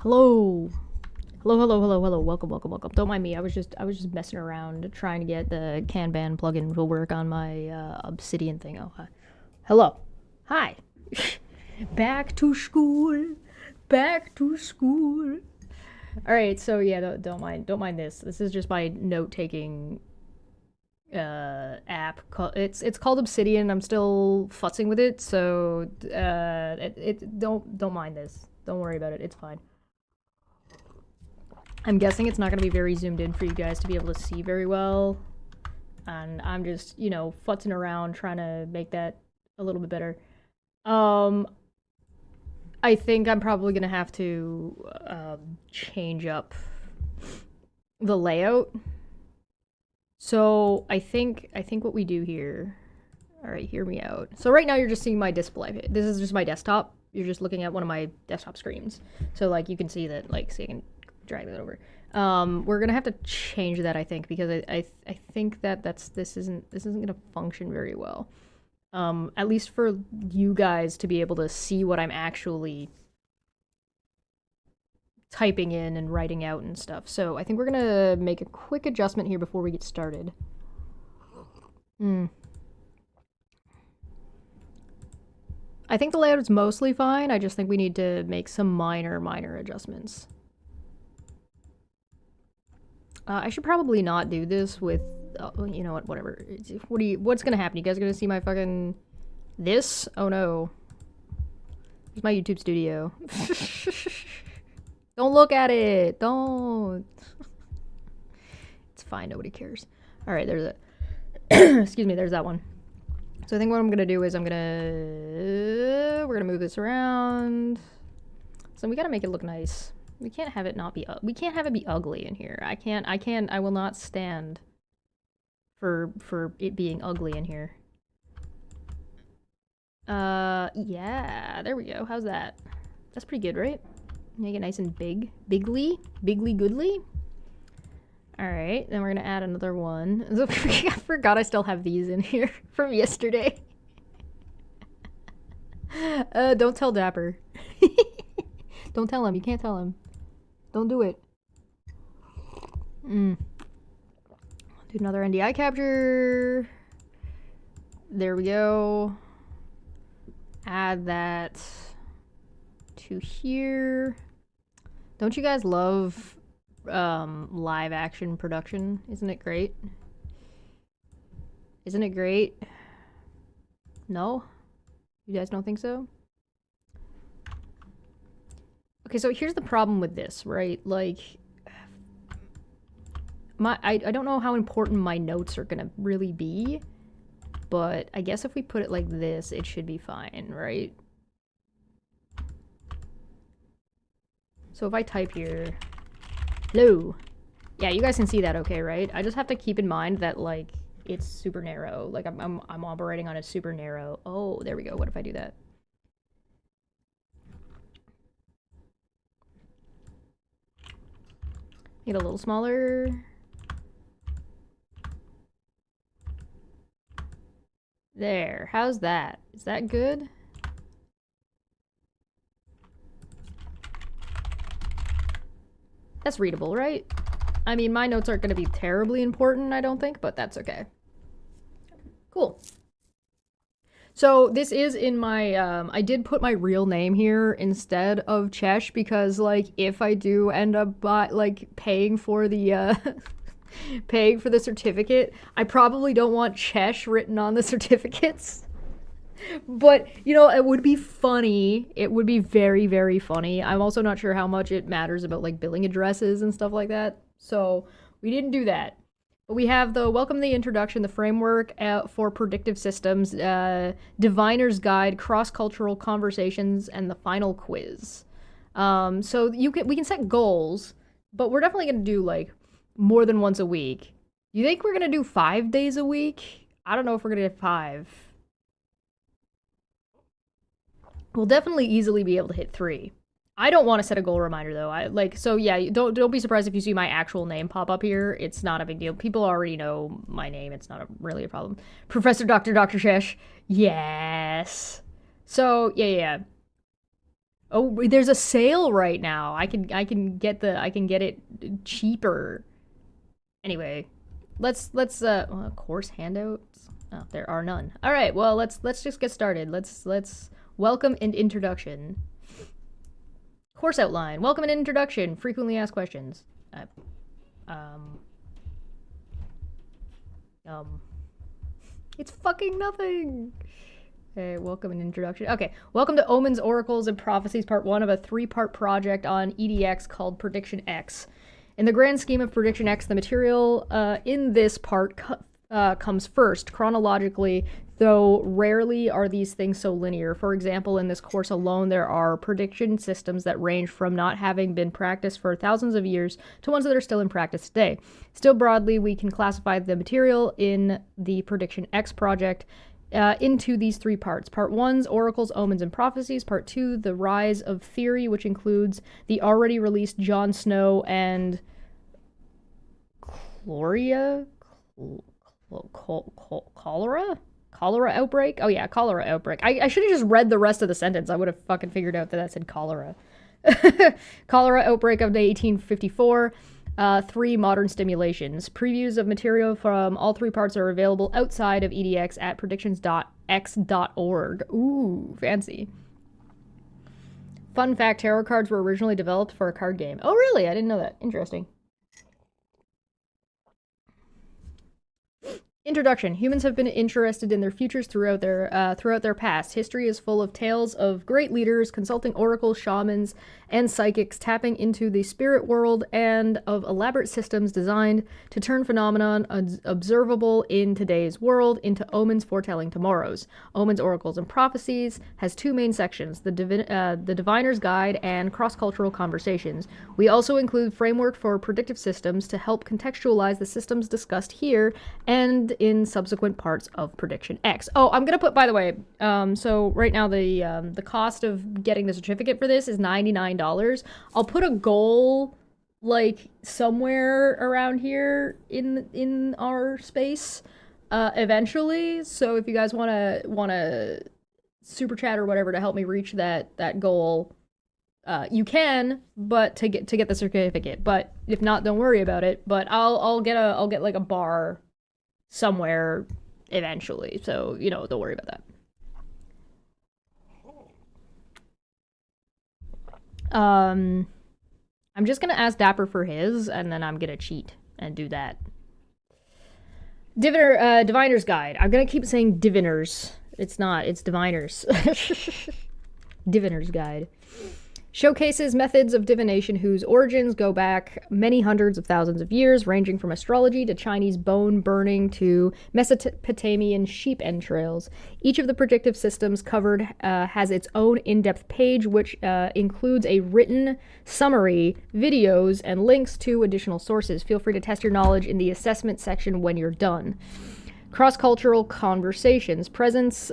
Hello. Hello. Welcome. Don't mind me. I was just messing around trying to get the Kanban plugin to work on my Obsidian thing. Oh, hi. Hello. Hi. Back to school. Back to school. All right. So yeah, don't mind this. This is just my note-taking app. It's called Obsidian. I'm still futzing with it, so don't mind this. Don't worry about it. It's fine. I'm guessing it's not going to be very zoomed in for you guys to be able to see very well. And I'm just, futzing around trying to make that a little bit better. I think I'm probably going to have to change up the layout. So I think what we do here. All right, hear me out. So right now you're just seeing my display. This is just my desktop. You're just looking at one of my desktop screens. So like you can see that, like, so you can drag that over. We're gonna have to change that, I think, because I think that this isn't gonna function very well. At least for you guys to be able to see what I'm actually typing in and writing out and stuff. So I think we're gonna make a quick adjustment here before we get started. I think the layout is mostly fine. I just think we need to make some minor adjustments. I should probably not do this with, you know what, whatever. What's gonna happen? You guys are gonna see my fucking, this? Oh no. Here's my YouTube studio. Don't look at it, don't. It's fine, nobody cares. All right, there's a, excuse me, there's that one. So I think what I'm gonna do is we're gonna move this around. So we gotta make it look nice. We can't have it not be, we can't have it be ugly in here. I will not stand for it being ugly in here. Yeah, there we go. How's that? That's pretty good, right? Make it nice and bigly goodly. All right, then we're gonna add another one. I forgot I still have these in here from yesterday. Don't tell Dapper. Don't tell him. You can't tell him. Don't do it. Do another NDI capture. There we go. Add that to here. Don't you guys love live action production? Isn't it great? Isn't it great? No? You guys don't think so? Okay, so here's the problem with this, right? Like, I don't know how important my notes are gonna really be, but I guess if we put it like this, it should be fine, right? So if I type here, hello, yeah, you guys can see that okay, right? I just have to keep in mind that, like, it's super narrow. Like, I'm operating on a super narrow. Oh, there we go. What if I do that? Get a little smaller. There. How's that? Is that good? That's readable, right? I mean, my notes aren't going to be terribly important, I don't think, but that's okay. Cool. So this is in my, I did put my real name here instead of Chesh because, like, if I do end up paying for the, paying for the certificate, I probably don't want Chesh written on the certificates. But, you know, it would be funny. It would be very funny. I'm also not sure how much it matters about, like, billing addresses and stuff like that. So we didn't do that. But we have the welcome, the introduction, the framework for predictive systems, diviner's guide, cross-cultural conversations, and the final quiz. So we can set goals, but we're definitely going to do, like, more than once a week. You think we're going to do 5 days a week? I don't know if we're going to do 5. We'll definitely easily be able to hit 3. I don't want to set a goal reminder though. So yeah, don't be surprised if you see my actual name pop up here. It's not a big deal. People already know my name. It's not really a problem. Professor Dr. Chesh. Yes. So yeah. Oh, there's a sale right now. I can get it cheaper. Anyway, let's course handouts. Oh, there are none. All right, well, let's just get started. Let's welcome and introduction. Course outline. Welcome and introduction. Frequently asked questions. It's fucking nothing. Okay, welcome and introduction. Okay, welcome to Omens, Oracles, and Prophecies, part 1 of a 3-part project on EDX called PredictionX. In the grand scheme of PredictionX, the material in this part comes first, chronologically, though rarely are these things so linear. For example, in this course alone, there are prediction systems that range from not having been practiced for thousands of years to ones that are still in practice today. Still broadly, we can classify the material in the PredictionX project into these 3 parts. Part 1's Oracles, Omens, and Prophecies. Part 2, The Rise of Theory, which includes the already released Jon Snow and Cholera outbreak? Oh yeah, cholera outbreak. I should have just read the rest of the sentence. I would have fucking figured out that said cholera. Cholera outbreak of the 1854. 3 modern stimulations. Previews of material from all 3 parts are available outside of EDX at predictions.x.org. Ooh, fancy. Fun fact, tarot cards were originally developed for a card game. Oh, really? I didn't know that. Interesting. Introduction. Humans have been interested in their futures throughout their past. History is full of tales of great leaders, consulting oracles, shamans, and psychics tapping into the spirit world, and of elaborate systems designed to turn phenomenon observable in today's world into omens foretelling tomorrow's. Omens, Oracles, and Prophecies has 2 main sections, the Diviner's Guide and Cross-Cultural Conversations. We also include framework for predictive systems to help contextualize the systems discussed here and in subsequent parts of PredictionX. Oh, I'm gonna put, by the way, so right now the cost of getting the certificate for this is $99. I'll put a goal like somewhere around here in our space eventually. So if you guys wanna super chat or whatever to help me reach that goal, you can, but to get the certificate. But if not, don't worry about it. But I'll get like a bar somewhere eventually, so don't worry about that. I'm just gonna ask Dapper for his, and then I'm gonna cheat and do that. Diviner's Guide. I'm gonna keep saying Diviners. It's not, it's Diviners. Diviner's Guide. Showcases methods of divination whose origins go back many hundreds of thousands of years, ranging from astrology to Chinese bone burning to Mesopotamian sheep entrails. Each of the predictive systems covered has its own in-depth page, which includes a written summary, videos, and links to additional sources. Feel free to test your knowledge in the assessment section when you're done. Cross-cultural conversations presents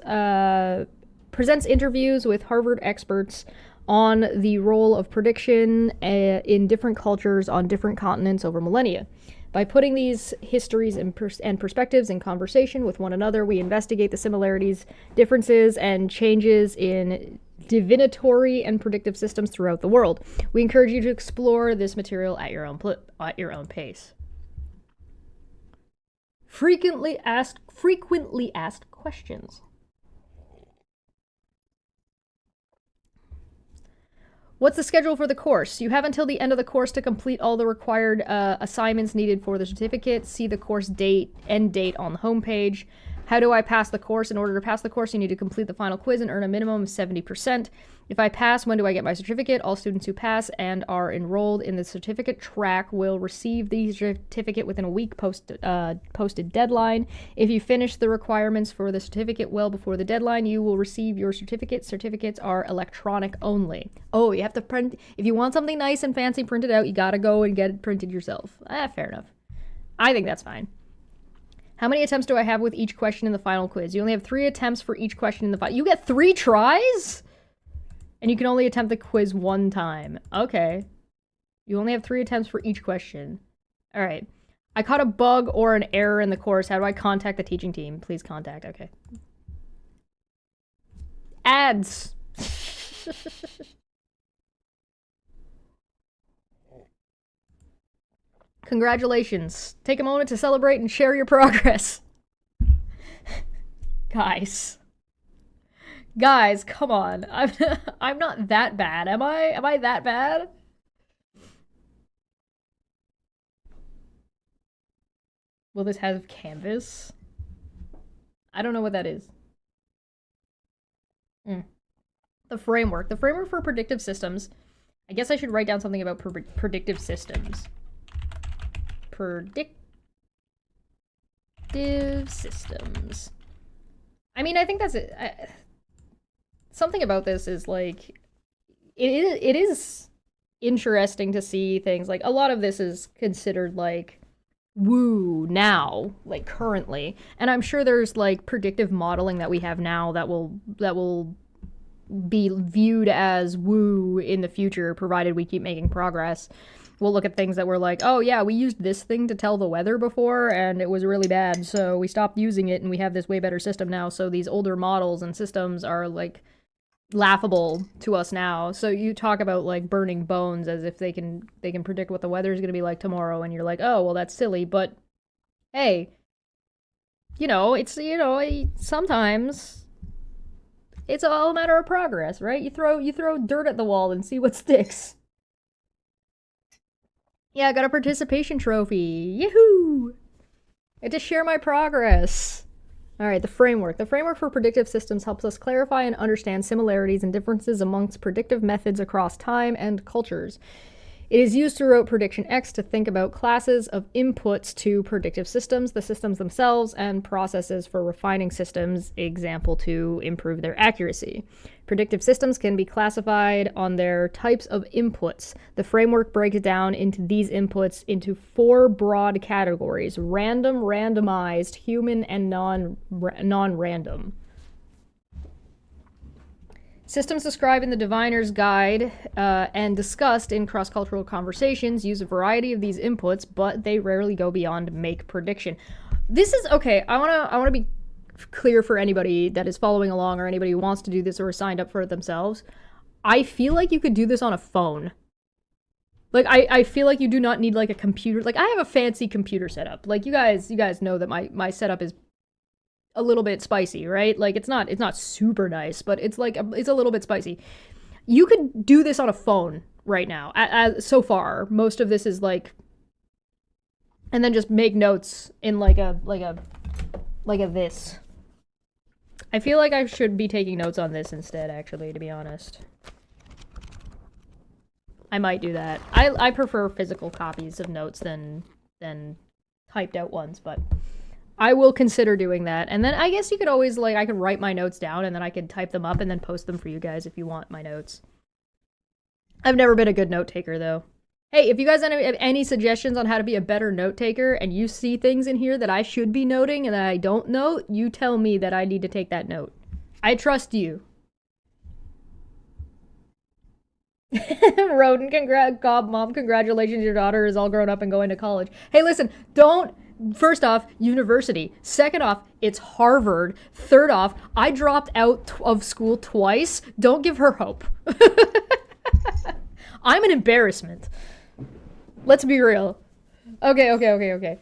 interviews with Harvard experts on the role of prediction in different cultures on different continents over millennia. By putting these histories and perspectives in conversation with one another, we investigate the similarities, differences, and changes in divinatory and predictive systems throughout the world. We encourage you to explore this material at your own pace. Frequently asked questions. What's the schedule for the course? You have until the end of the course to complete all the required assignments needed for the certificate. See the course end date on the homepage. How do I pass the course? In order to pass the course, you need to complete the final quiz and earn a minimum of 70%. If I pass, when do I get my certificate? All students who pass and are enrolled in the certificate track will receive the certificate within a week posted deadline. If you finish the requirements for the certificate well before the deadline, you will receive your certificate. Certificates are electronic only. Oh, you have to print. If you want something nice and fancy printed out, you gotta go and get it printed yourself. Fair enough. I think that's fine. How many attempts do I have with each question in the final quiz? You only have 3 attempts for each question in the final. You get 3 tries? And you can only attempt the quiz 1 time. Okay. You only have 3 attempts for each question. All right. I caught a bug or an error in the course. How do I contact the teaching team? Please contact. Okay. Ads. Congratulations. Take a moment to celebrate and share your progress. Guys. Guys, come on. I'm not that bad, am I? Am I that bad? Will this have canvas? I don't know what that is. The framework. The framework for predictive systems. I guess I should write down something about predictive systems. Predictive systems. I mean, I think that's it. Something about this is like, it is interesting to see things like a lot of this is considered like woo now, like currently, and I'm sure there's like predictive modeling that we have now that will be viewed as woo in the future, provided we keep making progress. We'll look at things that were like, oh yeah, we used this thing to tell the weather before and it was really bad, so we stopped using it and we have this way better system now. So these older models and systems are like laughable to us now. So you talk about like burning bones as if they can predict what the weather is going to be like tomorrow, and you're like, oh well, that's silly. But hey, it's sometimes it's all a matter of progress, right? You throw dirt at the wall and see what sticks. Yeah, I got a participation trophy. Yahoo! I get to share my progress. All right, the framework. The framework for predictive systems helps us clarify and understand similarities and differences amongst predictive methods across time and cultures. It is used throughout PredictionX to think about classes of inputs to predictive systems, the systems themselves, and processes for refining systems, example, to improve their accuracy. Predictive systems can be classified on their types of inputs. The framework breaks down into these inputs into 4 broad categories: random, randomized, human, and non-random. Systems described in the Diviner's Guide and discussed in cross-cultural conversations use a variety of these inputs, but they rarely go beyond make prediction. This is okay. I want to be clear for anybody that is following along or anybody who wants to do this or signed up for it themselves. I feel like you could do this on a phone. Like I feel like you do not need like a computer. Like I have a fancy computer setup. Like you guys know that my setup is a little bit spicy, right? Like it's not super nice, but it's like it's a little bit spicy. You could do this on a phone right now. So far, most of this is like, and then just make notes in like a this. I feel like I should be taking notes on this instead, actually, to be honest. I might do that. I prefer physical copies of notes than typed out ones, but I will consider doing that. And then I guess you could always, like, I could write my notes down and then I could type them up and then post them for you guys if you want my notes. I've never been a good note taker, though. Hey, if you guys have any suggestions on how to be a better note taker and you see things in here that I should be noting and that I don't note, you tell me that I need to take that note. I trust you. Rodent, Mom, congratulations, your daughter is all grown up and going to college. Hey, listen, first off, university. Second off, it's Harvard. Third off, I dropped out of school twice. Don't give her hope. I'm an embarrassment. Let's be real. Okay.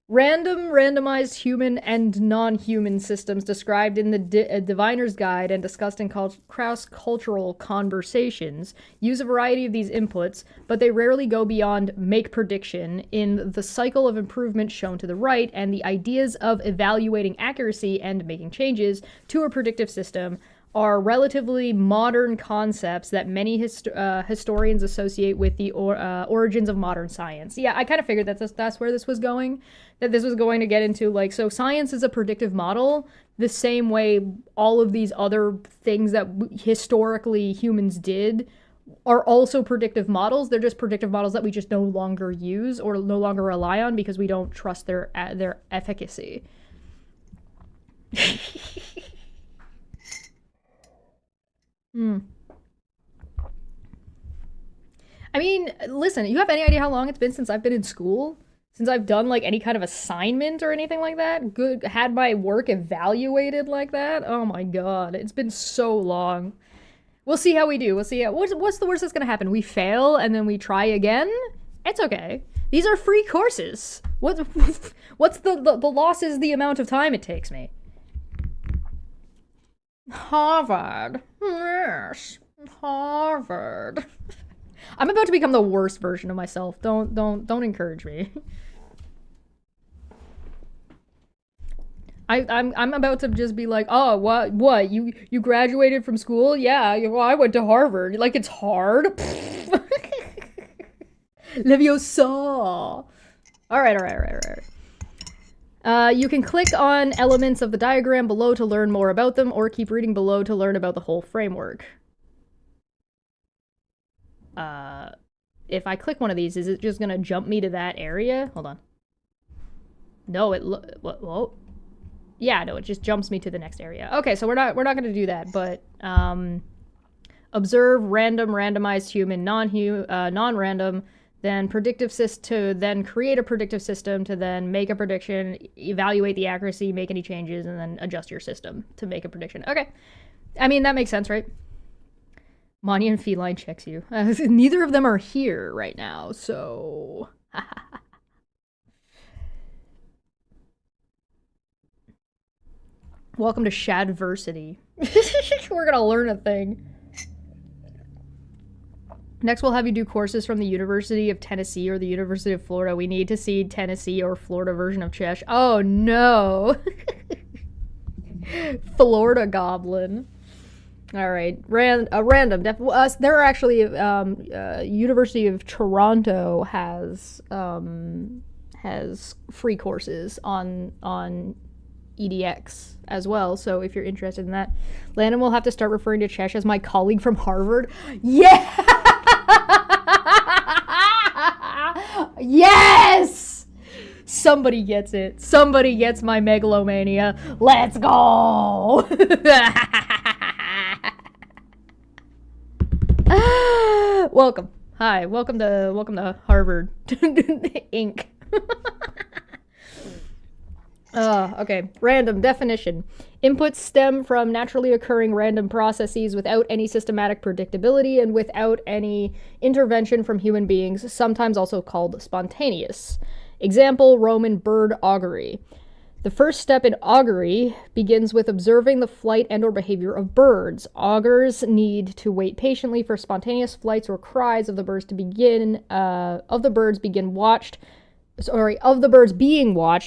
Random, randomized human and non-human systems described in the Diviner's Guide and discussed in cross-cultural conversations use a variety of these inputs, but they rarely go beyond make prediction in the cycle of improvement shown to the right, and the ideas of evaluating accuracy and making changes to a predictive system are relatively modern concepts that many historians associate with the origins of modern science. Yeah, I kind of figured that's where this was going. That this was going to get into, like, so science is a predictive model, the same way all of these other things that historically humans did are also predictive models. They're just predictive models that we just no longer use or no longer rely on because we don't trust their efficacy. I mean, listen, you have any idea how long it's been since I've been in school? Since I've done, like, any kind of assignment or anything like that? Had my work evaluated like that? Oh my god, it's been so long. We'll see how we do. We'll see. What's the worst that's gonna happen? We fail and then we try again? It's okay. These are free courses. What's the loss is the amount of time it takes me. Harvard. Yes. Harvard. I'm about to become the worst version of myself. Don't encourage me. I'm about to just be like, oh, what? You graduated from school? Yeah, well, I went to Harvard. Like, it's hard. Leviosa. All right. You can click on elements of the diagram below to learn more about them, or keep reading below to learn about the whole framework. If I click one of these, is it just gonna jump me to that area? Hold on. No, whoa. Yeah, no, it just jumps me to the next area. Okay, so we're not gonna do that, but observe random, randomized, human, non-random, then predictive to then create a predictive system to then make a prediction, evaluate the accuracy, make any changes, and then adjust your system to make a prediction. Okay, I mean that makes sense, right? Mani and Feline checks you. Neither of them are here right now, so... Welcome to Shadversity. We're gonna learn a thing. Next, we'll have you do courses from the University of Tennessee or the University of Florida. We need to see Tennessee or Florida version of Chesh. Oh, no. Florida Goblin. All right, random. There are actually University of Toronto has free courses on EDX as well. So if you're interested in that, Landon will have to start referring to Chesh as my colleague from Harvard. Yeah, yes. Somebody gets it. Somebody gets my megalomania. Let's go. Welcome. Hi. Welcome to Harvard Inc. Okay. Random definition. Inputs stem from naturally occurring random processes without any systematic predictability and without any intervention from human beings, sometimes also called spontaneous. Example, Roman bird augury. The first step in augury begins with observing the flight and or behavior of birds. Augurs need to wait patiently for spontaneous flights or cries of the birds to begin, of the birds being watched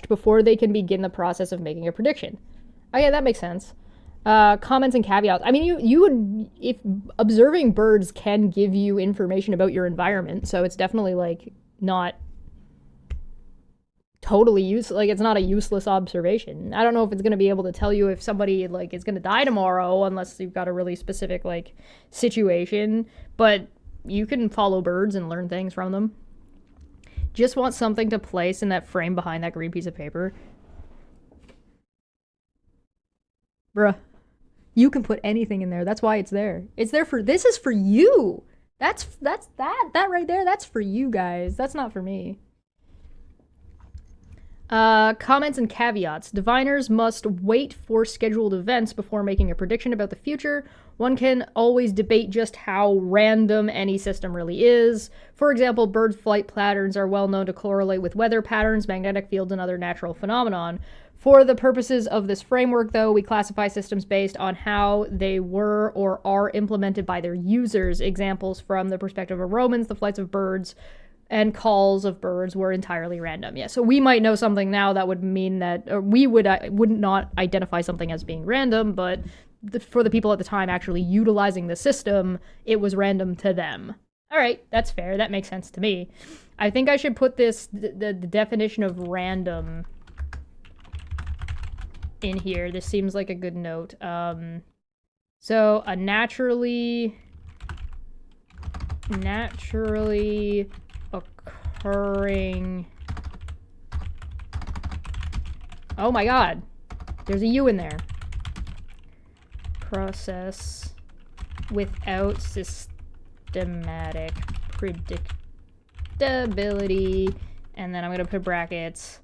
before they can begin the process of making a prediction. Okay, that makes sense. Comments and caveats. I mean, you would, if observing birds can give you information about your environment, so it's definitely like not totally useless. Like, it's not a useless observation. I don't know if it's going to be able to tell you if somebody like is going to die tomorrow unless you've got a really specific like situation, but you can follow birds and learn things from them. Just want something to place in that frame behind that green piece of paper. Bruh, you can put anything in there. That's why it's there. It's there for, this is for you. That right there, that's for you guys. That's not for me. Comments and caveats. Diviners must wait for scheduled events before making a prediction about the future. One can always debate just how random any system really is. For example, bird flight patterns are well known to correlate with weather patterns, magnetic fields, and other natural phenomenon. For the purposes of this framework, though, we classify systems based on how they were or are implemented by their users. Examples from the perspective of Romans, the flights of birds and calls of birds were entirely random. Yeah, so we might know something now that would mean that, or we would not identify something as being random, but for the people at the time actually utilizing the system, it was random to them. All right, that's fair. That makes sense to me. I think I should put this, the definition of random in here. This seems like a good note. So a naturally occurring, oh my god, there's a U in there, process without systematic predictability, and then I'm gonna put brackets,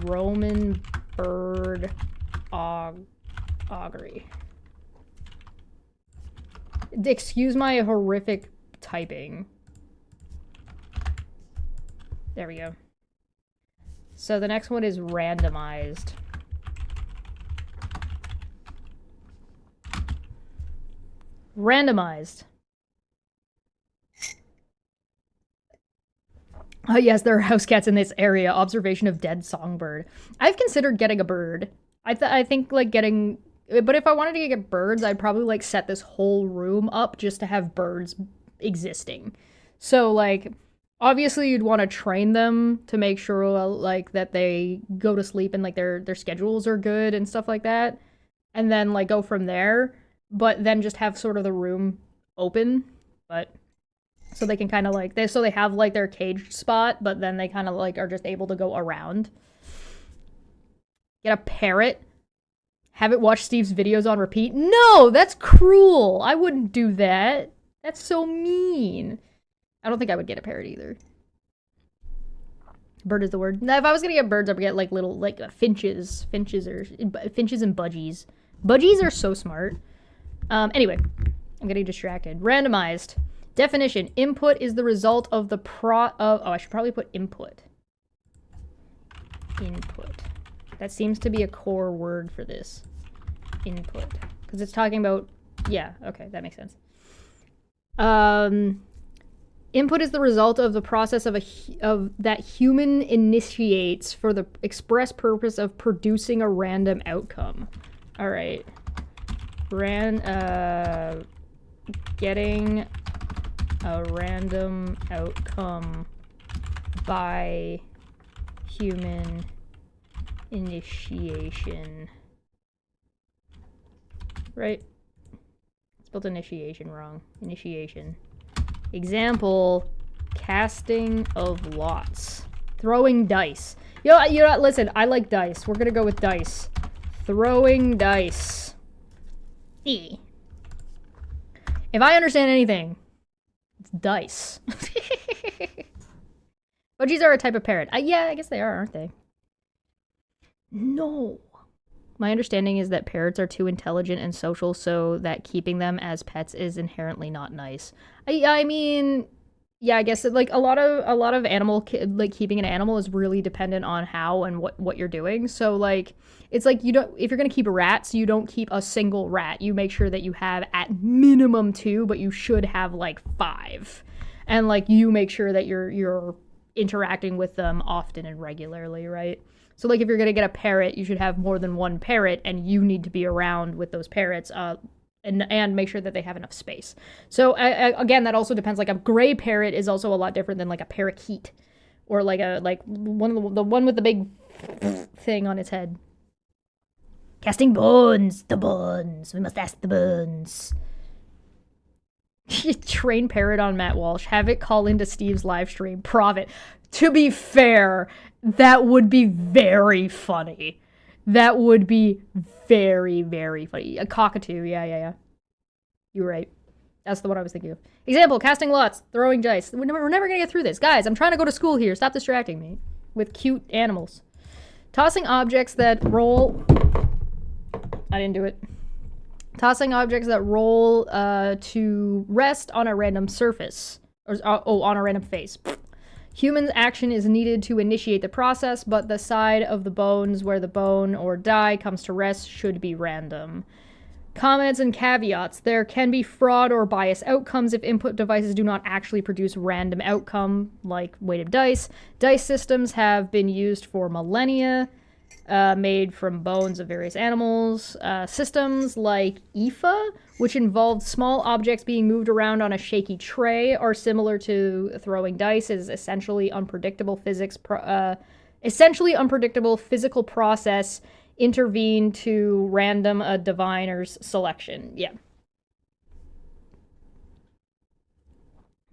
Roman bird augury. Excuse my horrific typing. There we go. So the next one is randomized. Randomized. Oh yes, there are house cats in this area. Observation of dead songbird. I've considered getting a bird. I think like getting, but if I wanted to get birds, I'd probably like set this whole room up just to have birds existing. So like, obviously you'd want to train them to make sure like that they go to sleep and like their schedules are good and stuff like that, and then like go from there. But then just have sort of the room open, but so they can kind of like they have like their caged spot, but then they kind of like are just able to go around. Get a parrot. Have it watch Steve's videos on repeat. No, that's cruel. I wouldn't do that. That's so mean. I don't think I would get a parrot either. Bird is the word. Now, if I was gonna get birds, I would get like little like finches and budgies. Budgies are so smart. Anyway, I'm getting distracted. Randomized. Definition. Input is the result of the oh, I should probably put input. Input. That seems to be a core word for this. Input. Because it's talking about, yeah, okay, that makes sense. Input is the result of the process of that human initiates for the express purpose of producing a random outcome. All right. Getting a random outcome by human initiation. Right? Spelled initiation wrong. Initiation. Example, casting of lots. Throwing dice. You know, listen, I like dice. We're gonna go with dice. Throwing dice. E. If I understand anything, it's dice. Budgies are a type of parrot. Yeah, I guess they are, aren't they? No. My understanding is that parrots are too intelligent and social, so that keeping them as pets is inherently not nice. I mean, yeah, I guess like a lot of animal like keeping an animal is really dependent on how and what you're doing. So like it's like if you're gonna keep rats, you don't keep a single rat. You make sure that you have at minimum 2, but you should have like 5, and like you make sure that you're interacting with them often and regularly, right? So like if you're gonna get a parrot, you should have more than 1 parrot, and you need to be around with those parrots, and make sure that they have enough space. So again, that also depends. Like a gray parrot is also a lot different than like a parakeet, or like the one with the big thing on its head. Casting bones, the bones. We must ask the bones. Train parrot on Matt Walsh. Have it call into Steve's live stream. Profit. To be fair, that would be very funny. That would be very, very funny. A cockatoo, yeah. You're right. That's the one I was thinking of. Example, casting lots, throwing dice. We're never gonna get through this. Guys, I'm trying to go to school here. Stop distracting me with cute animals. Tossing objects that roll... I didn't do it. Tossing objects that roll to rest on a random surface. Or on a random face. Human action is needed to initiate the process, but the side of the bones where the bone or die comes to rest should be random. Comments and caveats. There can be fraud or biased outcomes if input devices do not actually produce random outcome, like weighted dice. Dice systems have been used for millennia, made from bones of various animals. Systems like IFA, which involved small objects being moved around on a shaky tray, are similar to throwing dice. Is essentially unpredictable physical process intervene to random a diviner's selection. Yeah.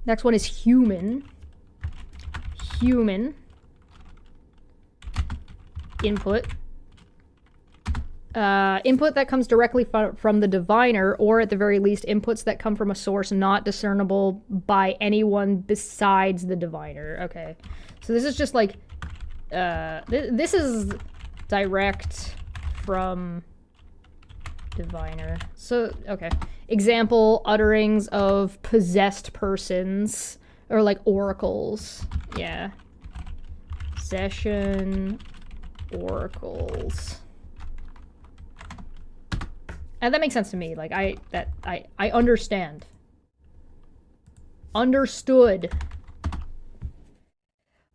Next one is human. Human. Input. Input that comes directly from the diviner, or at the very least, inputs that come from a source not discernible by anyone besides the diviner. Okay. So this is just like, this is direct from diviner. So, okay. Example, utterings of possessed persons, or like oracles. Yeah. Possession oracles. And that makes sense to me. Like, I understand. Understood.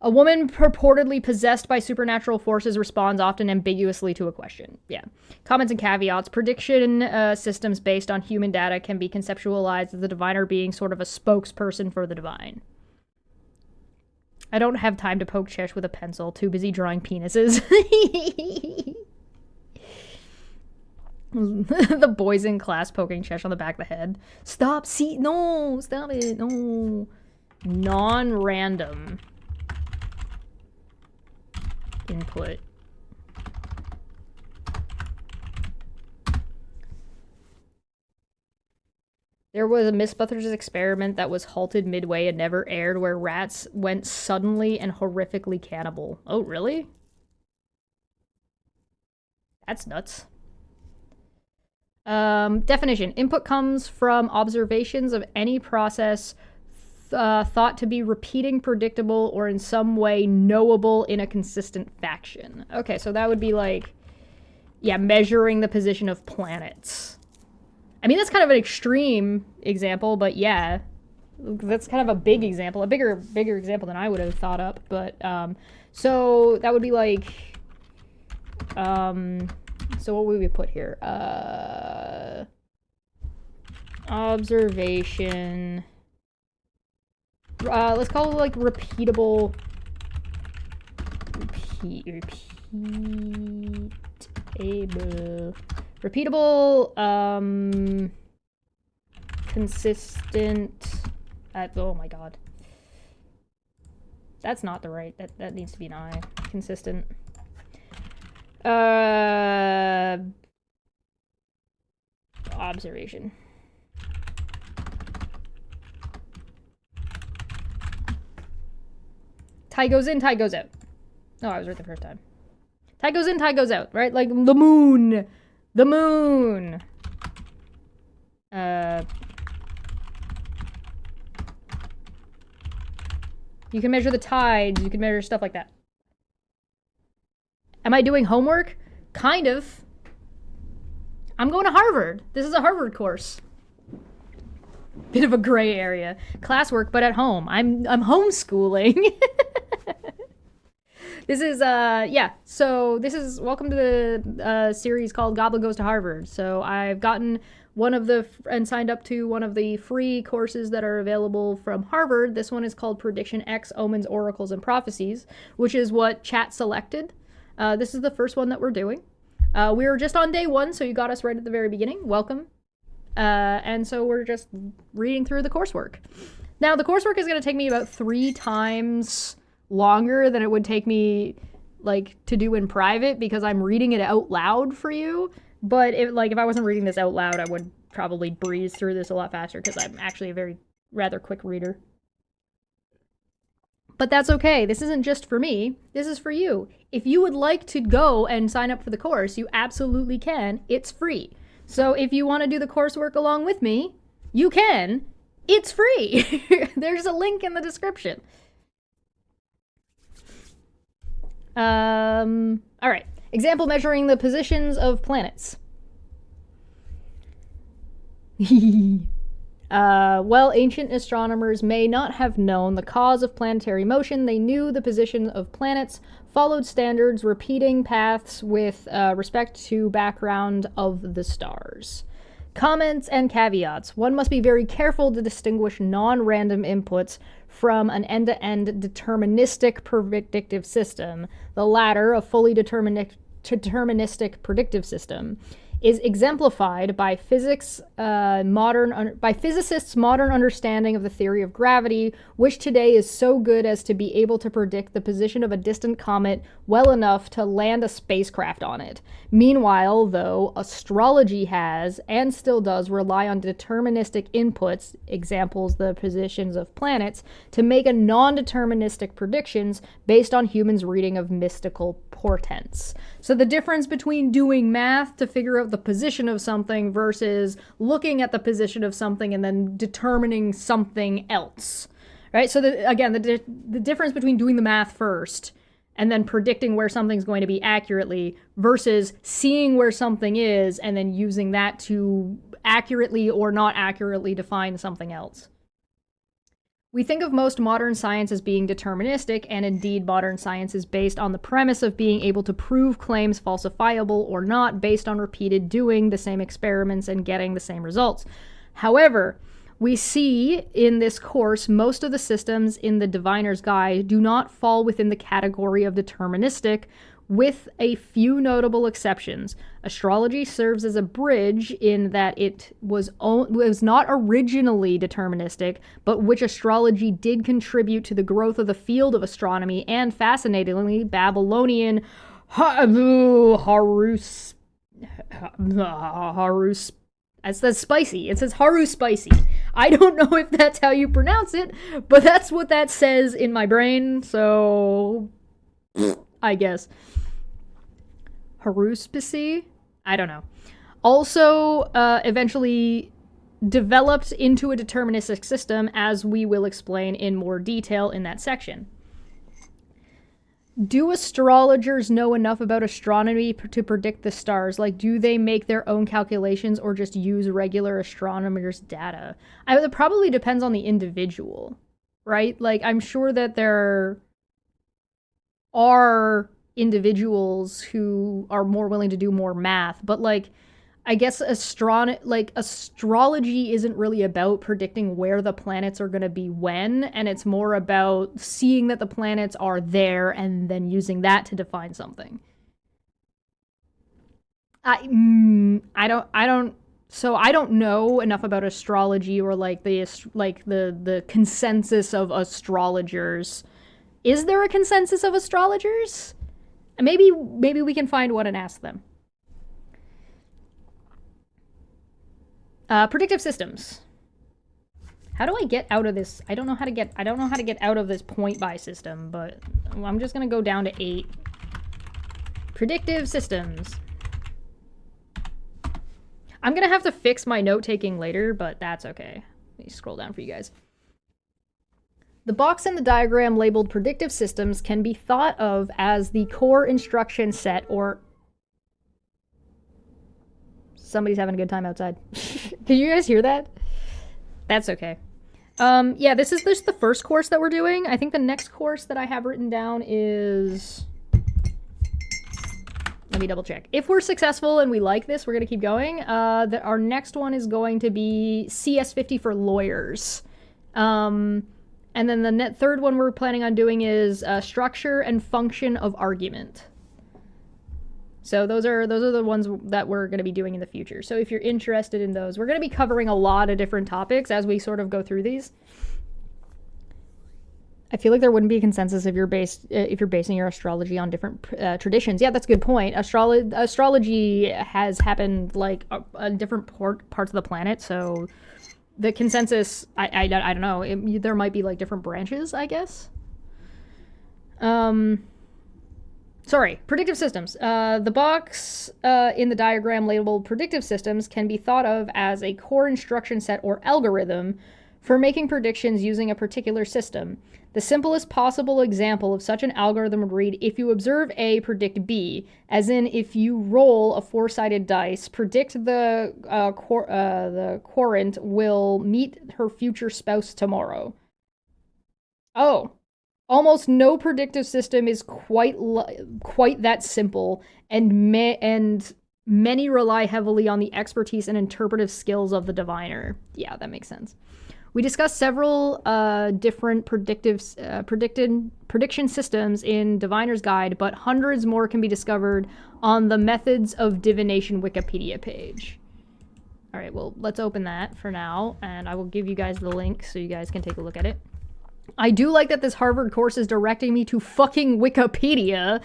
A woman purportedly possessed by supernatural forces responds often ambiguously to a question. Yeah. Comments and caveats. Prediction systems based on human data can be conceptualized as the diviner being sort of a spokesperson for the divine. I don't have time to poke Chesh with a pencil. Too busy drawing penises. The boys in class poking Chesh on the back of the head. Stop. See. No. Stop it. No. Non-random input. There was a Mythbusters experiment that was halted midway and never aired where rats went suddenly and horrifically cannibal. Oh, really? That's nuts. Definition. Input comes from observations of any process thought to be repeating, predictable, or in some way knowable in a consistent fashion. Okay, so that would be like, yeah, measuring the position of planets. I mean, that's kind of an extreme example, but yeah, that's kind of a big example, a bigger example than I would have thought up. But so that would be like, so what would we put here? Observation. Let's call it like repeatable. Repeatable, consistent. Oh my god. That's not the right. That needs to be an I. Consistent. Observation. Tie goes in, tie goes out. Oh, I was right the first time. Tie goes in, tie goes out, right? Like the moon. The moon. You can measure the tides. You can measure stuff like that. Am I doing homework? Kind of. I'm going to Harvard. This is a Harvard course. Bit of a gray area. Classwork, but at home. I'm homeschooling. This is, yeah, so this is, welcome to the series called Goblin Goes to Harvard. So I've gotten and signed up to one of the free courses that are available from Harvard. This one is called PredictionX, Omens, Oracles, and Prophecies, which is what chat selected. This is the first one that we're doing. We were just on day one, so you got us right at the very beginning. Welcome. And so we're just reading through the coursework. Now, the coursework is going to take me about 3 times longer than it would take me like to do in private because I'm reading it out loud for you. But if I wasn't reading this out loud, I would probably breeze through this a lot faster because I'm actually a rather quick reader. But that's okay. This isn't just for me. This is for you. If you would like to go and sign up for the course, you absolutely can. It's free. So if you want to do the coursework along with me, you can. It's free. There's a link in the description. All right. Example measuring the positions of planets. Well, ancient astronomers may not have known the cause of planetary motion. They knew the position of planets, followed standards, repeating paths with respect to background of the stars. Comments and caveats. One must be very careful to distinguish non-random inputs from an end-to-end deterministic predictive system. The latter, a fully deterministic predictive system, is exemplified by physicists' modern understanding of the theory of gravity, which today is so good as to be able to predict the position of a distant comet well enough to land a spacecraft on it. Meanwhile, though, astrology has, and still does, rely on deterministic inputs, examples the positions of planets, to make a non-deterministic predictions based on humans' reading of mystical portents. So the difference between doing math to figure out the position of something versus looking at the position of something and then determining something else, right? So again, the difference between doing the math first and then predicting where something's going to be accurately versus seeing where something is and then using that to accurately or not accurately define something else. We think of most modern science as being deterministic, and indeed modern science is based on the premise of being able to prove claims falsifiable or not based on repeated doing the same experiments and getting the same results. However, we see in this course most of the systems in the Diviner's Guide do not fall within the category of deterministic, with a few notable exceptions. Astrology serves as a bridge in that it was not originally deterministic, but which astrology did contribute to the growth of the field of astronomy, and fascinatingly, Babylonian Harus. It says spicy. It says Haru spicy. I don't know if that's how you pronounce it, but that's what that says in my brain, so I guess. Haruspicy? I don't know. Also, eventually developed into a deterministic system, as we will explain in more detail in that section. Do astrologers know enough about astronomy to predict the stars? Like, do they make their own calculations or just use regular astronomers' data? It probably depends on the individual, right? Like, I'm sure that there are individuals who are more willing to do more math, but like, I guess astrology isn't really about predicting where the planets are going to be when, and it's more about seeing that the planets are there and then using that to define something. I don't know enough about astrology or like the consensus of astrologers. Is there a consensus of astrologers? Maybe we can find one and ask them. Predictive systems. How do I get out of this? I don't know how to get out of this point buy system, but I'm just gonna go down to 8. Predictive systems. I'm gonna have to fix my note taking later, but that's okay. Let me scroll down for you guys. The box in the diagram labeled predictive systems can be thought of as the core instruction set, or somebody's having a good time outside. Can you guys hear that? That's okay. Yeah, this is just the first course that we're doing. I think the next course that I have written down is... Let me double check. If we're successful and we like this, we're going to keep going. Our next one is going to be CS50 for lawyers. And then the third one we're planning on doing is structure and function of argument. So those are the ones that we're going to be doing in the future. So if you're interested in those, we're going to be covering a lot of different topics as we sort of go through these. I feel like there wouldn't be a consensus if you're basing your astrology on different traditions. Yeah, that's a good point. Astrology has happened like on different parts of the planet, so the consensus, I don't know. There might be like different branches, I guess. Sorry, predictive systems. The box in the diagram labeled predictive systems can be thought of as a core instruction set or algorithm for making predictions using a particular system. The simplest possible example of such an algorithm would read, if you observe A, predict B, as in if you roll a 4-sided dice, predict the querent will meet her future spouse tomorrow. Oh. Almost no predictive system is quite that simple, and many rely heavily on the expertise and interpretive skills of the diviner. Yeah, that makes sense. We discussed several different prediction systems in Diviner's Guide, but hundreds more can be discovered on the Methods of Divination Wikipedia page. All right, well, let's open that for now, and I will give you guys the link so you guys can take a look at it. I do like that this Harvard course is directing me to fucking Wikipedia.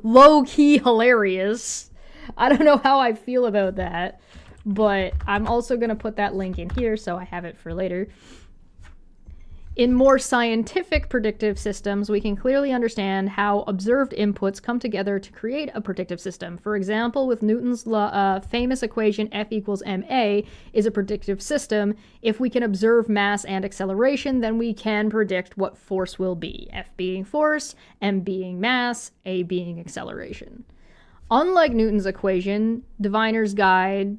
Low-key hilarious. I don't know how I feel about that, but I'm also going to put that link in here so I have it for later. In more scientific predictive systems, we can clearly understand how observed inputs come together to create a predictive system. For example, with Newton's famous equation F equals ma is a predictive system. If we can observe mass and acceleration, then we can predict what force will be. F being force, m being mass, a being acceleration. Unlike Newton's equation, Diviner's Guide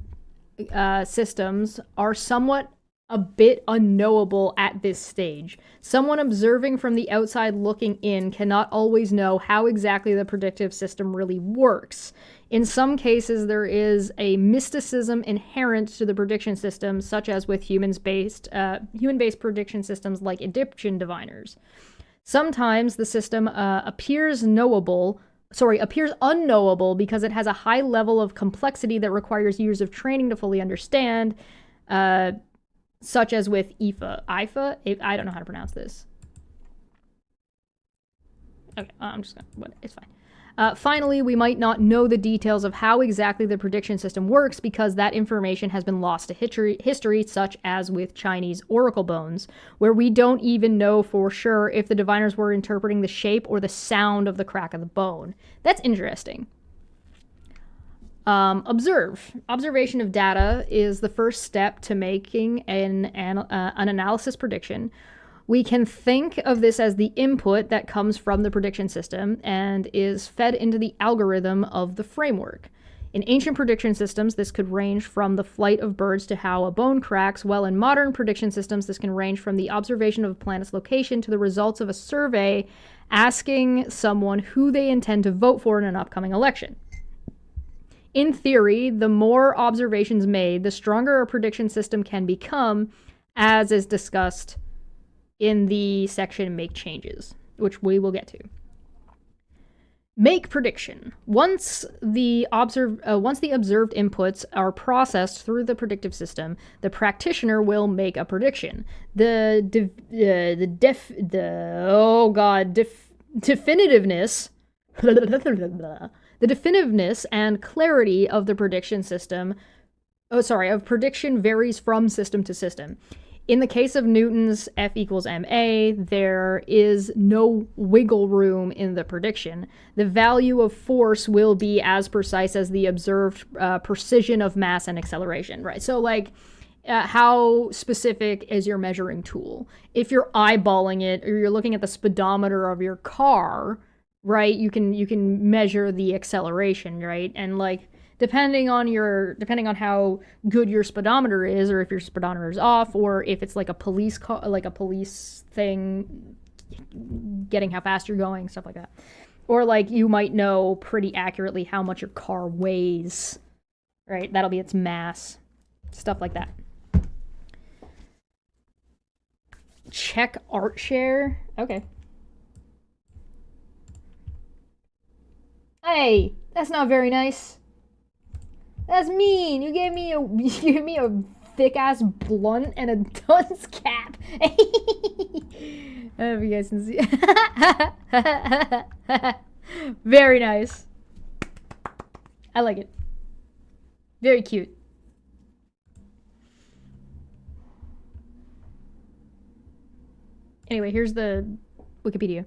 systems are somewhat a bit unknowable at this stage. Someone observing from the outside looking in cannot always know how exactly the predictive system really works. In some cases, there is a mysticism inherent to the prediction system, such as with human-based prediction systems like Egyptian diviners. Sometimes the system appears unknowable because it has a high level of complexity that requires years of training to fully understand, such as with IFA. IFA? I don't know how to pronounce this. Okay, I'm just gonna, it's fine. Finally, we might not know the details of how exactly the prediction system works because that information has been lost to history, such as with Chinese oracle bones, where we don't even know for sure if the diviners were interpreting the shape or the sound of the crack of the bone. That's interesting. Observation of data is the first step to making an analysis prediction. We can think of this as the input that comes from the prediction system and is fed into the algorithm of the framework. In ancient prediction systems, this could range from the flight of birds to how a bone cracks, while in modern prediction systems, this can range from the observation of a planet's location to the results of a survey asking someone who they intend to vote for in an upcoming election. In theory, the more observations made, the stronger a prediction system can become, as is discussed in the section Make Changes, which we will get to. Make prediction. Once the observed inputs are processed through the predictive system, the practitioner will make a prediction. The definitiveness and clarity of the prediction system, of prediction varies from system to system. In the case of Newton's F equals ma, there is no wiggle room in the prediction. The value of force will be as precise as the observed precision of mass and acceleration, right? So, like, how specific is your measuring tool? If you're eyeballing it or you're looking at the speedometer of your car, right, you can measure the acceleration, right? And like depending on how good your speedometer is, or if your speedometer is off, or if it's like a police thing getting how fast you're going, stuff like that. Or like you might know pretty accurately how much your car weighs, right? That'll be its mass. Stuff like that. Check art share. Okay. Hey, that's not very nice. That's mean. You gave me a thick ass blunt and a dunce cap. I don't know if you guys can see. Very nice. I like it. Very cute. Anyway, here's the Wikipedia.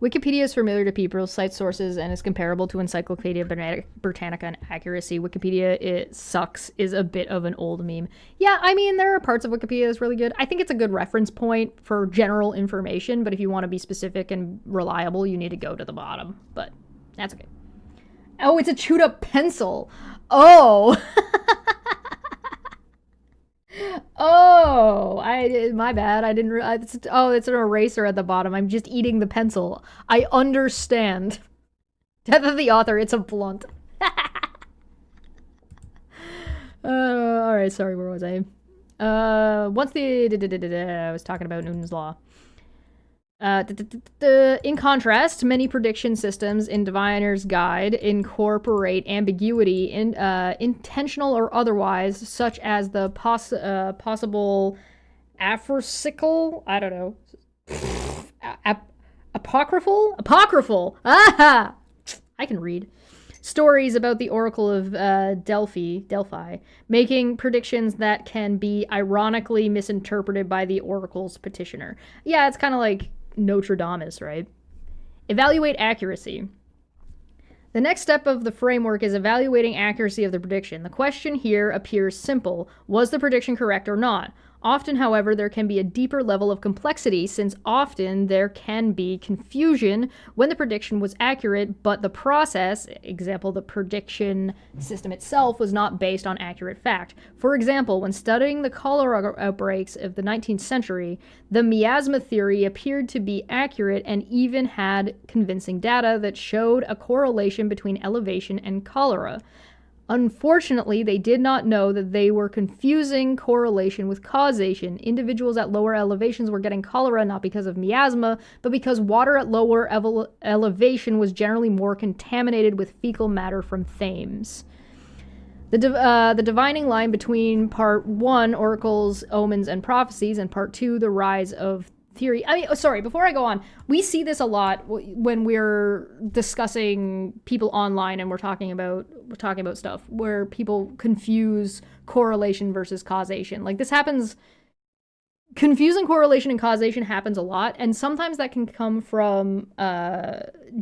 Wikipedia is familiar to people, cite sources, and is comparable to Encyclopedia Britannica in accuracy. Wikipedia, it sucks, is a bit of an old meme. Yeah, I mean, there are parts of Wikipedia that's really good. I think it's a good reference point for general information, but if you want to be specific and reliable, you need to go to the bottom. But that's okay. Oh, it's a chewed up pencil. Oh. Oh, my bad. I didn't realize. It's an eraser at the bottom. I'm just eating the pencil. I understand. Death of the author. It's a blunt. All right. Sorry. Where was I? I was talking about Newton's law. In contrast, many prediction systems in Diviner's Guide incorporate ambiguity, in intentional or otherwise, such as the possible aphrosical, I don't know, apocryphal? Ah! I can read. stories about the Oracle of Delphi, making predictions that can be ironically misinterpreted by the Oracle's petitioner. Yeah, it's kind of like Notre Dame, right? Evaluate accuracy. The next step of the framework is evaluating accuracy of the prediction. The question here appears simple. Was the prediction correct or not? Often, however, there can be a deeper level of complexity, since often there can be confusion when the prediction was accurate, but the process, example, the prediction system itself, was not based on accurate fact. For example, when studying the cholera outbreaks of the 19th century, the miasma theory appeared to be accurate and even had convincing data that showed a correlation between elevation and cholera. Unfortunately, they did not know that they were confusing correlation with causation. Individuals at lower elevations were getting cholera not because of miasma, but because water at lower elevation was generally more contaminated with fecal matter from Thames. The dividing line between Part 1, Oracles, Omens, and Prophecies, and Part 2, The Rise of Theory. Before I go on, we see this a lot when we're discussing people online and we're talking about stuff where people confuse correlation versus causation. Like, this happens. Confusing correlation and causation happens a lot, and sometimes that can come from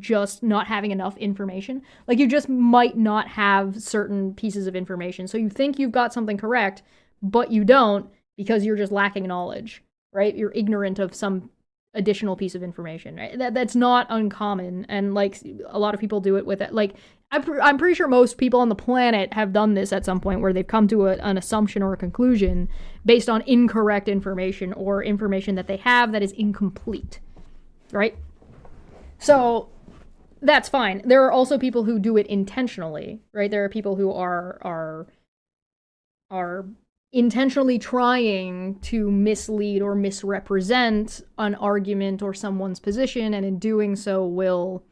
just not having enough information. Like, you just might not have certain pieces of information, so you think you've got something correct, but you don't, because you're just lacking knowledge. Right? You're ignorant of some additional piece of information, right? That's not uncommon, and like a lot of people do it with it. Like, I'm pretty sure most people on the planet have done this at some point, where they've come to an assumption or a conclusion based on incorrect information or information that they have that is incomplete, right? So that's fine. There are also people who do it intentionally, right? There are people who are intentionally trying to mislead or misrepresent an argument or someone's position, and in doing so will...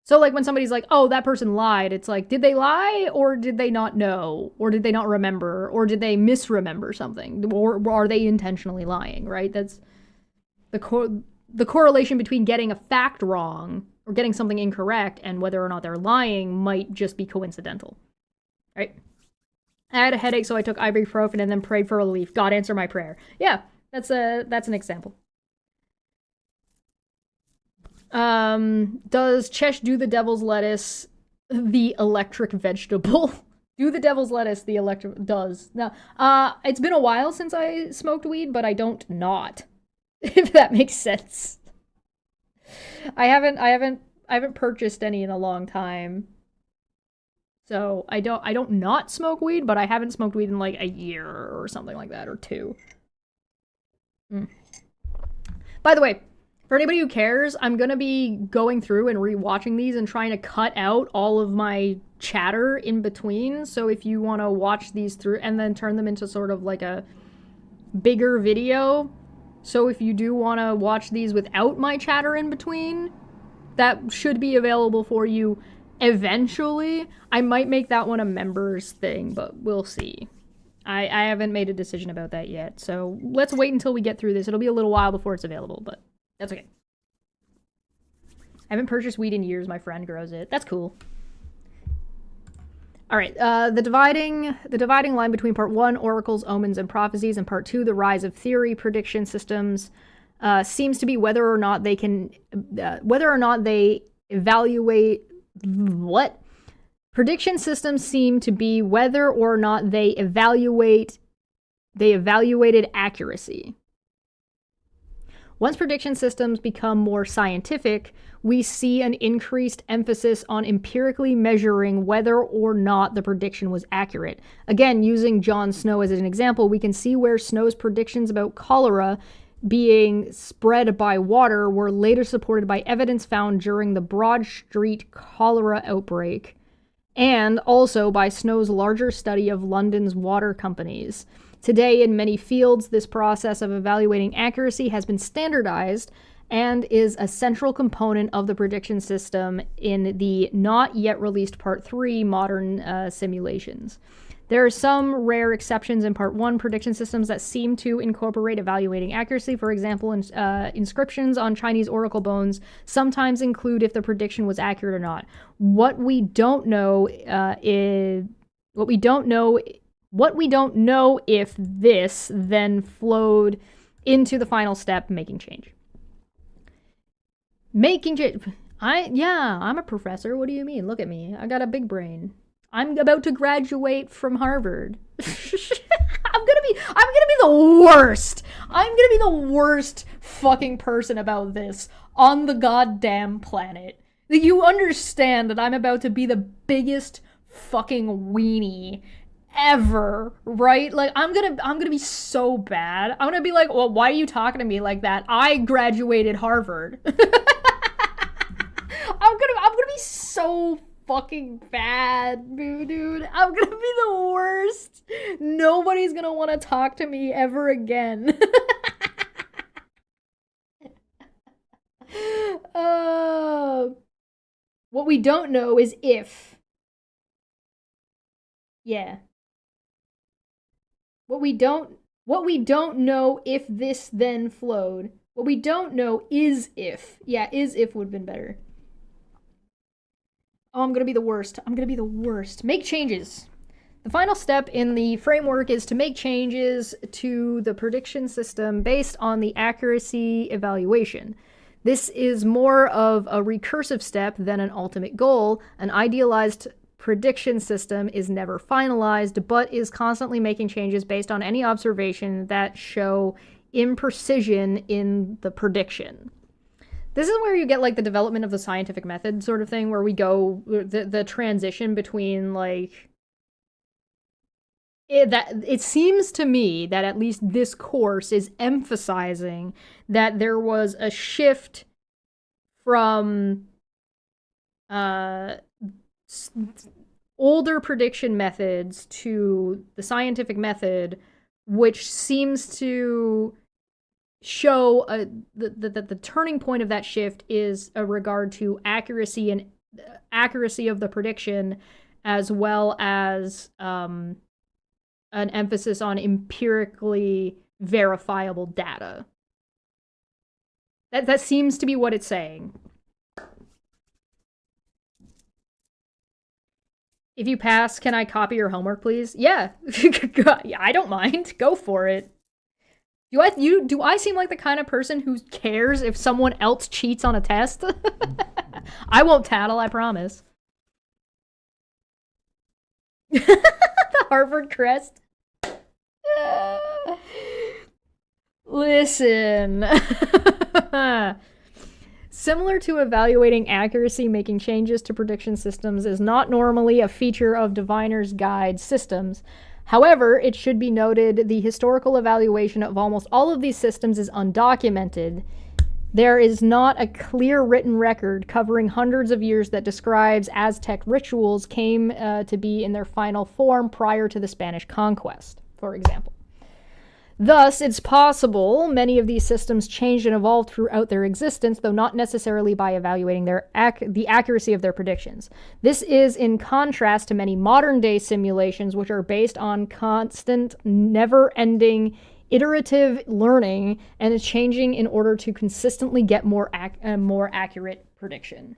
So, like, when somebody's like, oh, that person lied, it's like, did they lie, or did they not know, or did they not remember, or did they misremember something, or are they intentionally lying, right? That's the correlation between getting a fact wrong or getting something incorrect and whether or not they're lying might just be coincidental, right? I had a headache, so I took ibuprofen and then prayed for relief. God answer my prayer. Yeah, that's an example. Does Chesh do the devil's lettuce the electric vegetable? Do the devil's lettuce the electric... Does. Now, it's been a while since I smoked weed, but I don't not. If that makes sense. I haven't purchased any in a long time. So I don't not smoke weed, but I haven't smoked weed in like a year or something like that, or 2. By the way, for anybody who cares, I'm gonna be going through and rewatching these and trying to cut out all of my chatter in between. So if you want to watch these through and then turn them into sort of like a bigger video, so if you do want to watch these without my chatter in between, that should be available for you. Eventually, I might make that one a members thing, but we'll see. I haven't made a decision about that yet, so let's wait until we get through this. It'll be a little while before it's available, but that's okay. I haven't purchased weed in years. My friend grows it. That's cool. All right, the dividing line between Part 1, Oracles, Omens, and Prophecies, and Part 2, The Rise of Theory, Prediction Systems, seems to be whether or not they evaluate... What? Prediction systems seem to be whether or not they evaluated accuracy. Once prediction systems become more scientific, we see an increased emphasis on empirically measuring whether or not the prediction was accurate. Again, using Jon Snow as an example, we can see where Snow's predictions about cholera being spread by water were later supported by evidence found during the Broad Street cholera outbreak, and also by Snow's larger study of London's water companies. Today, in many fields, this process of evaluating accuracy has been standardized and is a central component of the prediction system in the not yet released Part 3 modern simulations. There are some rare exceptions in Part 1 prediction systems that seem to incorporate evaluating accuracy. For example, inscriptions on Chinese oracle bones sometimes include if the prediction was accurate or not. What we don't know if this then flowed into the final step, making change. I'm a professor. What do you mean? Look at me. I got a big brain. I'm about to graduate from Harvard. I'm gonna be the worst. I'm gonna be the worst fucking person about this on the goddamn planet. You understand that I'm about to be the biggest fucking weenie ever, right? Like, I'm gonna be so bad. I'm gonna be like, well, why are you talking to me like that? I graduated Harvard. I'm gonna be so fucking bad, dude. I'm gonna be the worst. Nobody's gonna want to talk to me ever again. What we don't know is if. Yeah. What we don't know if this then flowed. What we don't know is if. Yeah, is if would have been better. Oh, I'm gonna be the worst. Make changes. The final step in the framework is to make changes to the prediction system based on the accuracy evaluation. This is more of a recursive step than an ultimate goal. An idealized prediction system is never finalized, but is constantly making changes based on any observation that show imprecision in the prediction. This is where you get like the development of the scientific method sort of thing, where we go the transition between like it seems to me that at least this course is emphasizing that there was a shift from older prediction methods to the scientific method, which seems to show the turning point of that shift is a regard to accuracy and accuracy of the prediction, as well as an emphasis on empirically verifiable data. That seems to be what it's saying. If you pass, can I copy your homework, please? Yeah. I don't mind. Go for it. Do I seem like the kind of person who cares if someone else cheats on a test? I won't tattle, I promise. The Harvard crest. Listen. Similar to evaluating accuracy, making changes to prediction systems is not normally a feature of Diviner's Guide systems. However, it should be noted the historical evaluation of almost all of these systems is undocumented. There is not a clear written record covering hundreds of years that describes Aztec rituals came to be in their final form prior to the Spanish conquest, for example. Thus, it's possible many of these systems changed and evolved throughout their existence, though not necessarily by evaluating the accuracy of their predictions. This is in contrast to many modern-day simulations, which are based on constant, never-ending, iterative learning and changing in order to consistently get more accurate prediction.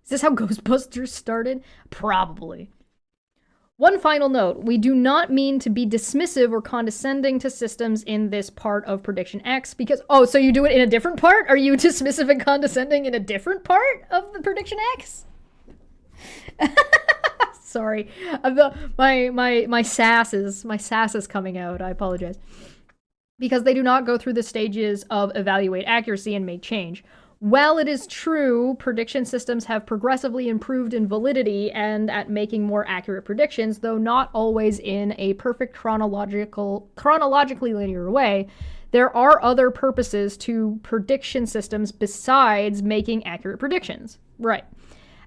Is this how Ghostbusters started? Probably. One final note, we do not mean to be dismissive or condescending to systems in this part of PredictionX because, so you do it in a different part? Are you dismissive and condescending in a different part of the PredictionX? Sorry, my sass is coming out, I apologize. Because they do not go through the stages of evaluate accuracy and make change. While it is true, prediction systems have progressively improved in validity and at making more accurate predictions, though not always in a perfect chronologically linear way, there are other purposes to prediction systems besides making accurate predictions. Right.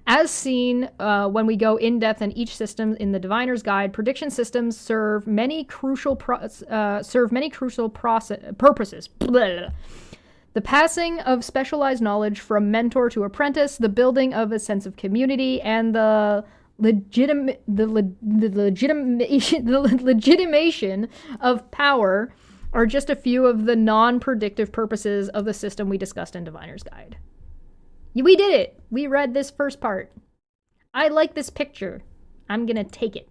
As seen when we go in depth in each system in the Diviner's Guide, prediction systems serve many crucial purposes. The passing of specialized knowledge from mentor to apprentice, the building of a sense of community, and the legitimation of power are just a few of the non-predictive purposes of the system we discussed in Diviner's Guide. We did it! We read this first part. I like this picture. I'm gonna take it.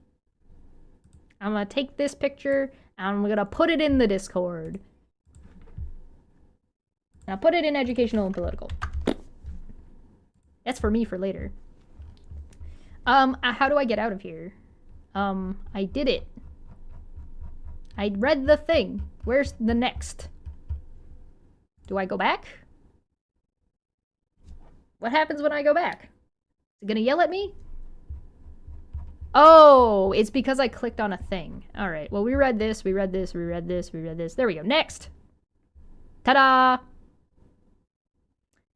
I'm gonna take this picture and I'm gonna put it in the Discord. And I'll put it in educational and political. That's for me for later. How do I get out of here? I did it. I read the thing. Where's the next? Do I go back? What happens when I go back? Is it gonna yell at me? Oh, it's because I clicked on a thing. All right, well, we read this, we read this, we read this, we read this. There we go, next. Ta-da!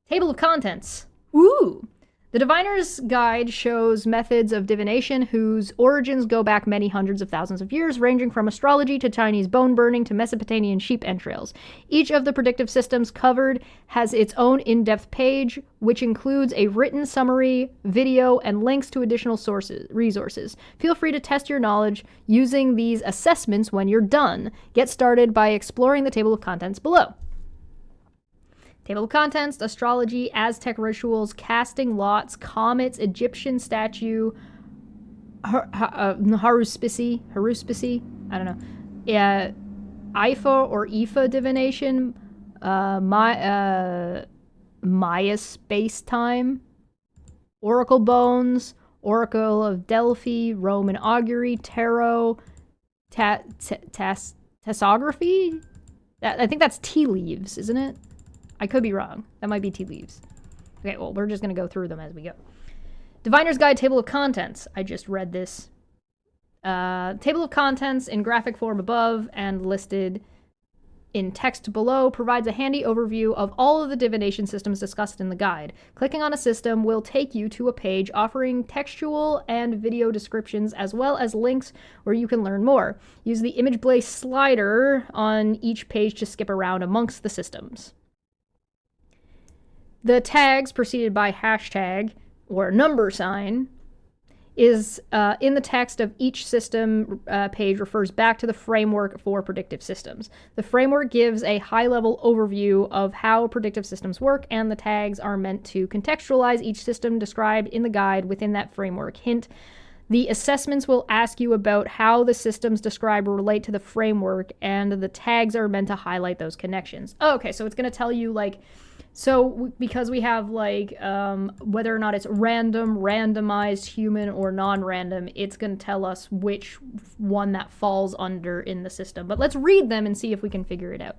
Table of contents. Ooh! The Diviner's Guide shows methods of divination whose origins go back many hundreds of thousands of years, ranging from astrology to Chinese bone burning to Mesopotamian sheep entrails. Each of the predictive systems covered has its own in-depth page, which includes a written summary, video, and links to additional resources. Feel free to test your knowledge using these assessments when you're done. Get started by exploring the table of contents below. Table of contents, astrology, Aztec rituals, casting lots, comets, Egyptian statue, haruspice, I don't know. Ifa or Ifa divination, Maya space-time, oracle bones, oracle of Delphi, Roman augury, tarot, tassography? I think that's tea leaves, isn't it? I could be wrong. That might be tea leaves. Okay, well, we're just going to go through them as we go. Diviner's Guide Table of Contents. I just read this. Table of Contents in graphic form above and listed in text below provides a handy overview of all of the divination systems discussed in the guide. Clicking on a system will take you to a page offering textual and video descriptions as well as links where you can learn more. Use the image place slider on each page to skip around amongst the systems. The tags preceded by hashtag or number sign is in the text of each system page refers back to the framework for predictive systems. The framework gives a high-level overview of how predictive systems work, and the tags are meant to contextualize each system described in the guide within that framework. Hint, the assessments will ask you about how the systems described relate to the framework, and the tags are meant to highlight those connections. Oh, okay, so it's going to tell you, like, so because we have, like, whether or not it's random, randomized, human, or non-random, it's going to tell us which one that falls under in the system. But let's read them and see if we can figure it out.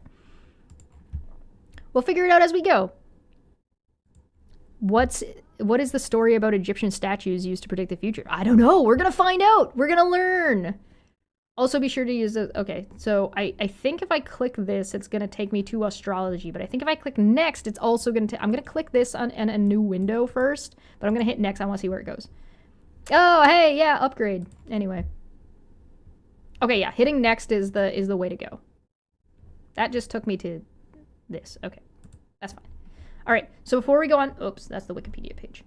We'll figure it out as we go. What is the story about Egyptian statues used to predict the future? I don't know. We're going to find out. We're going to learn. Also, be sure to use the... Okay, so I think if I click this, it's going to take me to astrology. But I think if I click next, it's also going to... I'm going to click this on a new window first. But I'm going to hit next. I want to see where it goes. Oh, hey, yeah, upgrade. Anyway. Okay, yeah, hitting next is the way to go. That just took me to this. Okay, that's fine. All right, so before we go on... Oops, that's the Wikipedia page.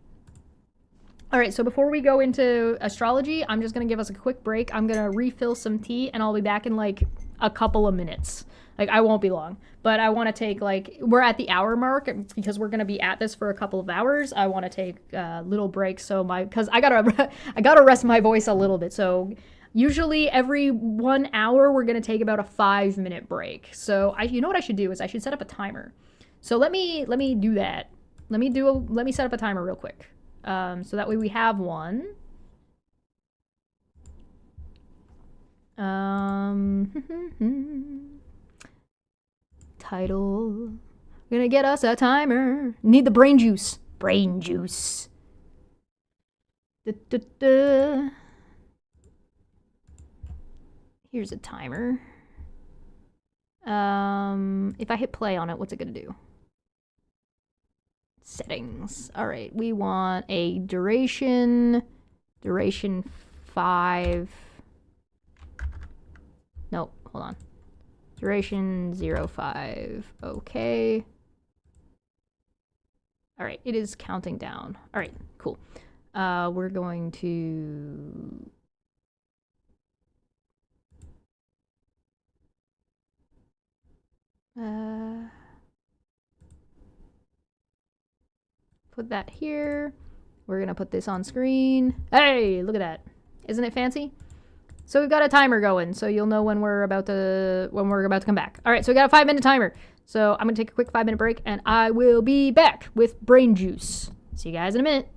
All right, so before we go into astrology, I'm just going to give us a quick break. I'm going to refill some tea, and I'll be back in, like, a couple of minutes. Like, I won't be long. But I want to take, like... We're at the hour mark, because we're going to be at this for a couple of hours. I want to take little breaks, so my... Because I gotta rest my voice a little bit, so... Usually every 1 hour, we're going to take about a 5-minute break. So, you know what I should do is I should set up a timer. So let me do that. Let me set up a timer real quick. So that way we have one. Title. We're gonna get us a timer. Need the brain juice. Brain juice. Here's a timer. If I hit play on it, what's it gonna do? Settings. All right, we want a duration 5. Nope, hold on. Duration 0.5. Okay. All right, it is counting down. All right, cool. we're going to... put that here. We're gonna put this on screen. Hey, look at that. Isn't it fancy? So we've got a timer going, so you'll know when we're about to come back. All right, so we got a 5-minute timer. So I'm gonna take a quick 5-minute break, and I will be back with brain juice. See you guys in a minute.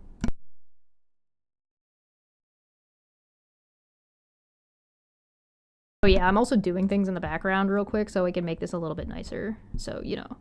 Oh yeah, I'm also doing things in the background real quick so we can make this a little bit nicer. So, you know.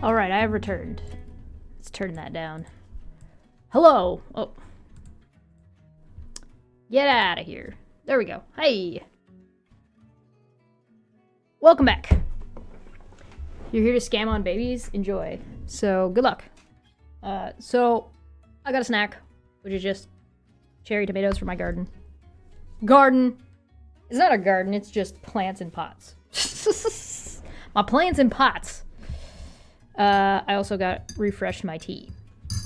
Alright, I have returned. Let's turn that down. Hello! Oh. Get out of here. There we go. Hey! Welcome back. You're here to scam on babies? Enjoy. So, good luck. So, I got a snack, which is just cherry tomatoes from my garden. Garden! It's not a garden, it's just plants in pots. My plants in pots! I also refreshed my tea.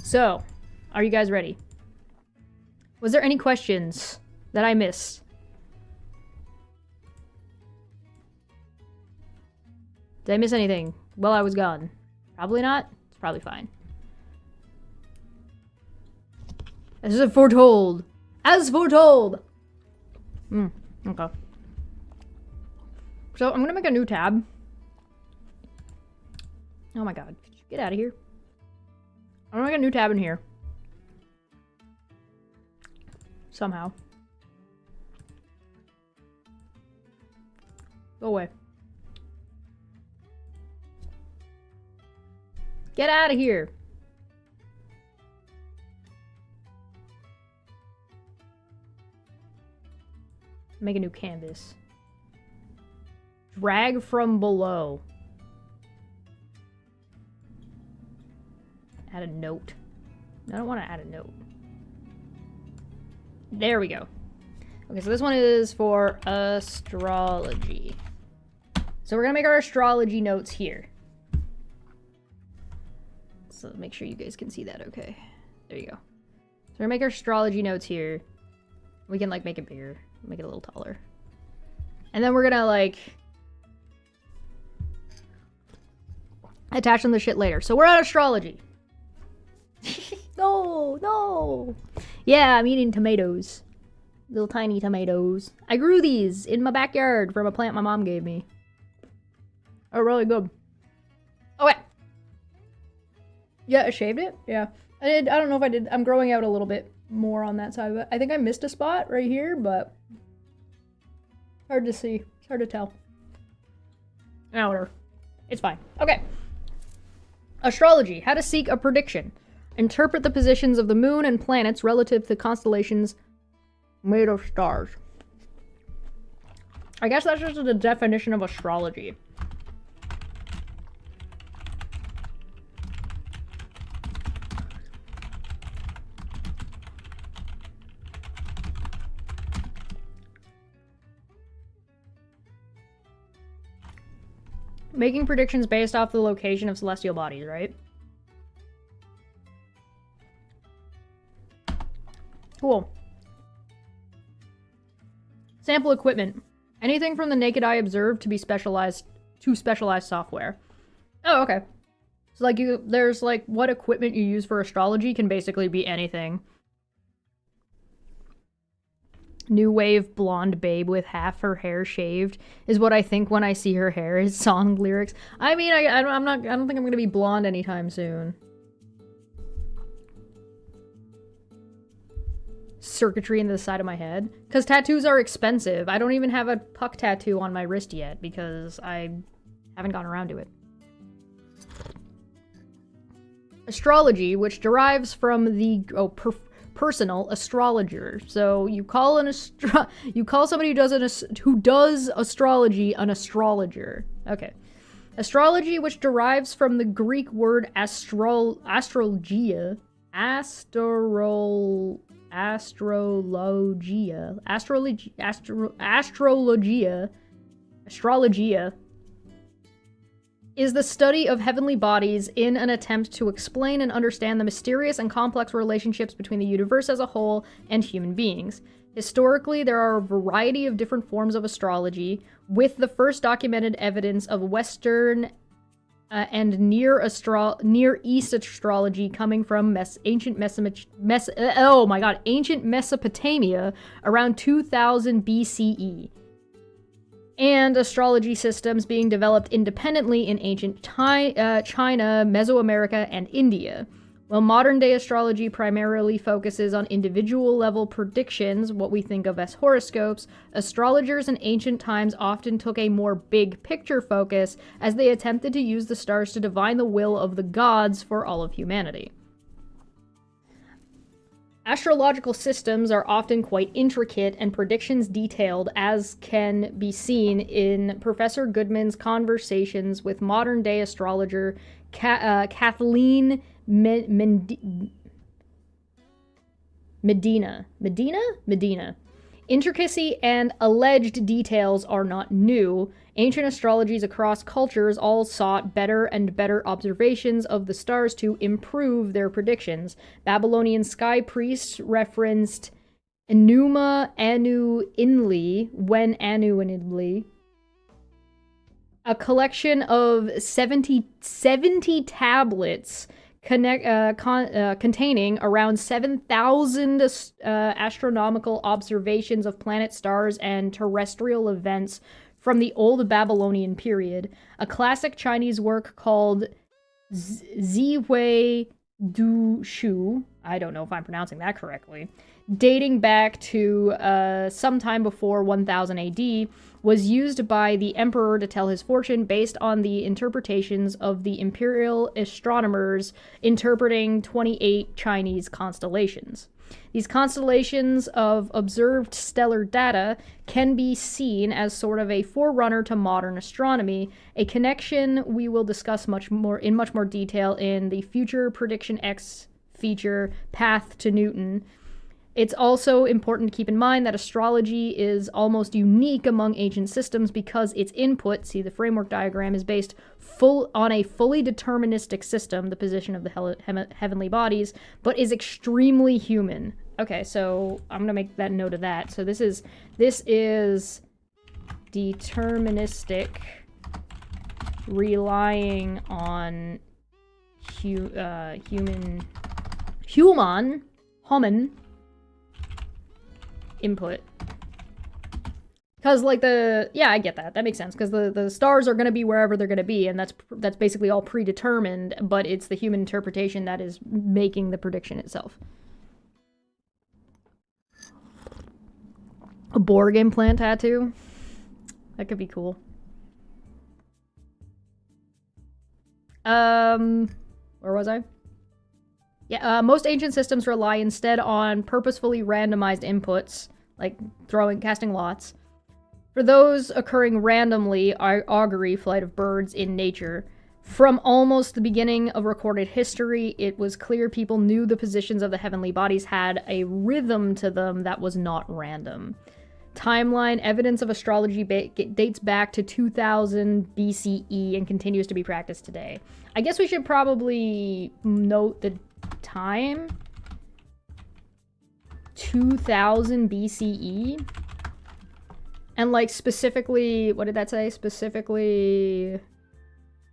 So, are you guys ready? Was there any questions that I missed? Did I miss anything while I was gone? Probably not. It's probably fine. As foretold. As foretold! Okay. So, I'm gonna make a new tab. Oh my god. Could you get out of here? I'm gonna make a new tab in here. Somehow. Go away. Get out of here. Make a new canvas. Drag from below. Add a note. I don't want to add a note. There we go. Okay, so this one is for astrology. So we're gonna make our astrology notes here. So make sure you guys can see that okay. There you go. So we're gonna make our astrology notes here. We can like make it bigger, make it a little taller. And then we're gonna like attach them to shit later. So we're at astrology. No. Yeah, I'm eating tomatoes. Little tiny tomatoes. I grew these in my backyard from a plant my mom gave me. Oh, really good. Okay. Yeah, I shaved it? Yeah. I did. I don't know if I did. I'm growing out a little bit more on that side of it. I think I missed a spot right here, but hard to see. It's hard to tell. No, whatever. It's fine. Okay. Astrology. How to seek a prediction. Interpret the positions of the moon and planets relative to constellations made of stars. I guess that's just the definition of astrology. Making predictions based off the location of celestial bodies, right? Cool. Sample equipment. Anything from the naked eye observed to be specialized software. Oh, okay. So like there's like what equipment you use for astrology can basically be anything. New wave blonde babe with half her hair shaved is what I think when I see her hair is song lyrics. I mean, I don't think I'm gonna be blonde anytime soon. Circuitry into the side of my head. Because tattoos are expensive. I don't even have a puck tattoo on my wrist yet because I haven't gotten around to it. Astrology, which derives from the personal astrologer. So you call somebody who does astrology an astrologer. Okay. Astrology, which derives from the Greek word astrologia. Astrologia is the study of heavenly bodies in an attempt to explain and understand the mysterious and complex relationships between the universe as a whole and human beings. Historically, there are a variety of different forms of astrology, with the first documented evidence of Western and Near East astrology coming from ancient Mesopotamia around 2000 BCE, and astrology systems being developed independently in ancient China, Mesoamerica, and India. While modern-day astrology primarily focuses on individual-level predictions, what we think of as horoscopes, astrologers in ancient times often took a more big-picture focus as they attempted to use the stars to divine the will of the gods for all of humanity. Astrological systems are often quite intricate and predictions detailed, as can be seen in Professor Goodman's conversations with modern-day astrologer Kathleen Medina. Intricacy and alleged details are not new. Ancient astrologies across cultures all sought better and better observations of the stars to improve their predictions. Babylonian sky priests referenced Enuma Anu Inli, a collection of 70 tablets containing around 7,000 astronomical observations of planet, stars, and terrestrial events from the Old Babylonian period. A classic Chinese work called Zihui Du Shu, I don't know if I'm pronouncing that correctly, dating back to sometime before 1000 AD, was used by the emperor to tell his fortune based on the interpretations of the imperial astronomers interpreting 28 Chinese constellations. These constellations of observed stellar data can be seen as sort of a forerunner to modern astronomy, a connection we will discuss in much more detail in the future PredictionX feature, Path to Newton. It's also important to keep in mind that astrology is almost unique among ancient systems because its input, see the framework diagram, is based on a fully deterministic system, the position of the heavenly bodies, but is extremely human. Okay, so I'm gonna make that note of that. So this is deterministic, relying on human input. Because, like, yeah, I get that. That makes sense. Because the stars are going to be wherever they're going to be, and that's basically all predetermined, but it's the human interpretation that is making the prediction itself. A Borg implant tattoo? That could be cool. Where was I? Yeah, most ancient systems rely instead on purposefully randomized inputs, like casting lots. For those occurring randomly, augury, flight of birds in nature. From almost the beginning of recorded history, it was clear people knew the positions of the heavenly bodies had a rhythm to them that was not random. Timeline evidence of astrology dates back to 2000 BCE and continues to be practiced today. I guess we should probably note the time. 2000 BCE. And, like, specifically, what did that say? Specifically,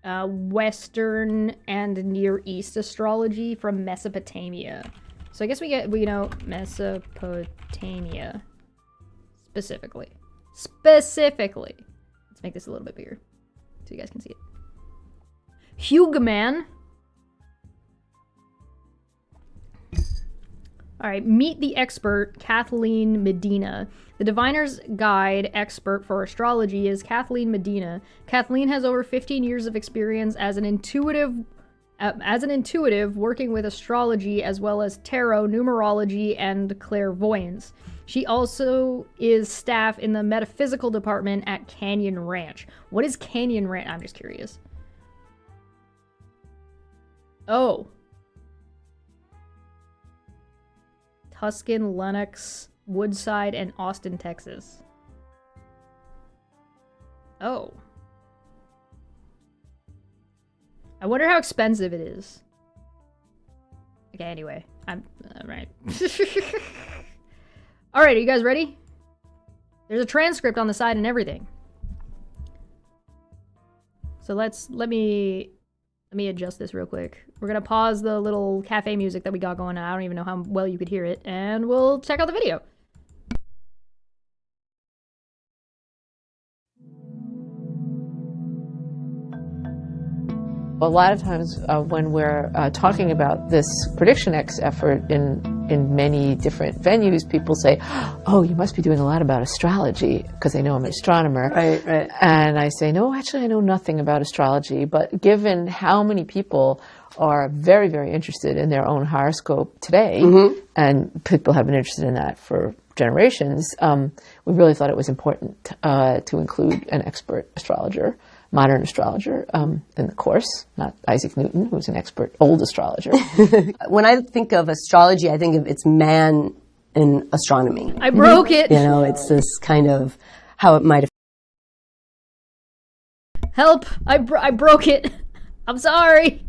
Western and Near East astrology from Mesopotamia. So I guess we know Mesopotamia. Specifically. Let's make this a little bit bigger so you guys can see it. Hugeman. Alright, meet the expert, Kathleen Medina. The Diviner's Guide expert for astrology is Kathleen Medina. Kathleen has over 15 years of experience as an intuitive working with astrology as well as tarot, numerology, and clairvoyance. She also is staff in the metaphysical department at Canyon Ranch. What is Canyon Ranch? I'm just curious. Oh. Tuscan, Lenox, Woodside, and Austin, Texas. Oh. I wonder how expensive it is. Okay, anyway. Alright. Alright, are you guys ready? There's a transcript on the side and everything. So let me adjust this real quick. We're gonna pause the little cafe music that we got going on. I don't even know how well you could hear it, and we'll check out the video. A lot of times when we're talking about this PredictionX effort in many different venues, people say, oh, you must be doing a lot about astrology, because they know I'm an astronomer. Right, right. And I say, no, actually I know nothing about astrology, but given how many people are very, very interested in their own horoscope today, and people have been interested in that for generations, we really thought it was important to include an expert astrologer, modern astrologer, in the course, not Isaac Newton, who's an expert old astrologer. When I think of astrology, I think of it's man in astronomy. I broke it. You know, it's this kind of how it might Help! I broke it. I'm sorry.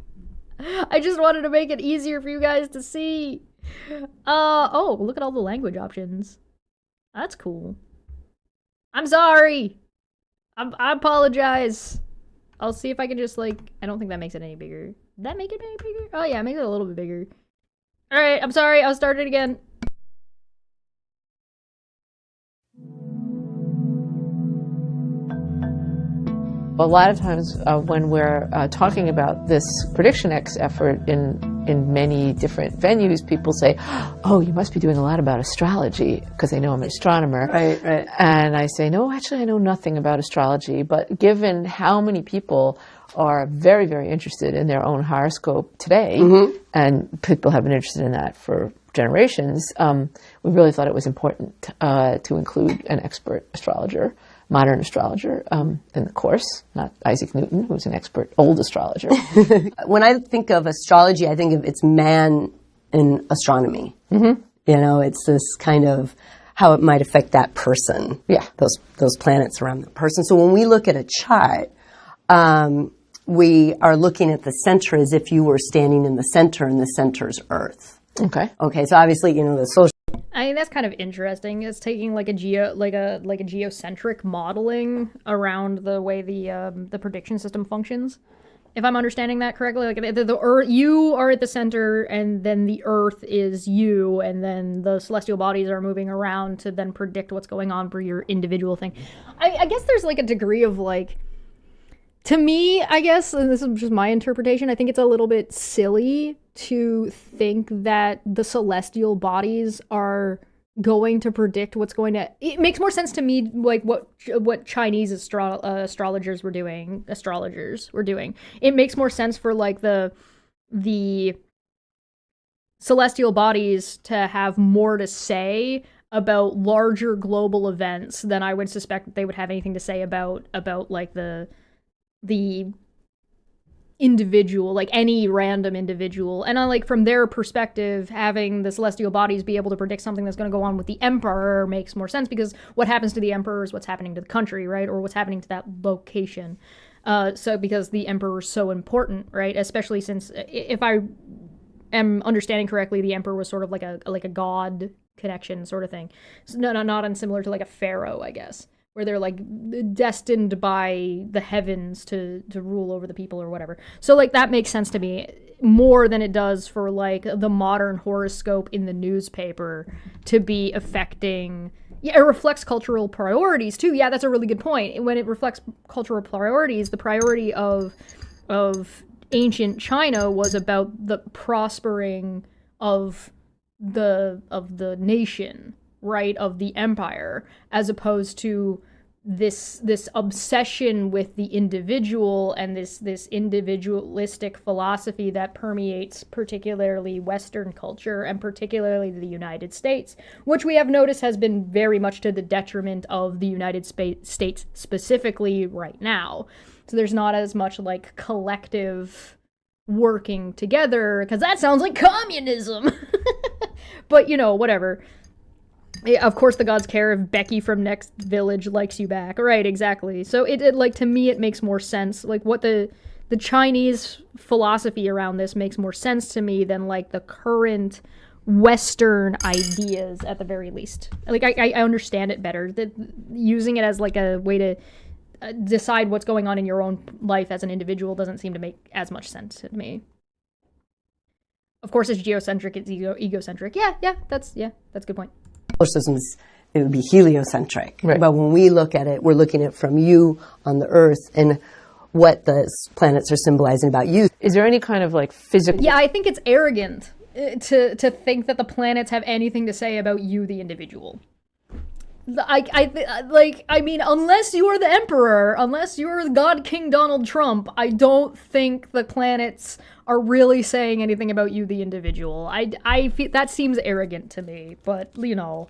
I just wanted to make it easier for you guys to see. Oh, look at all the language options. That's cool. I'm sorry. I apologize. I'll see if I can just, like, I don't think that makes it any bigger. Did that make it any bigger? Oh yeah, it makes it a little bit bigger. Alright, I'm sorry, I'll start it again. A lot of times when we're talking about this PredictionX effort in many different venues, people say, oh, you must be doing a lot about astrology, because they know I'm an astronomer. Right, right. And I say, no, actually I know nothing about astrology, but given how many people are very, very interested in their own horoscope today, and people have been interested in that for generations, we really thought it was important to include an expert astrologer, modern astrologer, in the course, not Isaac Newton, who's an expert old astrologer. When I think of astrology, I think of it's man in astronomy. You know, it's this kind of how it might affect that person. Yeah. Those planets around that person. So when we look at a chart, we are looking at the center as if you were standing in the center, and the center's Earth. Okay. Okay, so obviously, you know, the social. I think that's kind of interesting. It's taking like a geocentric modeling around the way the prediction system functions. If I'm understanding that correctly, like the Earth, you are at the center, and then the Earth is you, and then the celestial bodies are moving around to then predict what's going on for your individual thing. I guess there's like a degree of like, to me, I guess, and this is just my interpretation, I think it's a little bit silly to think that the celestial bodies are going to predict what's going to... It makes more sense to me, like, what Chinese astrologers were doing. It makes more sense for, like, the celestial bodies to have more to say about larger global events than I would suspect that they would have anything to say about like, the individual, like any random individual. And like from their perspective, having the celestial bodies be able to predict something that's going to go on with the emperor makes more sense, because what happens to the emperor is what's happening to the country, right? Or what's happening to that location. So because the emperor is so important, right? Especially since, if I am understanding correctly, the emperor was sort of like a god connection sort of thing. So not unsimilar to like a pharaoh, I guess, where they're like destined by the heavens to rule over the people or whatever. So like that makes sense to me more than it does for like the modern horoscope in the newspaper to be affecting. Yeah, it reflects cultural priorities too. Yeah, that's a really good point. When it reflects cultural priorities, the priority of ancient China was about the prospering of the nation, right, of the empire, as opposed to this obsession with the individual and this individualistic philosophy that permeates particularly Western culture and particularly the United States, which we have noticed has been very much to the detriment of the United States specifically right now. So there's not as much like collective working together, because that sounds like communism. But you know, whatever. Of course the gods care if Becky from next village likes you back. Right, exactly. So it like, to me, it makes more sense. Like, what the Chinese philosophy around this makes more sense to me than, like, the current Western ideas, at the very least. Like, I understand it better. Using it as, like, a way to decide what's going on in your own life as an individual doesn't seem to make as much sense to me. Of course, it's geocentric, it's egocentric. Yeah, that's a good point. Systems, it would be heliocentric. Right. But when we look at it, we're looking at it from you on the Earth. And what the planets are symbolizing about you. Is there any kind of like physical? Yeah, I think it's arrogant to think that the planets have anything to say about you, the individual. I mean, unless you are the emperor, unless you're God King Donald Trump, I don't think the planets are really saying anything about you, the individual. I feel that seems arrogant to me, but you know,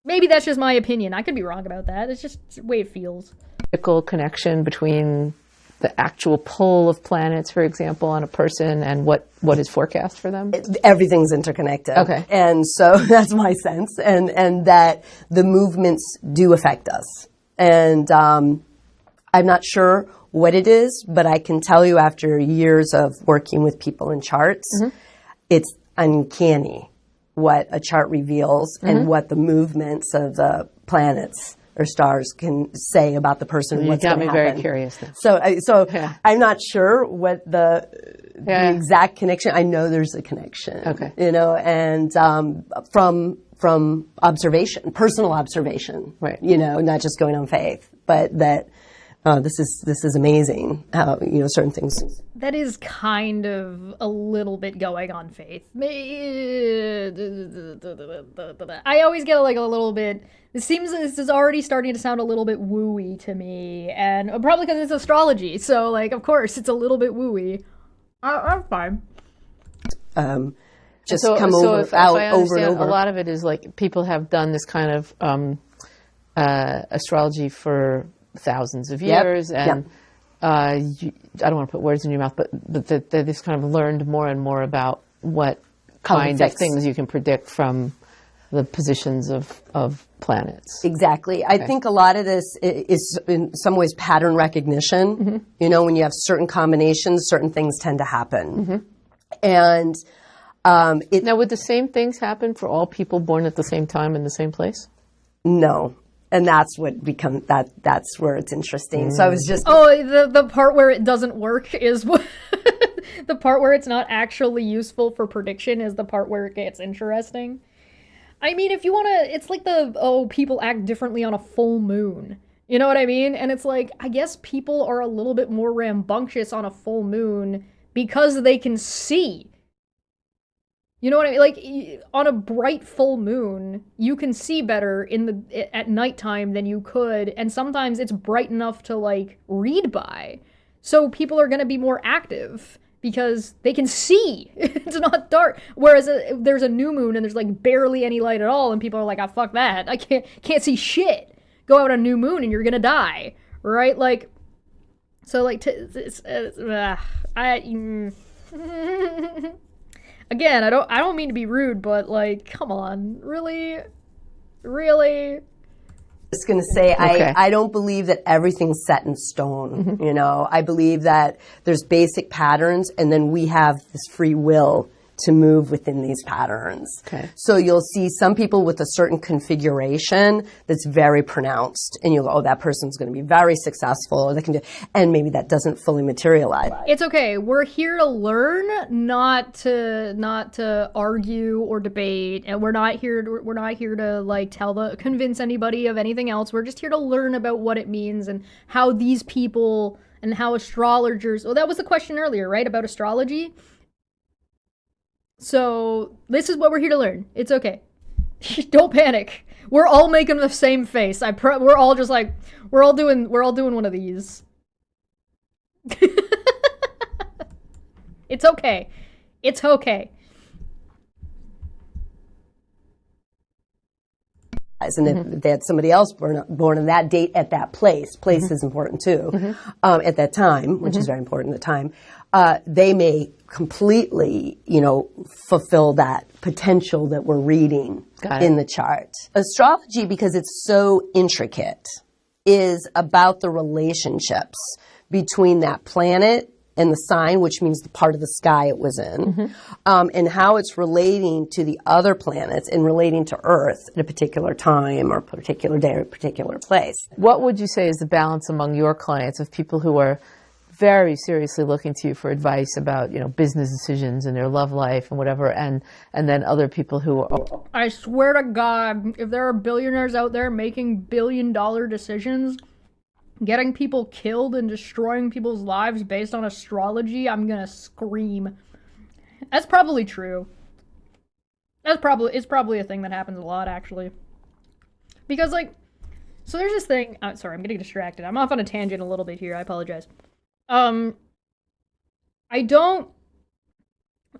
maybe that's just my opinion. I could be wrong about that. It's just the way it feels. Physical connection between the actual pull of planets, for example, on a person and what is forecast for them? Everything's interconnected. Okay. And so that's my sense, and that the movements do affect us. And I'm not sure what it is, but I can tell you after years of working with people in charts, it's uncanny what a chart reveals and what the movements of the planets or stars can say about the person and what's going to happen. You got me very curious now. So I'm not sure what the exact connection. I know there's a connection. Okay. You know, and from observation, personal observation. Right. You know, not just going on faith, but that this is amazing how, you know, certain things. That is kind of a little bit going on faith. I always get like a little bit. It seems this is already starting to sound a little bit wooey to me, and probably because it's astrology. So, like, of course, it's a little bit wooey. I'm fine. Just so, come so over, if out, I over and understand, over. a lot of it is like people have done this kind of astrology for thousands of years, and I don't want to put words in your mouth, but they just kind of learned more and more about what kind of things you can predict from the positions of planets. Exactly. I think a lot of this is in some ways pattern recognition. You know, when you have certain combinations, certain things tend to happen. And now, would the same things happen for all people born at the same time in the same place? No. And that's what that's where it's interesting. So I was just the part where it doesn't work is what the part where it's not actually useful for prediction is the part where it gets interesting. I mean, if you want to, it's like people act differently on a full moon. You know what I mean? And it's like, I guess people are a little bit more rambunctious on a full moon because they can see. You know what I mean? Like, on a bright full moon, you can see better at nighttime than you could, and sometimes it's bright enough to, like, read by. So people are going to be more active because they can see. It's not dark. Whereas there's a new moon and there's, like, barely any light at all, and people are like, fuck that. I can't see shit. Go out on a new moon and you're going to die. Right? Like, so, like, Again, I don't mean to be rude, but like, come on, really? I was going to say, I don't believe that everything's set in stone. You know, I believe that there's basic patterns, and then we have this free will to move within these patterns. Okay. So you'll see some people with a certain configuration that's very pronounced, and you'll go, oh, that person's going to be very successful, or they can do, and maybe that doesn't fully materialize. It's okay. We're here to learn, not to argue or debate, and we're not here to like convince anybody of anything else. We're just here to learn about what it means and how these people and how astrologers. Well, that was the question earlier, right, about astrology. So, this is what we're here to learn. It's okay. Don't panic. We're all making the same face. We're all just like, we're all doing one of these. It's okay. It's okay. And if they had somebody else born on that date at that place is important too, at that time, which is very important at the time, they may completely, you know, fulfill that potential that we're reading in the chart. Astrology, because it's so intricate, is about the relationships between that planet and the sign, which means the part of the sky it was in, and how it's relating to the other planets and relating to Earth at a particular time or a particular day or a particular place. What would you say is the balance among your clients of people who are very seriously looking to you for advice about, you know, business decisions and their love life and whatever, and then other people who are... I swear to God, if there are billionaires out there making billion-dollar decisions, getting people killed and destroying people's lives based on astrology, I'm gonna scream. That's probably true. It's probably a thing that happens a lot, actually. Because, like, so there's this thing. Sorry, I'm getting distracted. I'm off on a tangent a little bit here. I apologize.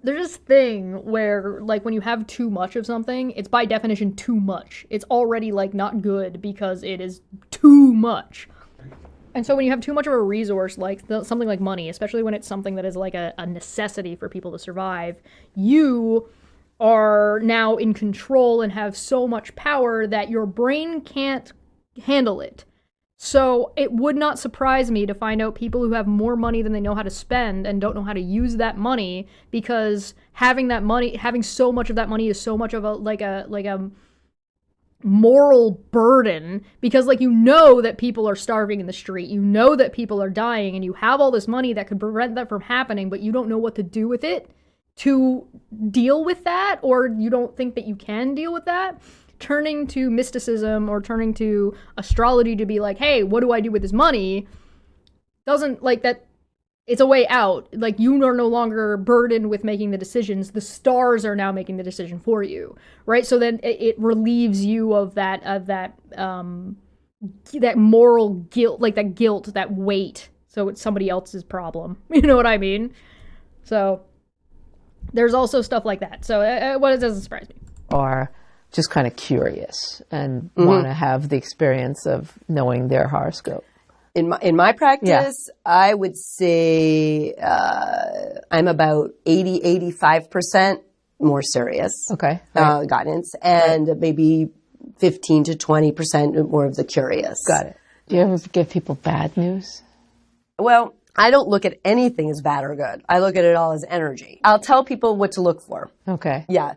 There's this thing where, like, when you have too much of something, it's by definition too much. It's already, like, not good because it is too much. And so when you have too much of a resource, like something like money, especially when it's something that is like a necessity for people to survive, you are now in control and have so much power that your brain can't handle it. So it would not surprise me to find out people who have more money than they know how to spend and don't know how to use that money, because having so much of that money is so much of a moral burden, because, like, you know that people are starving in the street, you know that people are dying, and you have all this money that could prevent that from happening, but you don't know what to do with it to deal with that, or you don't think that you can deal with that. Turning to mysticism or turning to astrology to be like, hey, what do I do with this money, doesn't, like, that, it's a way out. Like, you are no longer burdened with making the decisions. The stars are now making the decision for you, right? So then it relieves you of that moral guilt, like that guilt, that weight. So it's somebody else's problem. You know what I mean? So there's also stuff like that. So it doesn't surprise me. Or just kind of curious and want to have the experience of knowing their horoscope. In my practice, I would say I'm about 85% more serious. Okay. Right. Guidance, and maybe 15 to 20% more of the curious. Got it. Do you ever give people bad news? Well, I don't look at anything as bad or good. I look at it all as energy. I'll tell people what to look for. Okay. Yeah.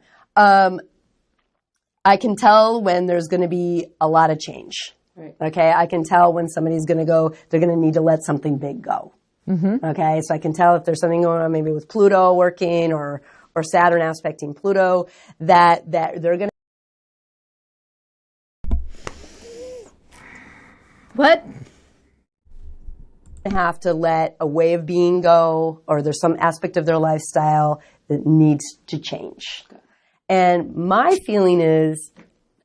I can tell when there's going to be a lot of change. Right. Okay, I can tell when somebody's going to go, they're going to need to let something big go. Mm-hmm. Okay, so I can tell if there's something going on maybe with Pluto working or Saturn aspecting Pluto, that they're going to have to let a way of being go, or there's some aspect of their lifestyle that needs to change. And my feeling is,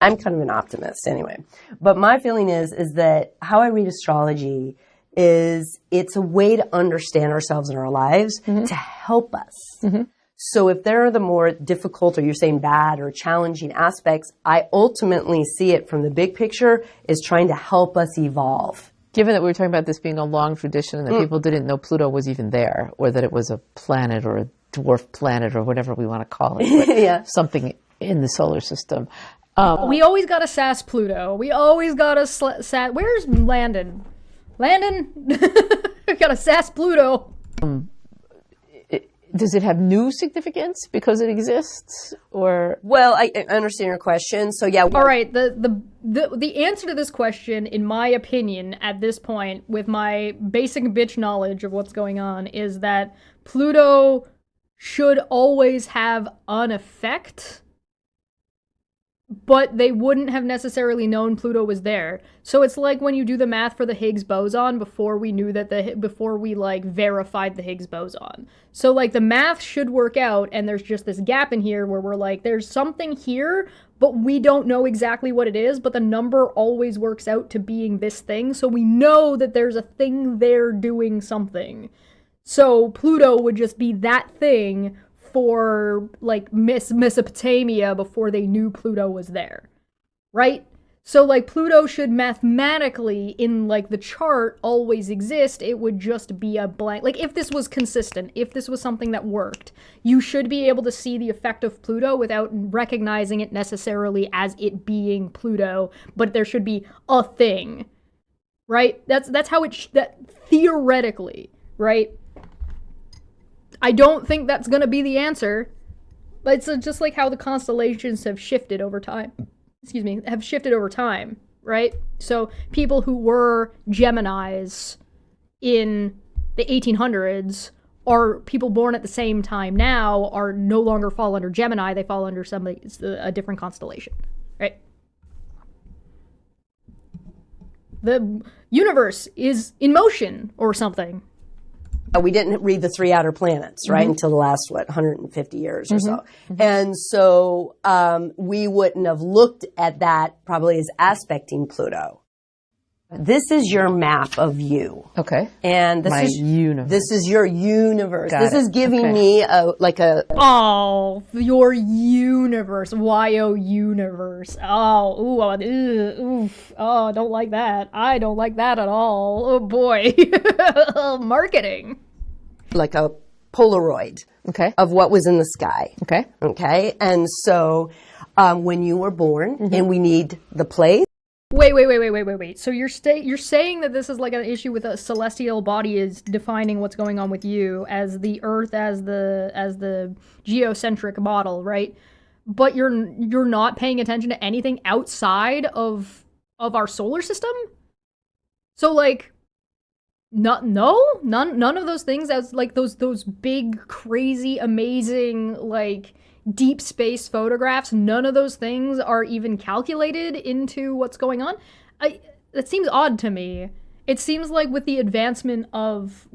I'm kind of an optimist anyway, but my feeling is that how I read astrology is it's a way to understand ourselves and our lives to help us. Mm-hmm. So if there are the more difficult, or you're saying bad or challenging aspects, I ultimately see it from the big picture is trying to help us evolve. Given that we were talking about this being a long tradition and that people didn't know Pluto was even there, or that it was a planet or a dwarf planet or whatever we want to call it, something in the solar system. We always gotta sass Pluto. We always gotta sass. Where's Landon? Landon? We gotta sass Pluto. Does it have new significance because it exists, or? Well, I understand your question. So yeah. All right. The answer to this question, in my opinion, at this point, with my basic bitch knowledge of what's going on, is that Pluto should always have an effect, but they wouldn't have necessarily known Pluto was there. So it's like when you do the math for the Higgs boson before we knew that before we, like, verified the Higgs boson. So, like, the math should work out, and there's just this gap in here where we're like, there's something here, but we don't know exactly what it is, but the number always works out to being this thing, so we know that there's a thing there doing something. So Pluto would just be that thing for, like, Mesopotamia before they knew Pluto was there, right? So, like, Pluto should mathematically, in, like, the chart, always exist. It would just be a blank. Like, if this was consistent, if this was something that worked, you should be able to see the effect of Pluto without recognizing it necessarily as it being Pluto, but there should be a thing, right? That's how that theoretically, right? I don't think that's going to be the answer, but it's just like how the constellations have shifted over time. Have shifted over time, right? So people who were Geminis in the 1800s or people born at the same time now are no longer fall under Gemini. They fall under a different constellation, right? the universe is in motion or something. We didn't read the 3 outer planets, right, until the last, 150 years or so. And so we wouldn't have looked at that probably as aspecting Pluto. This is your map of you. Okay. And this My is universe. This is your universe. Got this it. is giving Okay. me Oh, your universe. YO universe. Oh, oof. Oh, I don't like that. I don't like that at all. Oh boy. Marketing. like a Polaroid Okay. of what was in the sky. Okay. Okay. And so when you were born, and we need the place. Wait. So you're saying that this is like an issue with a celestial body is defining what's going on with you as the Earth as the geocentric model, right? But you're not paying attention to anything outside of our solar system? So like none of those things as like those big crazy amazing like deep space photographs, none of those things are even calculated into what's going on. That seems odd to me. It seems like with the advancement of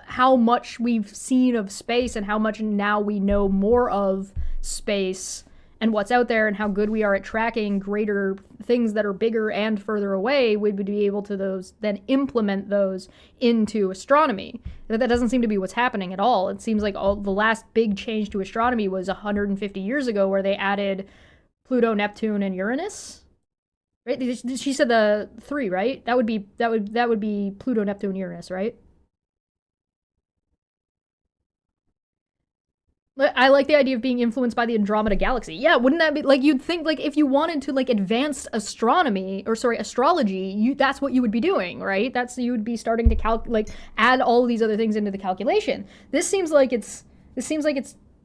how much we've seen of space and how much now we know more of space and what's out there and how good we are at tracking greater things that are bigger and further away, we would be able to then implement those into astronomy. That doesn't seem to be what's happening at all. It seems like the last big change to astronomy was 150 years ago where they added Pluto, Neptune, and Uranus. Right? She said the 3, right? That would be Pluto, Neptune, Uranus, right? I like the idea of being influenced by the Andromeda Galaxy. Yeah, wouldn't that be like you'd think like if you wanted to like advance astrology, that's what you would be doing, right? You would be starting to add all of these other things into the calculation. This seems like it's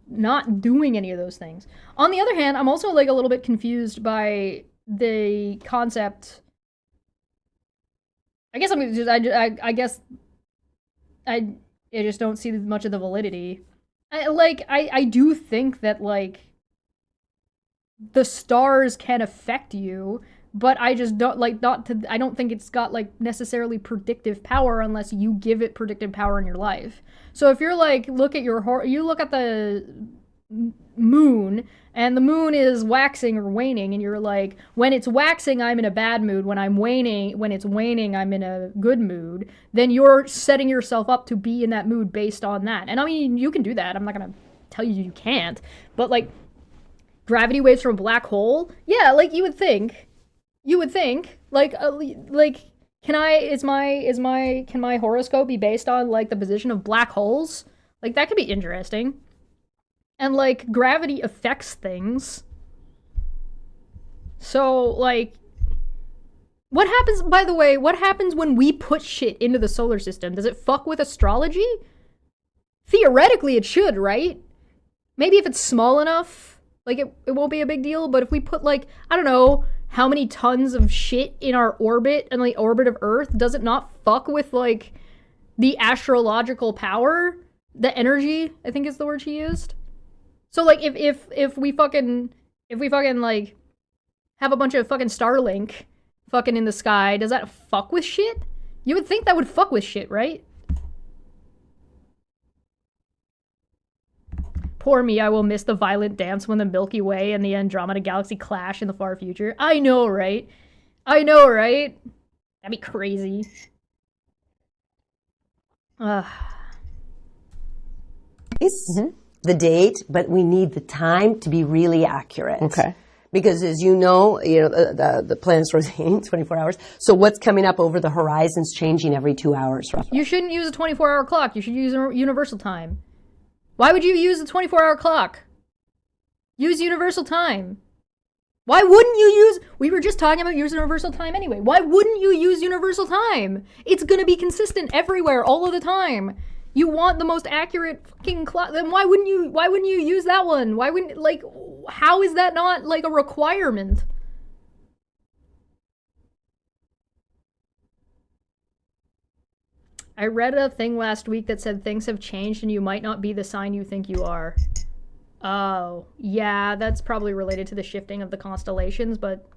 not doing any of those things. On the other hand, I'm also like a little bit confused by the concept. I guess I just don't see much of the validity. I do think that, like, the stars can affect you, but I just don't, I don't think it's got, like, necessarily predictive power unless you give it predictive power in your life. So if you're, like, you look at the moon, and the moon is waxing or waning, and you're like, when it's waxing, I'm in a bad mood. When it's waning, I'm in a good mood. Then you're setting yourself up to be in that mood based on that. And I mean, you can do that. I'm not gonna tell you can't. But like, gravity waves from a black hole, yeah, like you would think, like, can my horoscope be based on like the position of black holes? Like that could be interesting. And, like, gravity affects things. So, like, what happens when we put shit into the solar system? Does it fuck with astrology? Theoretically, it should, right? Maybe if it's small enough, like, it won't be a big deal, but if we put, like, I don't know, how many tons of shit in our orbit, and the orbit of Earth, does it not fuck with, like, the astrological power? The energy, I think is the word she used. So like if we fucking like have a bunch of fucking Starlink fucking in the sky, does that fuck with shit? You would think that would fuck with shit, right? Poor me, I will miss the violent dance when the Milky Way and the Andromeda Galaxy clash in the far future. I know, right? That'd be crazy. The date, but we need the time to be really accurate. Okay. Because as you know, the planet's rotating 24 hours. So what's coming up over the horizon's changing every 2 hours, roughly. You shouldn't use a 24-hour clock. You should use universal time. Why would you use a 24-hour clock? Use universal time. Why wouldn't you use... We were just talking about using universal time anyway. Why wouldn't you use universal time? It's going to be consistent everywhere, all of the time. You want the most accurate fucking clock, then why wouldn't you use that one? Why wouldn't, like, how is that not, like, a requirement? I read a thing last week that said things have changed and you might not be the sign you think you are. Oh, yeah, that's probably related to the shifting of the constellations, but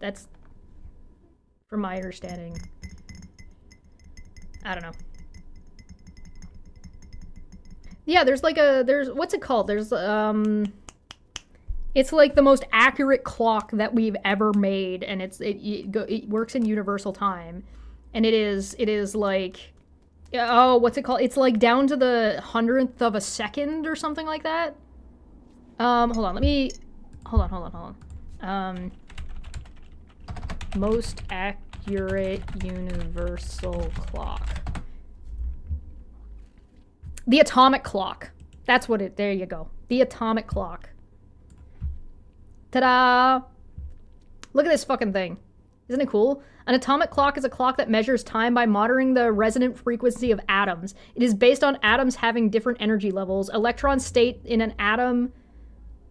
from my understanding. I don't know. Yeah, there's what's it called? There's it's like the most accurate clock that we've ever made, and it works in universal time, and it is like, oh, what's it called? It's like down to the 100th of a second or something like that. Hold on. Most accurate universal clock. The atomic clock. That's what it, there you go. The atomic clock. Ta-da! Look at this fucking thing. Isn't it cool? An atomic clock is a clock that measures time by monitoring the resonant frequency of atoms. It is based on atoms having different energy levels. Electrons state in an atom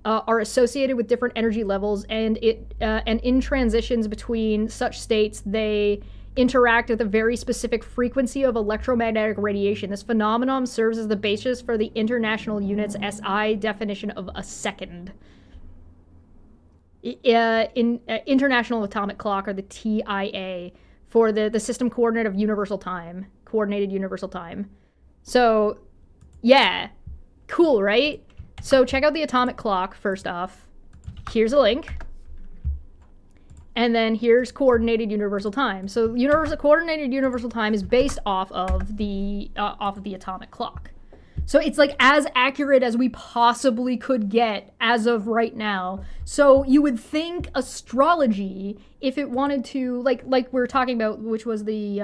are associated with different energy levels, and in transitions between such states, they interact with a very specific frequency of electromagnetic radiation. This phenomenon serves as the basis for the International Unit's SI definition of a second. International Atomic Clock, or the TIA, for the system coordinate of universal time, coordinated universal time. So, yeah, cool, right? So check out the atomic clock, first off. Here's a link. And then here's coordinated universal time. So coordinated universal time is based off of the atomic clock. So it's like as accurate as we possibly could get as of right now. So you would think astrology, if it wanted to, like we were talking about, which was the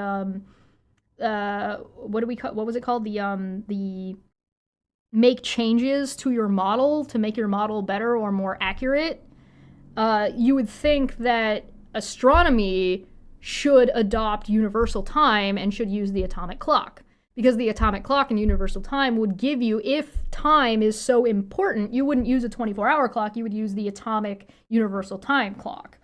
what was it called? The make changes to your model to make your model better or more accurate. You would think that astronomy should adopt universal time and should use the atomic clock. Because the atomic clock and universal time would give you, if time is so important, you wouldn't use a 24-hour clock, you would use the atomic universal time clock.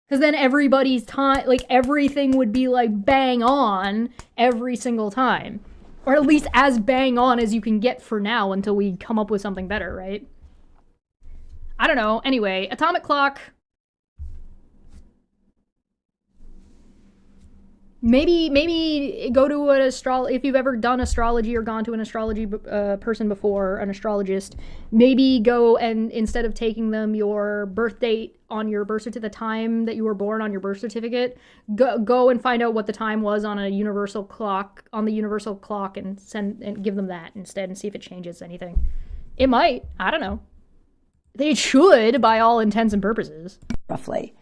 Because then everybody's time, like everything would be like bang on every single time. Or at least as bang on as you can get for now until we come up with something better, right? I don't know. Anyway, atomic clock. Maybe go to an if you've ever done astrology or gone to an astrology person before, an astrologist, maybe go and instead of taking them your birth date on your birth certificate, the time that you were born on your birth certificate, go and find out what the time was on a universal clock, and give them that instead and see if it changes anything. It might. I don't know. They should, by all intents and purposes. Roughly.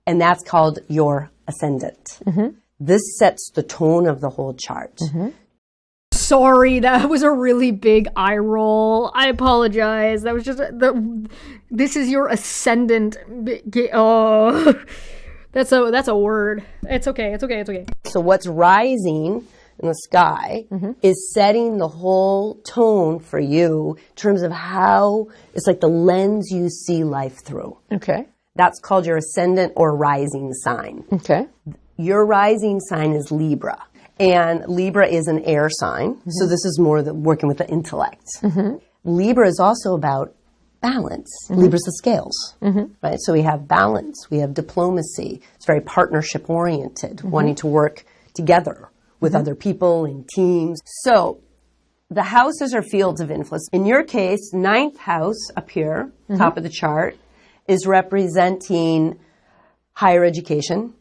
And that's called your ascendant. Mm-hmm. This sets the tone of the whole chart. Mm-hmm. Sorry, that was a really big eye roll. I apologize. That was just this is your ascendant. Oh, that's a word. It's okay. So what's rising in the sky is setting the whole tone for you in terms of how it's like the lens you see life through. Okay. That's called your ascendant or rising sign. Okay. Your rising sign is Libra, and Libra is an air sign, so this is more working with the intellect. Libra is also about balance. Libra's the scales, right? So we have balance, we have diplomacy. It's very partnership oriented, wanting to work together with other people in teams. So the houses are fields of influence. In your case, 9th house up here, top of the chart, is representing higher education.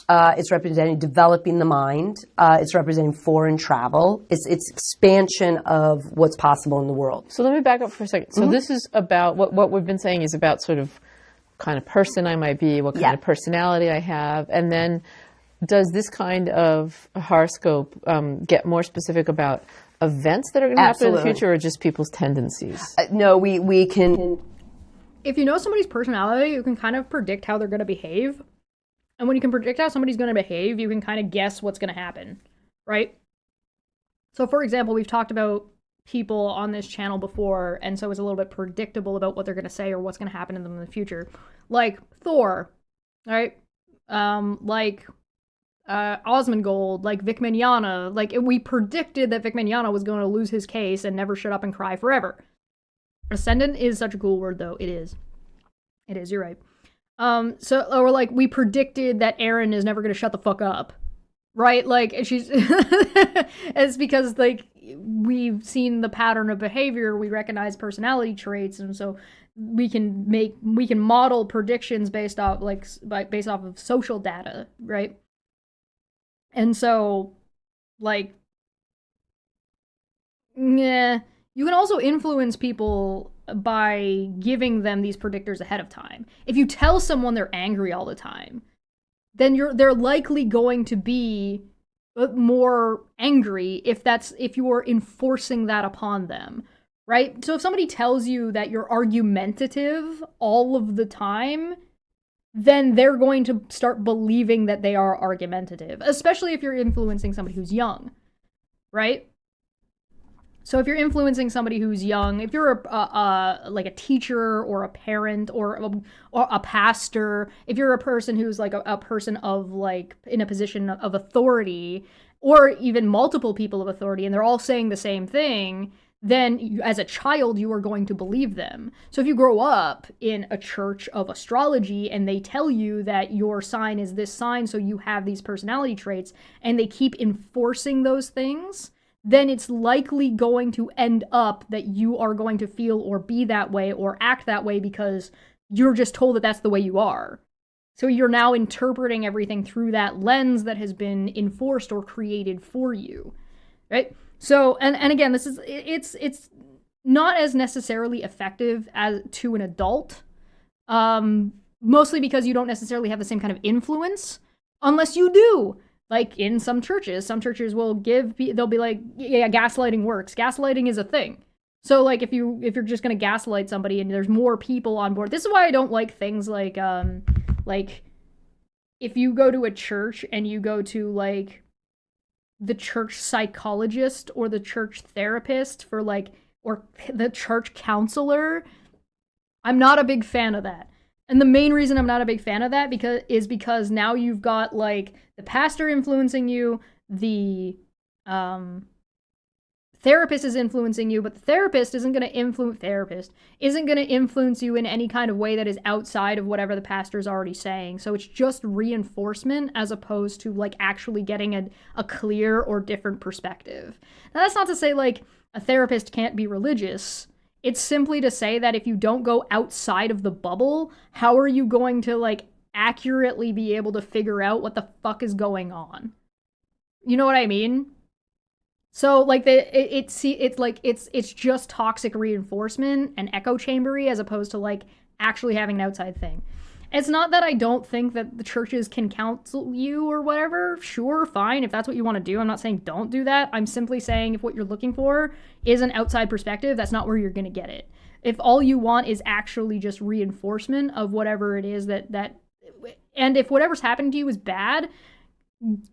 It's representing developing the mind. It's representing foreign travel. It's expansion of what's possible in the world. So let me back up for a second. So this is about what we've been saying is about sort of kind of person I might be, what kind of personality I have, and then does this kind of horoscope get more specific about events that are going to happen in the future, or just people's tendencies? No, we can. If you know somebody's personality, you can kind of predict how they're going to behave. And when you can predict how somebody's going to behave, you can kind of guess what's going to happen, right? So, for example, we've talked about people on this channel before, and so it's a little bit predictable about what they're going to say or what's going to happen to them in the future. Like Thor, right? Like Osmongold, like Vic Mignogna. Like, we predicted that Vic Mignogna was going to lose his case and never shut up and cry forever. Ascendant is such a cool word, though. It is. You're right. Or like, we predicted that Erin is never going to shut the fuck up. Right? Like, she's, it's because, like, we've seen the pattern of behavior, we recognize personality traits, and so we can model predictions based off of social data, right? And so, like, yeah, you can also influence people by giving them these predictors ahead of time. If you tell someone they're angry all the time, then they're likely going to be more angry if you are enforcing that upon them, right? So if somebody tells you that you're argumentative all of the time, then they're going to start believing that they are argumentative, especially if you're influencing somebody who's young, right? So if you're influencing somebody who's young, if you're like a teacher or a parent or a pastor, if you're a person who's like a person of like in a position of authority, or even multiple people of authority, and they're all saying the same thing, then as a child, you are going to believe them. So if you grow up in a church of astrology and they tell you that your sign is this sign, so you have these personality traits, and they keep enforcing those things, then it's likely going to end up that you are going to feel or be that way or act that way because you're just told that that's the way you are. So you're now interpreting everything through that lens that has been enforced or created for you, right? So, and again, it's not as necessarily effective as to an adult, mostly because you don't necessarily have the same kind of influence, unless you do. Like, in some churches will they'll be like, yeah, gaslighting works. Gaslighting is a thing. So, like, if you're just gonna gaslight somebody and there's more people on board, this is why I don't like things like if you go to a church and you go to, like, the church psychologist or the church therapist for, like, or the church counselor, I'm not a big fan of that. And the main reason I'm not a big fan of that is because now you've got, like, the pastor influencing you, the therapist is influencing you, but the therapist isn't going to influence you in any kind of way that is outside of whatever the pastor is already saying. So it's just reinforcement as opposed to, like, actually getting a clear or different perspective. Now, that's not to say, like, a therapist can't be religious. It's simply to say that if you don't go outside of the bubble, how are you going to, like, accurately be able to figure out what the fuck is going on? You know what I mean? So, like, it's just toxic reinforcement and echo chambery as opposed to, like, actually having an outside thing. It's not that I don't think that the churches can counsel you or whatever. Sure, fine, if that's what you want to do. I'm not saying don't do that. I'm simply saying if what you're looking for is an outside perspective, that's not where you're going to get it. If all you want is actually just reinforcement of whatever it is and if whatever's happening to you is bad,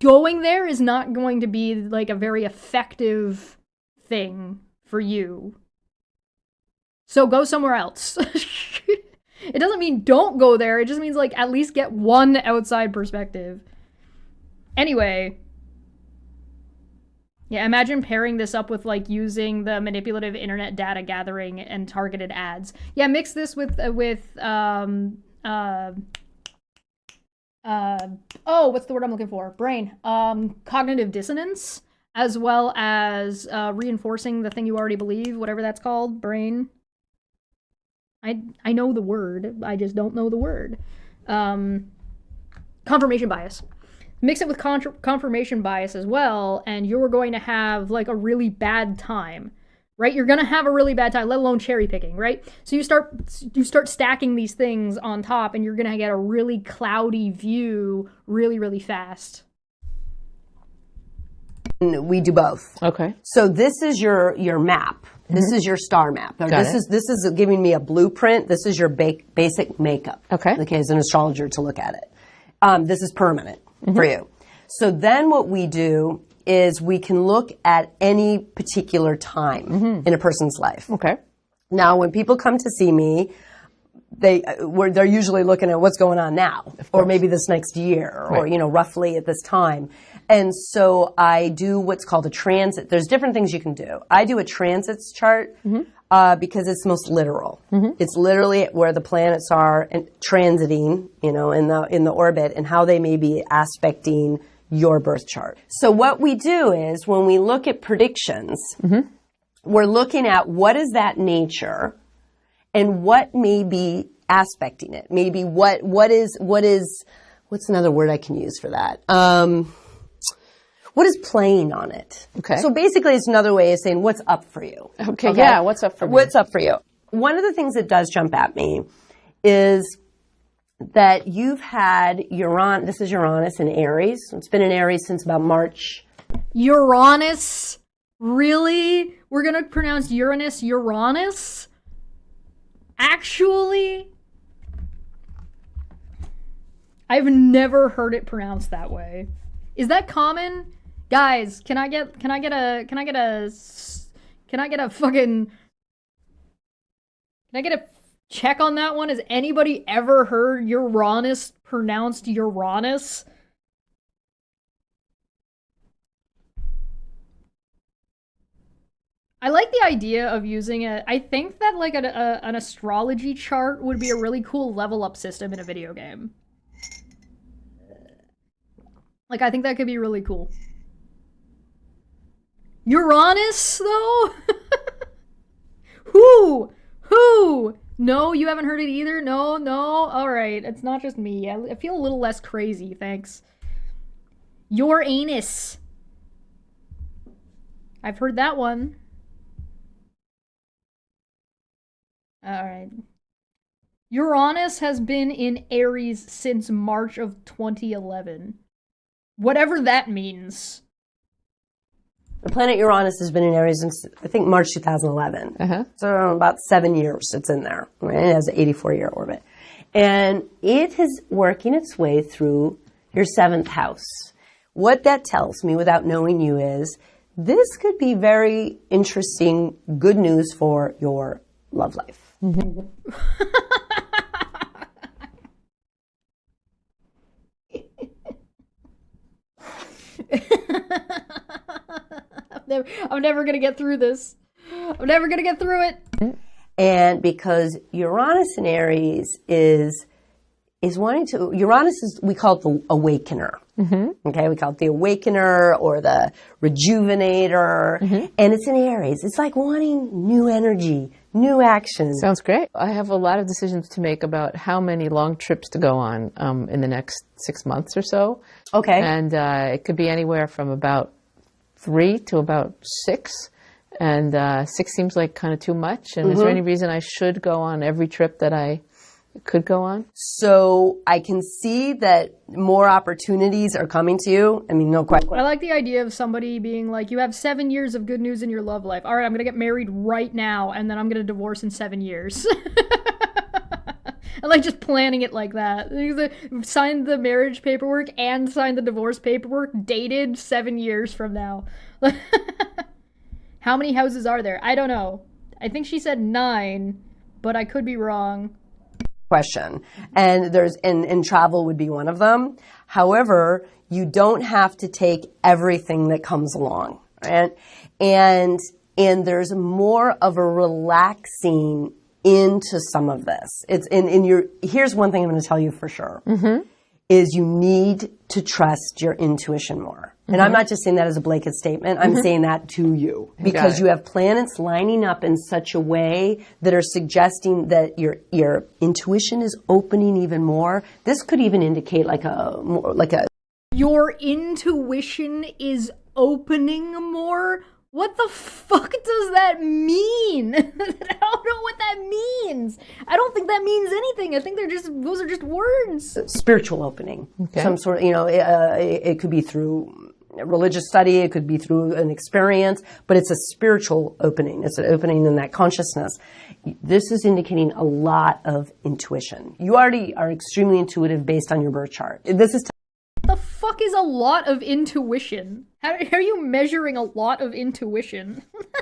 going there is not going to be, like, a very effective thing for you. So go somewhere else. It doesn't mean don't go there. It just means, like, at least get one outside perspective. Anyway. Yeah, imagine pairing this up with, like, using the manipulative internet data gathering and targeted ads. Yeah, mix this with what's the word I'm looking for? Brain. Cognitive dissonance, as well as reinforcing the thing you already believe, whatever that's called. Brain. I know the word, I just don't know the word. Confirmation bias. Mix it with confirmation bias as well, and you're going to have, like, a really bad time, right? You're going to have a really bad time, let alone cherry picking, right? So you start stacking these things on top, and you're going to get a really cloudy view really, really fast. We do both. Okay. So this is your map. This is your star map. This is giving me a blueprint. This is your basic makeup. Okay. As an astrologer to look at it. This is permanent for you. So then what we do is we can look at any particular time in a person's life. Okay. Now, when people come to see me, they're usually looking at what's going on now, or maybe this next year, or, roughly at this time. And so I do what's called a transit. There's different things you can do. I do a transits chart. because it's most literal. It's literally where the planets are transiting, in the orbit, and how they may be aspecting your birth chart. So what we do is when we look at predictions, we're looking at what is that nature and what may be aspecting it. Maybe what is what's another word I can use for that? What is playing on it? Okay. So basically it's another way of saying what's up for you. Okay, yeah, what's up for me? What's up for you? One of the things that does jump at me is that you've had Uranus, this is Uranus in Aries. It's been in Aries since about March. Uranus? Really? We're gonna pronounce Uranus Uranus? Actually? I've never heard it pronounced that way. Is that common? Guys, can I get a check on that one? Has anybody ever heard Uranus pronounced Uranus? I like the idea of using it. I think that like an astrology chart would be a really cool level up system in a video game. Like, I think that could be really cool. Uranus, though? Who? No, you haven't heard it either? No? Alright, it's not just me. I feel a little less crazy, thanks. Your anus. I've heard that one. Alright. Uranus has been in Aries since March of 2011. Whatever that means. The planet Uranus has been in Aries since, I think, March 2011. So about 7 years it's in there. Right? It has an 84-year orbit. And it is working its way through your 7th house. What that tells me, without knowing you, is this could be very interesting, good news for your love life. I'm never gonna get through this. I'm never gonna get through it. And because Uranus in Aries is wanting to, Uranus is, we call it the awakener. Okay, we call it the awakener or the rejuvenator. And it's in Aries. It's like wanting new energy, new action. Sounds great. I have a lot of decisions to make about how many long trips to go on in the next 6 months or so. Okay. And it could be anywhere from about 3 to about 6. And 6 seems like kind of too much. And is there any reason I should go on every trip that I could go on? So I can see that more opportunities are coming to you. I mean, no question. I like the idea of somebody being like, you have 7 years of good news in your love life. All right, I'm gonna get married right now, and then I'm gonna divorce in 7 years. I like just planning it like that. Sign the marriage paperwork and sign the divorce paperwork dated 7 years from now. How many houses are there? I don't know. I think she said 9, but I could be wrong. Question. And and travel would be one of them. However, you don't have to take everything that comes along. Right? And there's more of a relaxing into some of this. It's here's one thing I'm going to tell you for sure. Is you need to trust your intuition more. And I'm not just saying that as a blanket statement. I'm saying that to you. Because you have planets lining up in such a way that are suggesting that your intuition is opening even more. This could even indicate Your intuition is opening more? What the fuck does that mean? I don't know what that means. I don't think that means anything. I think those are just words. Spiritual opening. Okay. Some sort of, it could be through a religious study, it could be through an experience, but it's a spiritual opening. It's an opening in that consciousness. This is indicating a lot of intuition. You already are extremely intuitive based on your birth chart. This is the fuck is a lot of intuition? How are you measuring a lot of intuition? What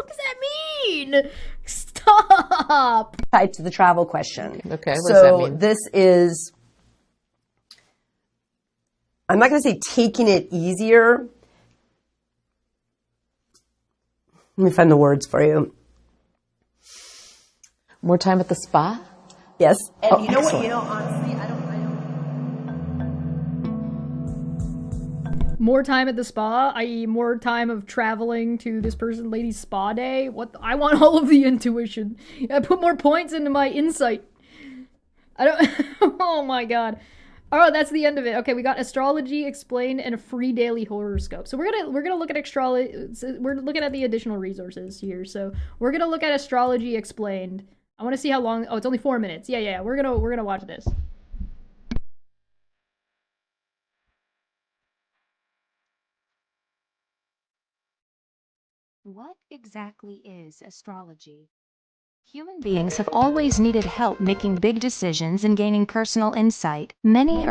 does that mean? Stop! Tied to the travel question. Okay, what does that mean? So this is, I'm not going to say taking it easier. Let me find the words for you. More time at the spa? Yes. And Oh, you know what? excellent. Honestly, I don't. More time at the spa, i.e. more time of traveling to this lady's spa day. I want all of the intuition. I put more points into my insight. I don't, oh my god. Oh, that's the end of it. Okay, we got astrology explained and a free daily horoscope. So we're gonna look at astrology. We're looking at the additional resources here. So we're gonna look at astrology explained. I want to see how long. Oh, it's only 4 minutes. Yeah. We're gonna watch this. What exactly is astrology? Human beings have always needed help making big decisions and gaining personal insight. Many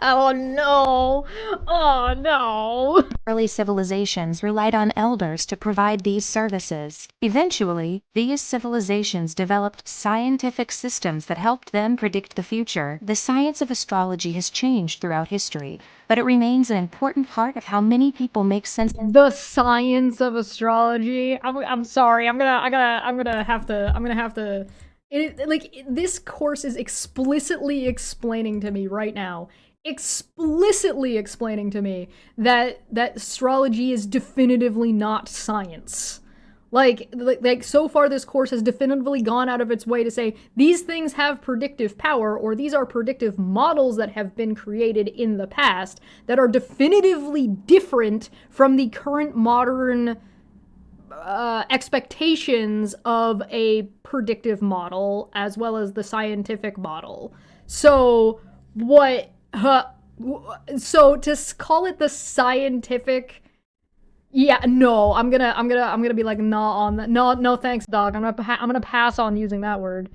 Oh no! Oh no! early civilizations relied on elders to provide these services. Eventually, these civilizations developed scientific systems that helped them predict the future. The science of astrology has changed throughout history, but it remains an important part of how many people make sense. The science of astrology. I'm sorry. I'm gonna have to. This course is explicitly explaining to me right now. Explicitly explaining to me that astrology is definitively not science. Like so far this course has definitively gone out of its way to say these things have predictive power, or these are predictive models that have been created in the past that are definitively different from the current modern expectations of a predictive model as well as the scientific model. So what so to call it the scientific, yeah, no, I'm gonna be like, nah on that. No, thanks, dog. I'm gonna pass on using that word.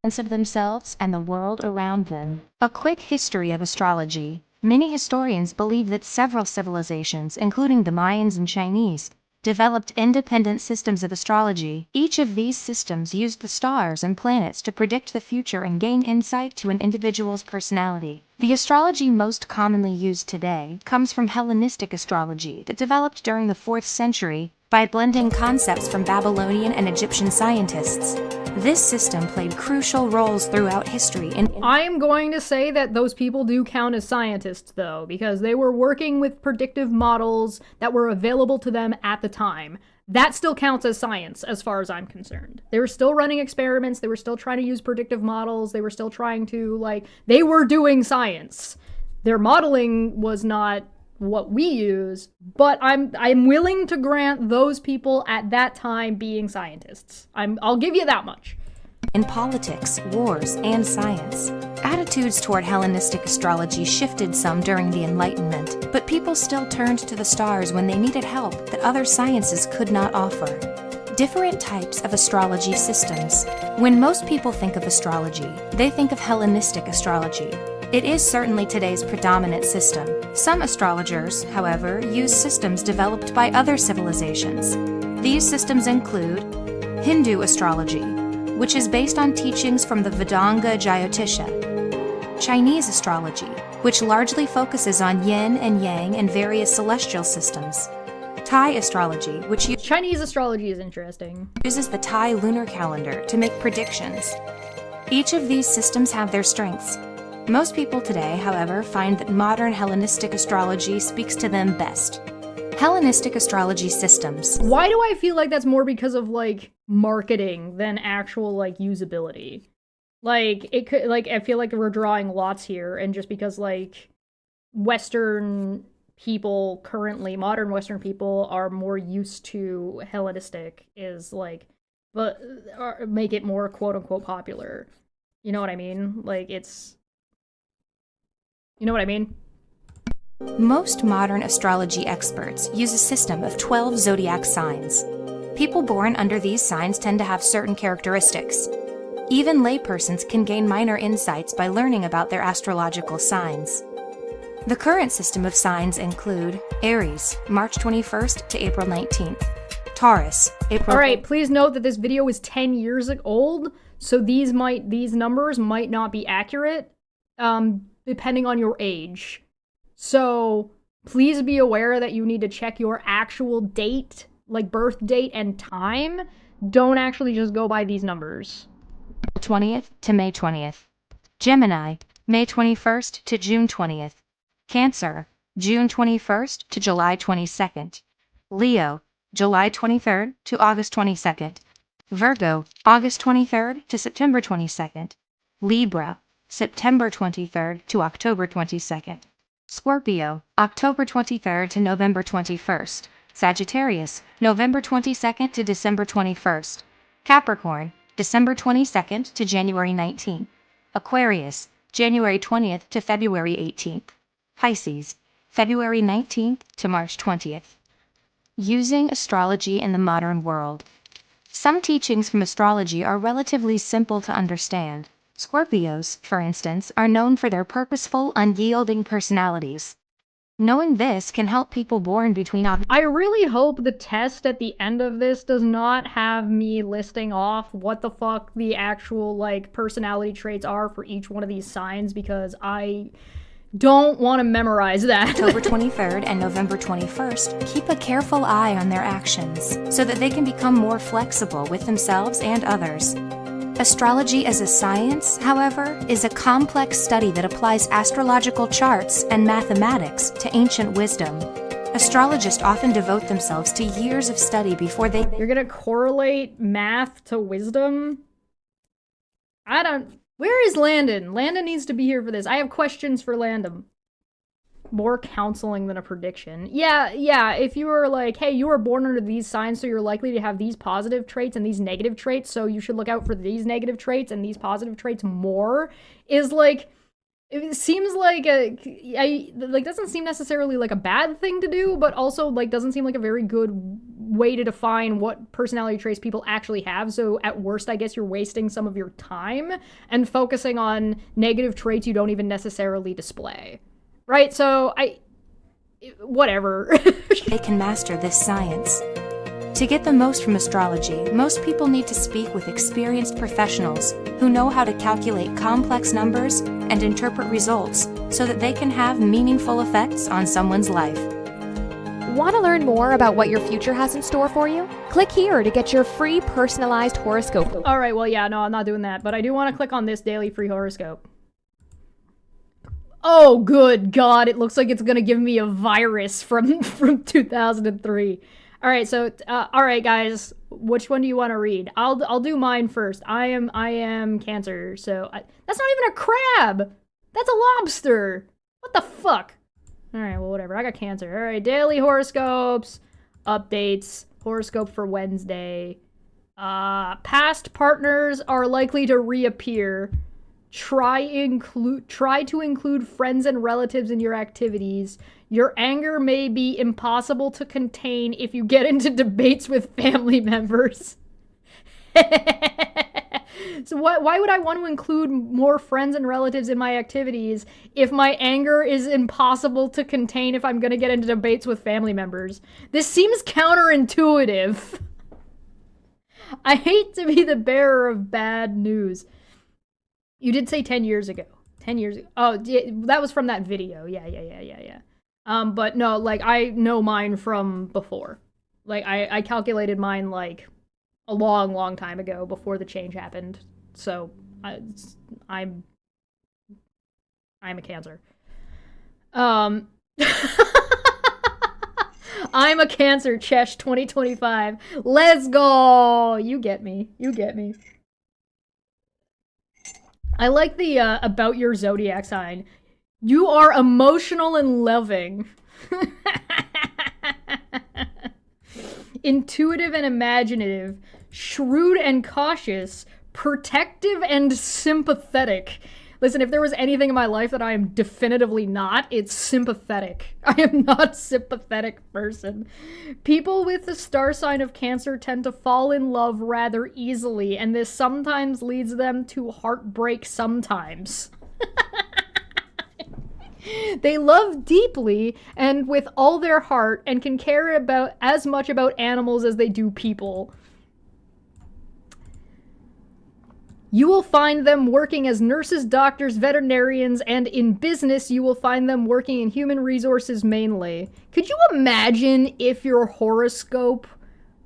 Sense of themselves and the world around them. A quick history of astrology. Many historians believe that several civilizations, including the Mayans and Chinese, developed independent systems of astrology. Each of these systems used the stars and planets to predict the future and gain insight to an individual's personality. The astrology most commonly used today comes from Hellenistic astrology that developed during the 4th century by blending concepts from Babylonian and Egyptian scientists. This system played crucial roles throughout history. I am going to say that those people do count as scientists, though, because they were working with predictive models that were available to them at the time. That still counts as science, as far as I'm concerned. They were still running experiments, they were still trying to use predictive models, they were still trying to, they were doing science. Their modeling was not what we use, but I'm willing to grant those people at that time being scientists. I'll give you that much. In politics, wars, and science. Attitudes toward Hellenistic astrology shifted some during the Enlightenment, but people still turned to the stars when they needed help that other sciences could not offer. Different types of astrology systems. When most people think of astrology, they think of Hellenistic astrology. It is certainly today's predominant system. Some astrologers, however, use systems developed by other civilizations. These systems include Hindu astrology, which is based on teachings from the Vedanga Jyotisha; Chinese astrology, which largely focuses on yin and yang and various celestial systems; Thai astrology, which Chinese astrology is interesting. uses the Thai lunar calendar to make predictions. Each of these systems have their strengths. Most people today, however, find that modern Hellenistic astrology speaks to them best. Hellenistic astrology systems. Why do I feel like that's more because of, marketing than actual, usability? It could, I feel like we're drawing lots here, and just because, Western people currently, modern Western people, are more used to Hellenistic is, make it more quote-unquote popular. You know what I mean? You know what I mean? Most modern astrology experts use a system of 12 zodiac signs. People born under these signs tend to have certain characteristics. Even laypersons can gain minor insights by learning about their astrological signs. The current system of signs include Aries, March 21st to April 19th. Taurus, April... Alright, please note that this video is 10 years old, so these numbers might not be accurate, depending on your age. So please be aware that you need to check your actual date, birth date and time, don't actually just go by these numbers. 20th to May 20th. Gemini, May 21st to June 20th. Cancer, June 21st to July 22nd. Leo, July 23rd to August 22nd. Virgo, August 23rd to September 22nd. Libra, September 23rd to October 22nd. Scorpio, October 23rd to November 21st. Sagittarius, November 22nd to December 21st. Capricorn, December 22nd to January 19th. Aquarius, January 20th to February 18th. Pisces, February 19th to March 20th. Using astrology in the modern world. Some teachings from astrology are relatively simple to understand. Scorpios, for instance, are known for their purposeful, unyielding personalities. Knowing this can help people born between I really hope the test at the end of this does not have me listing off what the fuck the actual, like, personality traits are for each one of these signs, because I don't want to memorize that. October 23rd and November 21st, keep a careful eye on their actions so that they can become more flexible with themselves and others. Astrology as a science, however, is a complex study that applies astrological charts and mathematics to ancient wisdom. Astrologists often devote themselves to years of study before they... You're gonna correlate math to wisdom? Where is Landon? Landon needs to be here for this. I have questions for Landon. More counseling than a prediction. Yeah, if you were like, hey, you were born under these signs, so you're likely to have these positive traits and these negative traits, so you should look out for these negative traits and these positive traits more, is like, it seems like doesn't seem necessarily like a bad thing to do, but also like doesn't seem like a very good way to define what personality traits people actually have. So at worst, I guess you're wasting some of your time and focusing on negative traits you don't even necessarily display. Right, so whatever. They can master this science. To get the most from astrology, most people need to speak with experienced professionals who know how to calculate complex numbers and interpret results so that they can have meaningful effects on someone's life. Want to learn more about what your future has in store for you? Click here to get your free personalized horoscope. Alright, well, yeah, no, I'm not doing that, but I do want to click on this daily free horoscope. Oh, good God, it looks like it's gonna give me a virus from 2003. Alright, so, alright, guys, which one do you want to read? I'll do mine first. I am Cancer, so, that's not even a crab! That's a lobster! What the fuck? Alright, well, whatever, I got Cancer. Alright, daily horoscopes, updates, horoscope for Wednesday. Past partners are likely to reappear. Try to include friends and relatives in your activities. Your anger may be impossible to contain if you get into debates with family members. So why would I want to include more friends and relatives in my activities if my anger is impossible to contain if I'm going to get into debates with family members? This seems counterintuitive. I hate to be the bearer of bad news. You did say 10 years ago. 10 years ago. Oh, yeah, that was from that video. Yeah. But no, like, I know mine from before. Like, I calculated mine, like, a long time ago before the change happened. So, I'm a Cancer. I'm a Cancer, Chesh 2025. Let's go! You get me. I like the about your zodiac sign. You are emotional and loving. Intuitive and imaginative. Shrewd and cautious. Protective and sympathetic. Listen, if there was anything in my life that I am definitively not, it's sympathetic. I am not a sympathetic person. People with the star sign of Cancer tend to fall in love rather easily, and this sometimes leads them to heartbreak sometimes. They love deeply and with all their heart and can care about as much about animals as they do people. You will find them working as nurses, doctors, veterinarians, and in business, you will find them working in human resources mainly. Could you imagine if your horoscope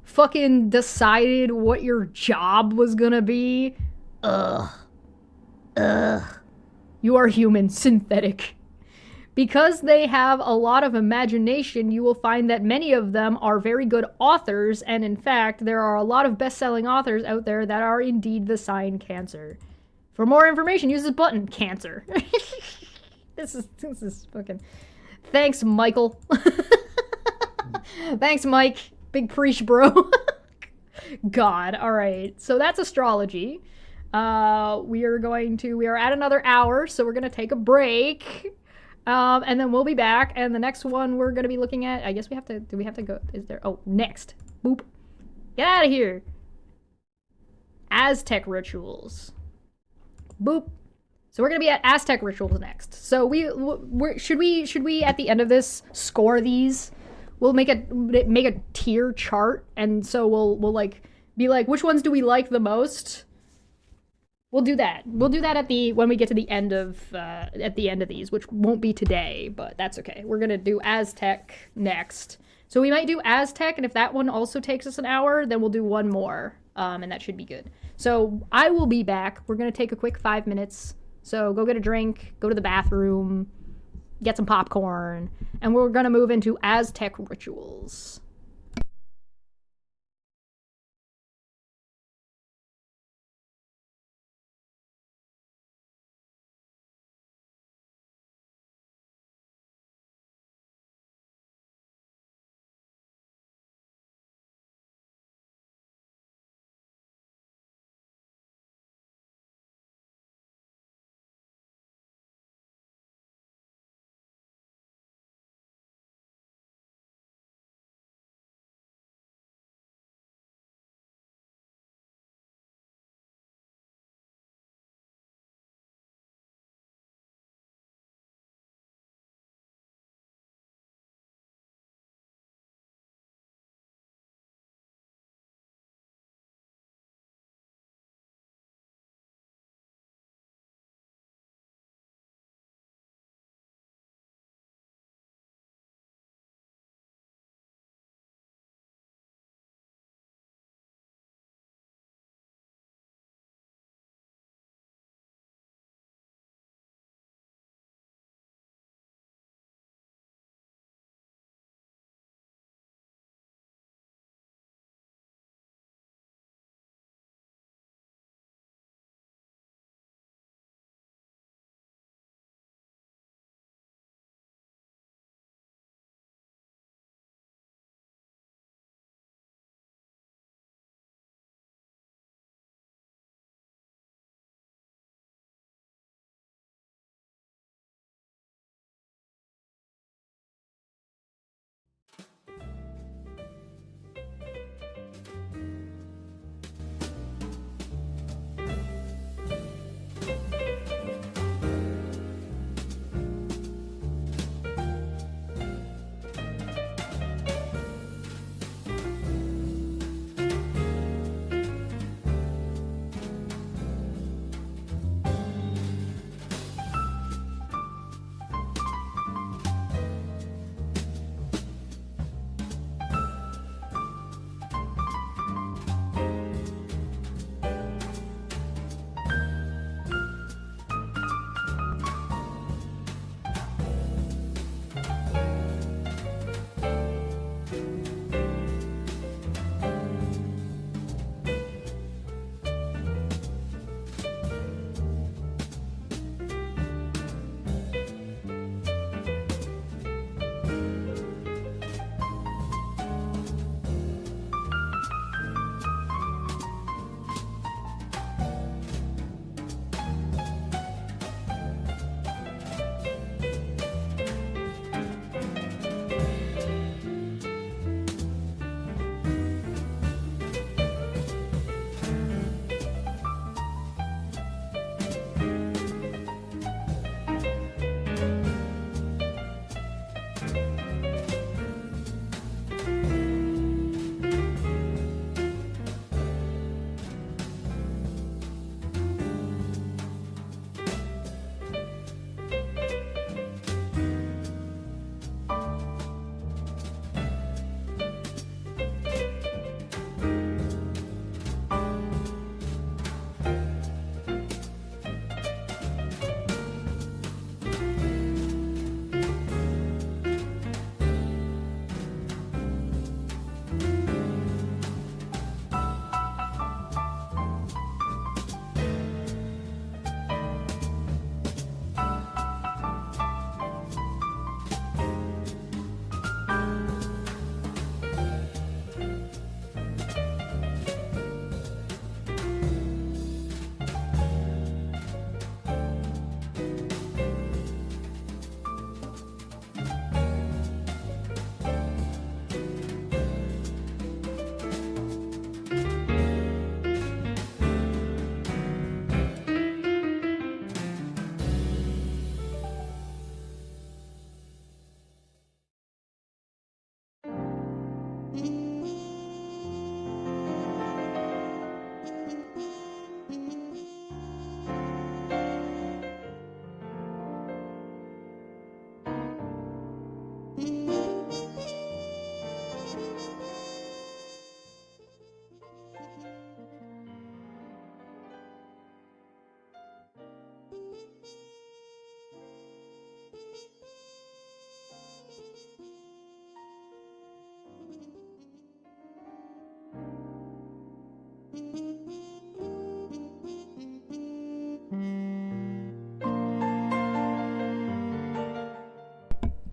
fucking decided what your job was gonna be. Ugh. You are human, synthetic. Because they have a lot of imagination, you will find that many of them are very good authors, and in fact, there are a lot of best-selling authors out there that are indeed the sign Cancer. For more information, use this button, Cancer. This is fucking... Thanks, Michael. Thanks, Mike. Big preach, bro. God, alright. So that's astrology. We are at another hour, so we're gonna take a break. And then we'll be back, and the next one we're gonna be looking at, I guess we have to, do we have to go, is there, oh, next. Boop. Get out of here. Aztec rituals. Boop. So we're gonna be at Aztec rituals next. So should we at the end of this score these? We'll make a tier chart, and so we'll like be like, which ones do we like the most? We'll do that. We'll do that when we get to the end of these, which won't be today, but that's okay. We're gonna do Aztec next. So we might do Aztec, and if that one also takes us an hour, then we'll do one more, and that should be good. So I will be back. We're gonna take a quick 5 minutes. So go get a drink, go to the bathroom, get some popcorn, and we're gonna move into Aztec rituals.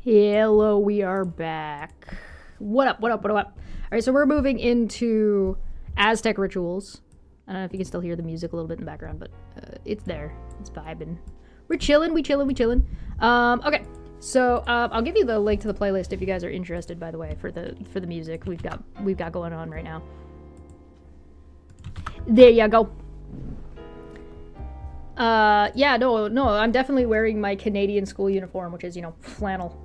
Hello, we are back. What up, what up, what up? All right, so we're moving into Aztec rituals. I don't know if you can still hear the music a little bit in the background, but it's there. It's vibing. We're chilling, we chilling, we chilling. Okay, so I'll give you the link to the playlist if you guys are interested, by the way, for the music we've got going on right now. There you go. Yeah, no, I'm definitely wearing my Canadian school uniform, which is, you know, flannel.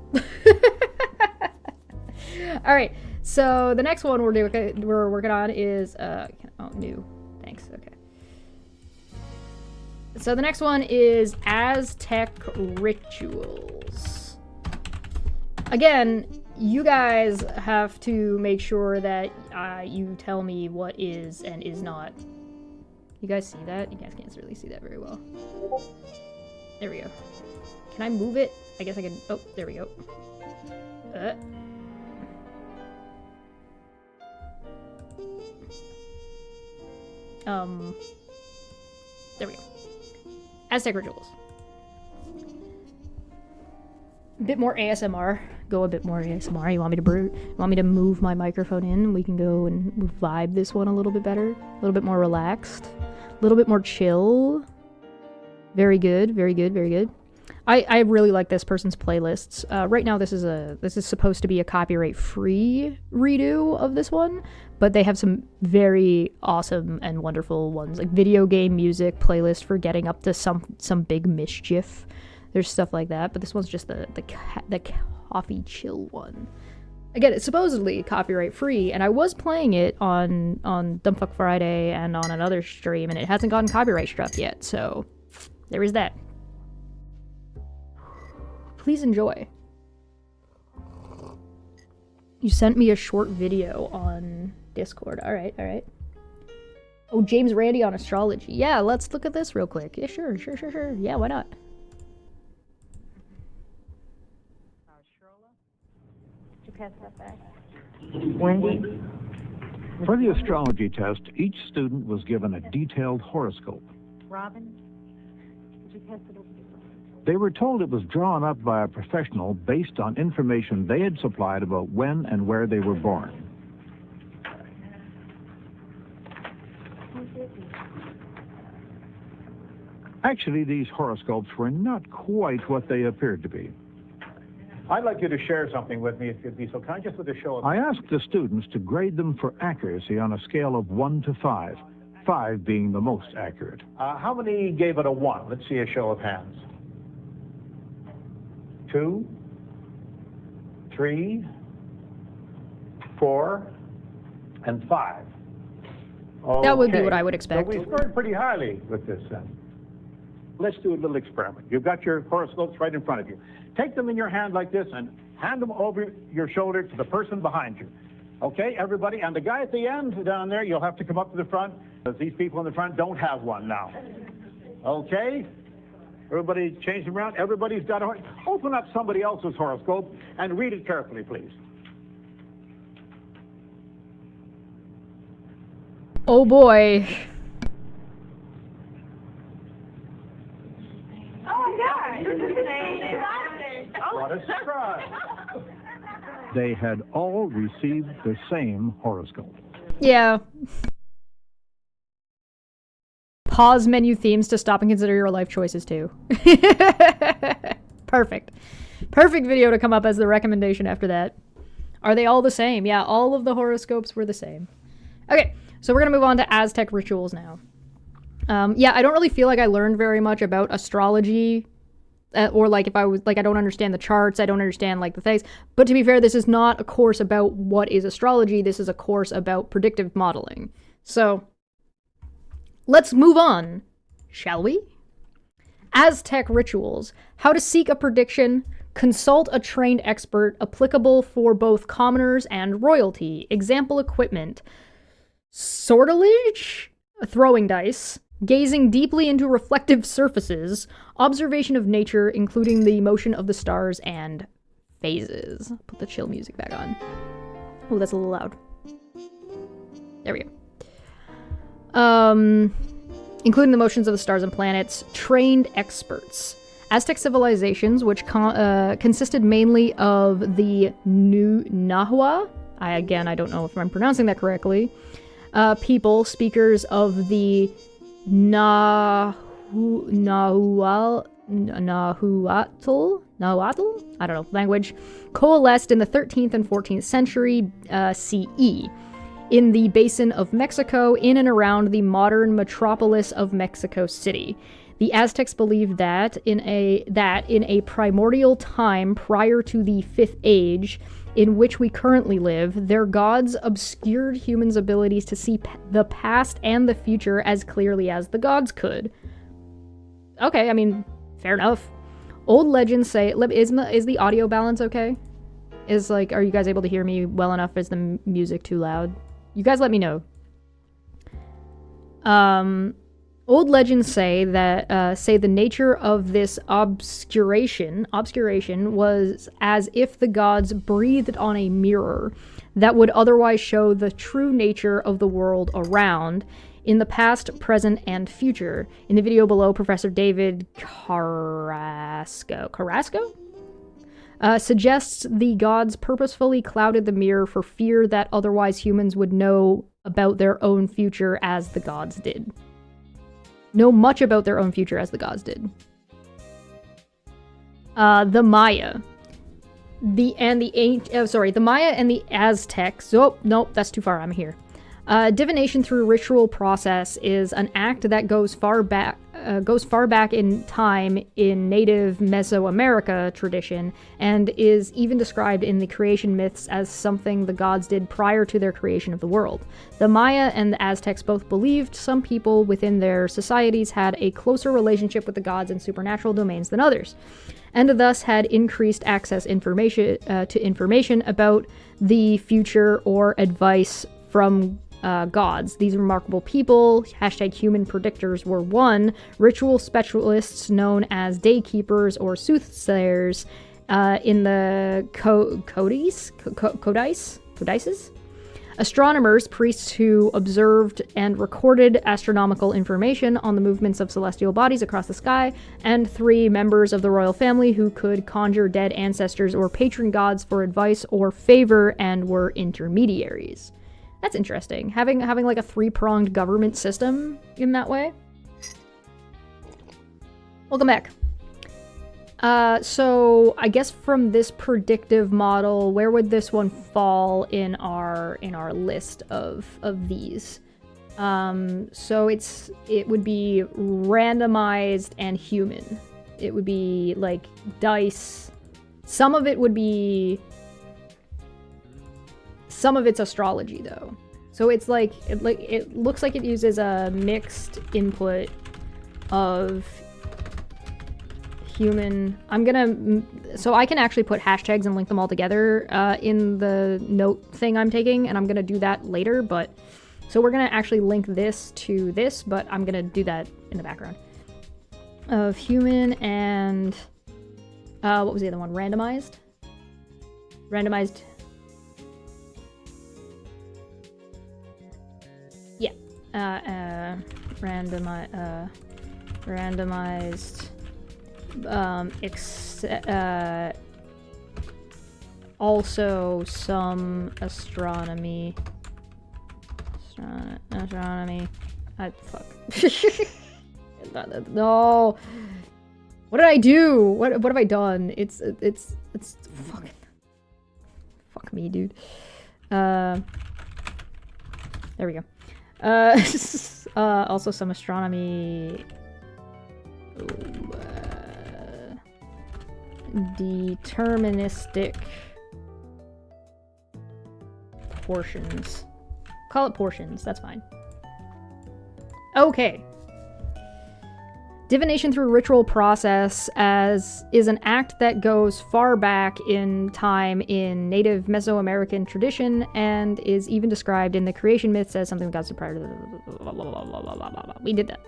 All right, so the next one we're working on is, new, thanks, okay. So the next one is Aztec rituals. Again, you guys have to make sure that you tell me what is and is not. You guys see that? You guys can't really see that very well. There we go. Can I move it? I guess I can. Oh, there we go. There we go. Aztec rituals. A bit more ASMR. Go a bit more ASMR. You want me to move my microphone in? We can go and vibe this one a little bit better. A little bit more relaxed. A little bit more chill. Very good, very good, very good. I really like this person's playlists. Right now this is supposed to be a copyright-free redo of this one, but they have some very awesome and wonderful ones, like video game music playlist for getting up to some big mischief. There's stuff like that, but this one's just the coffee chill one. Again, it's supposedly copyright-free, and I was playing it on Dumbfuck Friday and on another stream, and it hasn't gotten copyright struck yet, so there is that. Please enjoy. You sent me a short video on Discord. All right, all right. Oh, James Randi on astrology. Yeah, let's look at this real quick. Yeah, sure. Yeah, why not? Wendy? For the astrology test, each student was given a detailed horoscope. Robin? Did you pass it over? They were told it was drawn up by a professional based on information they had supplied about when and where they were born. Actually, these horoscopes were not quite what they appeared to be. I'd like you to share something with me, if you'd be so kind, just with a show of... I asked the students to grade them for accuracy on a scale of 1 to 5, 5 being the most accurate. How many gave it a 1? Let's see a show of hands. 2, 3, 4, and 5. Okay. That would be what I would expect. So we scored pretty highly with this then. Let's do a little experiment. You've got your horoscopes right in front of you. Take them in your hand like this and hand them over your shoulder to the person behind you. Okay, everybody? And the guy at the end down there, you'll have to come up to the front, because these people in the front don't have one now. Okay? Everybody change them around. Everybody's got a... Open up somebody else's horoscope and read it carefully, please. Oh boy. What a surprise. They had all received the same horoscope. Yeah. Pause menu themes to stop and consider your life choices too. Perfect. Perfect video to come up as the recommendation after that. Are they all the same? Yeah, all of the horoscopes were the same. Okay, so we're gonna move on to Aztec rituals now. Yeah, I don't really feel like I learned very much about astrology, or like if I was like, I don't understand the charts, I don't understand like the things. But to be fair, this is not a course about what is astrology. This is a course about predictive modeling. So let's move on, shall we? Aztec rituals. How to seek a prediction, Consult a trained expert, applicable for both commoners and royalty. Example equipment: sortilege, throwing dice, gazing deeply into reflective surfaces, observation of nature, including the motion of the stars and phases. Put the chill music back on. Oh, that's a little loud. There we go. Including the motions of the stars and planets. Trained experts. Aztec civilizations, which consisted mainly of the Nahua. I don't know if I'm pronouncing that correctly. People, speakers of the Nahuatl, I don't know, language, coalesced in the 13th and 14th century CE in the basin of Mexico, in and around the modern metropolis of Mexico City. The Aztecs believed that in a primordial time prior to the Fifth Age, in which we currently live, their gods obscured humans' abilities to see the past and the future as clearly as the gods could. Okay, I mean, fair enough. Old legends say... Is the audio balance okay? Are you guys able to hear me well enough? Is the music too loud? You guys let me know. Old legends say that the nature of this obscuration was as if the gods breathed on a mirror that would otherwise show the true nature of the world around, in the past, present, and future. In the video below, Professor David Carrasco suggests the gods purposefully clouded the mirror for fear that otherwise humans would know about their own future as the gods did. Know much about their own future as the gods did. The Maya. The Maya and the Aztecs. Oh, nope, that's too far. I'm here. Divination through ritual process is an act that goes far back in time in native Mesoamerica tradition, and is even described in the creation myths as something the gods did prior to their creation of the world. The Maya and the Aztecs both believed some people within their societies had a closer relationship with the gods and supernatural domains than others, and thus had increased access to information about the future or advice from gods. These remarkable people, #human predictors, were one, ritual specialists known as daykeepers or soothsayers in the codices? Astronomers, priests who observed and recorded astronomical information on the movements of celestial bodies across the sky, and 3, members of the royal family who could conjure dead ancestors or patron gods for advice or favor and were intermediaries. That's interesting. Having like a 3-pronged government system in that way. Welcome back. So I guess from this predictive model, where would this one fall in our list of these? So it would be randomized and human. It would be like dice. Some of it's astrology though. So it's it looks like it uses a mixed input of human. So I can actually put hashtags and link them all together in the note thing I'm taking, and I'm gonna do that later, so we're gonna actually link this to this, but I'm gonna do that in the background. Of human and what was the other one? Randomized? Randomized. Yeah. Randomized. Also some astronomy. Astronomy. Fuck. No. What did I do? What have I done? It's fucking. Fuck me, dude. There we go. Also some astronomy. Deterministic portions. Call it portions, that's fine. Okay. Divination through ritual process is an act that goes far back in time in native Mesoamerican tradition and is even described in the creation myths as something God's prior to we did that.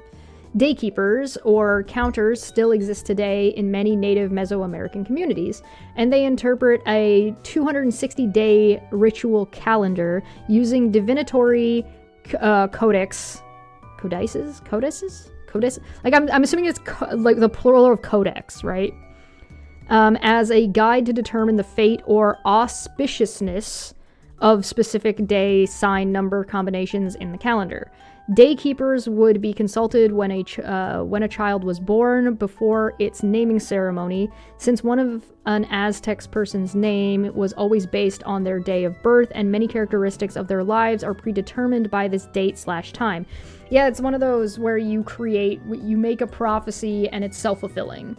Daykeepers, or counters, still exist today in many native Mesoamerican communities, and they interpret a 260-day ritual calendar using divinatory codices? Like, I'm assuming it's like the plural of codex, right? As a guide to determine the fate or auspiciousness of specific day, sign, number combinations in the calendar. Daykeepers would be consulted when a child was born before its naming ceremony, since one of an Aztec person's name was always based on their day of birth, and many characteristics of their lives are predetermined by this date/time. Yeah, it's one of those where you make a prophecy and it's self-fulfilling.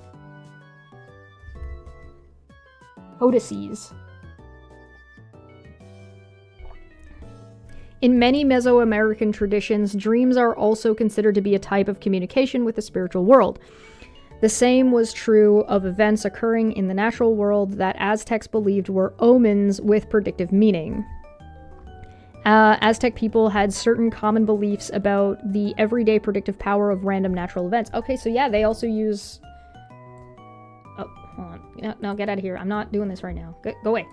Codices. In many Mesoamerican traditions, dreams are also considered to be a type of communication with the spiritual world. The same was true of events occurring in the natural world that Aztecs believed were omens with predictive meaning. Aztec people had certain common beliefs about the everyday predictive power of random natural events. Okay, so yeah, they also use... Oh, hold on. No, get out of here. I'm not doing this right now. Go away.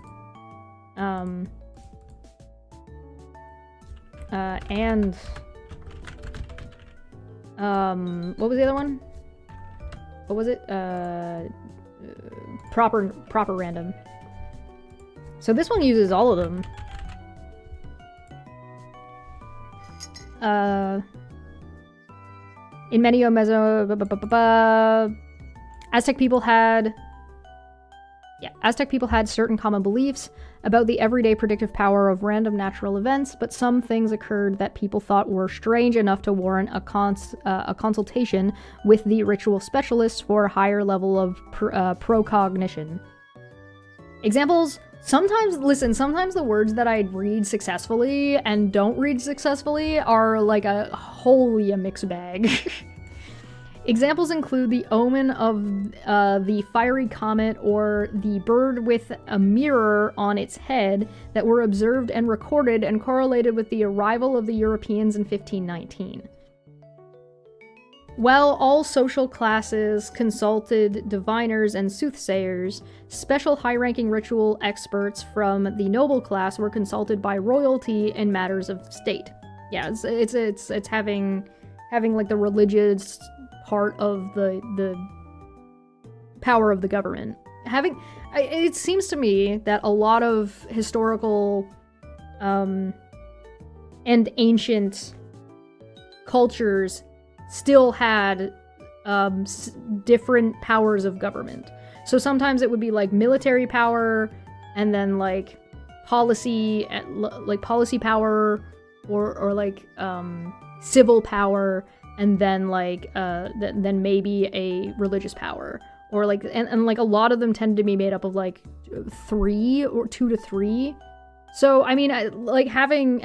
What was the other one? What was it? Proper random. So this one uses all of them. In many Aztec people had certain common beliefs about the everyday predictive power of random natural events, but some things occurred that people thought were strange enough to warrant a consultation with the ritual specialists for a higher level of procognition. Examples? Sometimes the words that I read successfully and don't read successfully are like a mixed bag. Examples include the omen of the fiery comet or the bird with a mirror on its head that were observed and recorded and correlated with the arrival of the Europeans in 1519. While all social classes consulted diviners and soothsayers, special high-ranking ritual experts from the noble class were consulted by royalty in matters of state. Yeah, it's having like the religious part of the power of the government. It seems to me that a lot of historical and ancient cultures still had different powers of government. So sometimes it would be like military power, and then like policy power, or like civil power, and then like then maybe a religious power, or like and like a lot of them tend to be made up of like 3 or 2 to 3. So I mean, like having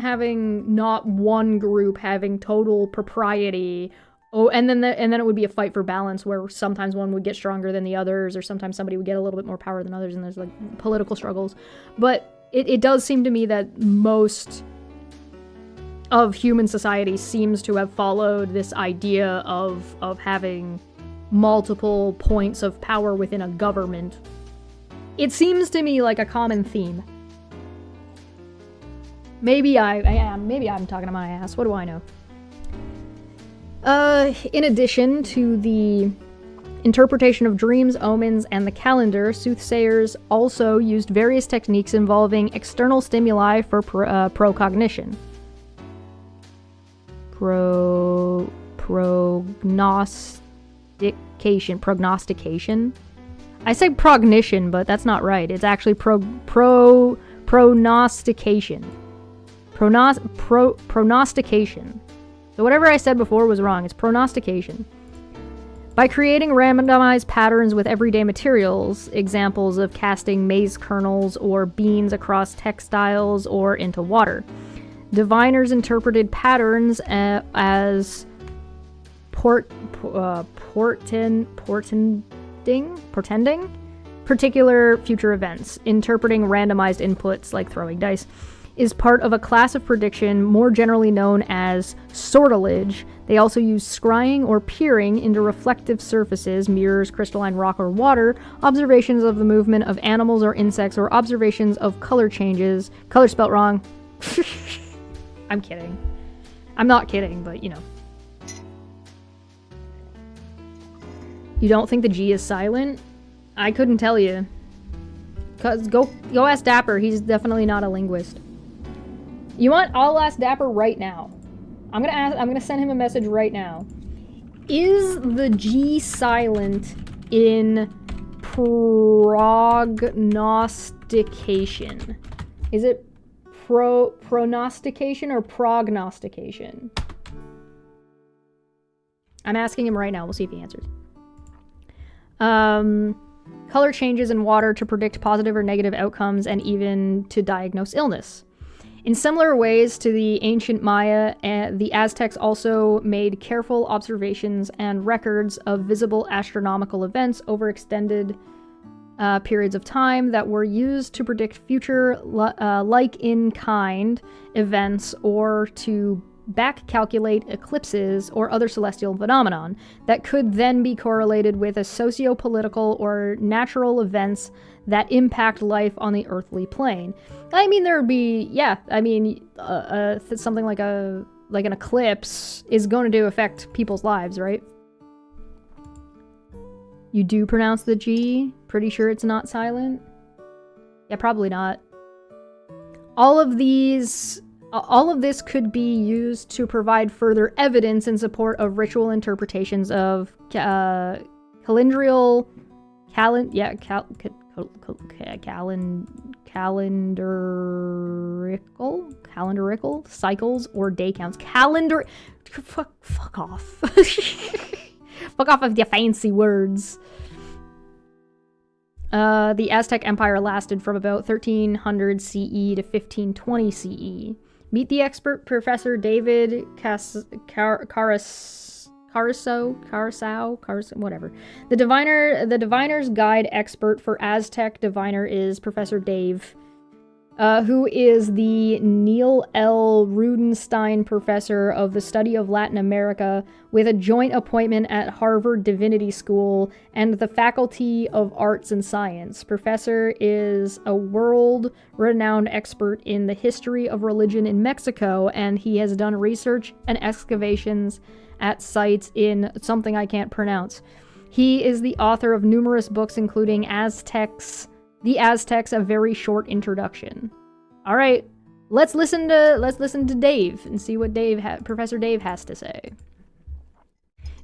not one group having total propriety. Oh, and then it would be a fight for balance, where sometimes one would get stronger than the others, or sometimes somebody would get a little bit more power than others, and there's like political struggles. But it does seem to me that most of human society seems to have followed this idea of having multiple points of power within a government. It seems to me like a common theme. Maybe I'm talking to my ass. What do I know? In addition to the interpretation of dreams, omens, and the calendar, soothsayers also used various techniques involving external stimuli for procognition. Prognostication. I say prognition, but that's not right. It's actually prognostication. Prognostication. So whatever I said before was wrong. It's prognostication. By creating randomized patterns with everyday materials, examples of casting maize kernels or beans across textiles or into water, diviners interpreted patterns as portending particular future events, interpreting randomized inputs like throwing dice, is part of a class of prediction more generally known as sortilege. They also use scrying or peering into reflective surfaces, mirrors, crystalline rock or water, observations of the movement of animals or insects, or observations of color changes. Color spelt wrong. I'm kidding. I'm not kidding, but you know. You don't think the G is silent? I couldn't tell you. Cause go ask Dapper. He's definitely not a linguist. You want? I'll ask Dapper right now. I'm gonna send him a message right now. Is the G silent in prognostication? Is it pronostication or prognostication? I'm asking him right now. We'll see if he answers. Color changes in water to predict positive or negative outcomes and even to diagnose illness. In similar ways to the ancient Maya, the Aztecs also made careful observations and records of visible astronomical events over extended periods of time that were used to predict future like-in-kind events or to back-calculate eclipses or other celestial phenomenon that could then be correlated with a socio-political or natural events that impact life on the earthly plane. I mean, there would be, yeah, I mean, something like an eclipse is going to affect people's lives, right? You do pronounce the G? Pretty sure it's not silent? Yeah, probably not. All of this could be used to provide further evidence in support of ritual interpretations of calendrical cycles or day counts. Fuck off. Fuck off with your fancy words. The Aztec Empire lasted from about 1300 CE to 1520 CE. Meet the expert Professor David Caruso, whatever. The diviner's guide expert for Aztec diviner is Professor Dave, who is the Neil L. Rudenstein Professor of the Study of Latin America with a joint appointment at Harvard Divinity School and the Faculty of Arts and Science. Professor is a world-renowned expert in the history of religion in Mexico, and he has done research and excavations at sites in something I can't pronounce. He is the author of numerous books, including The Aztecs, A Very Short Introduction. All right, let's listen to Dave and see what Professor Dave has to say.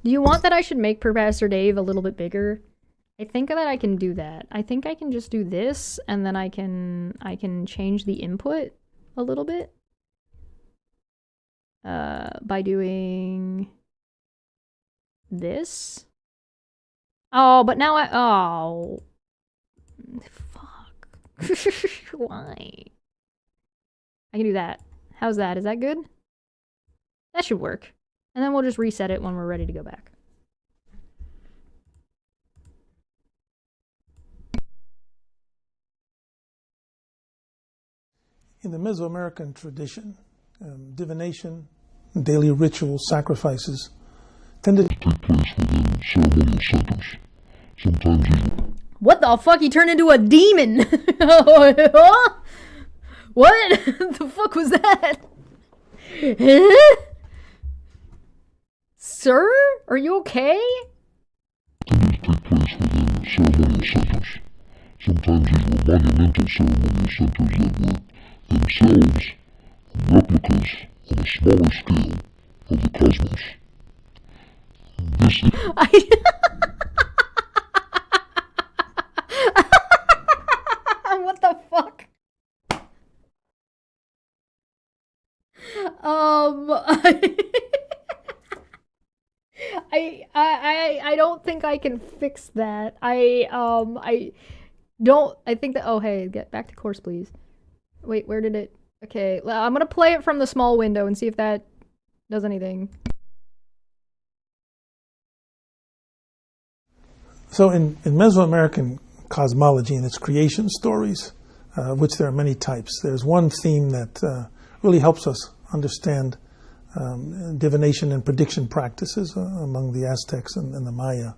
Do you want that I should make Professor Dave a little bit bigger? I think that I can do that. I think I can just do this, and then I can change the input a little bit by doing this. Oh, but now fuck. Why? I can do that. How's that? Is that good? That should work. And then we'll just reset it when we're ready to go back. In the Mesoamerican tradition, divination, daily ritual sacrifices tended to take place within ceremonial centers. Sometimes even... What the fuck? He turned into a demon! What? The fuck was that? Sir? Are you okay? Tended to take place within ceremonial centers. Sometimes these were monumental ceremonial centers that were themselves replicas on a smaller scale of the cosmos. This is... What the fuck? I don't think I can fix that. I think that, oh hey, get back to course please. Wait, where did it, okay, I'm gonna play it from the small window and see if that does anything. So in Mesoamerican cosmology and its creation stories, which there are many types, there's one theme that really helps us understand divination and prediction practices among the Aztecs and the Maya.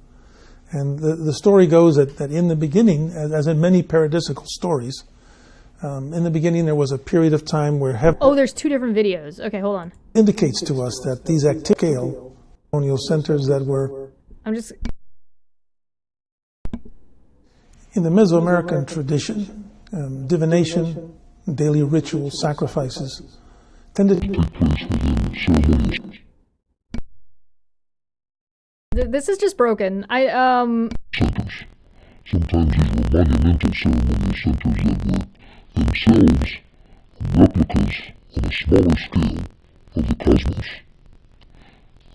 And the story goes that in the beginning, as in many paradisical stories, in the beginning there was a period of time where heaven... Oh, there's two different videos. Okay, hold on. ...indicates to us that these active-scale ceremonial centers that were... I'm just... In the Mesoamerican tradition, divination, daily ritual sacrifices tended to take place within ceremonial. This is just broken. Centers. Sometimes these were monumental ceremonial centers that were themselves replicas on a smaller scale of the cosmos.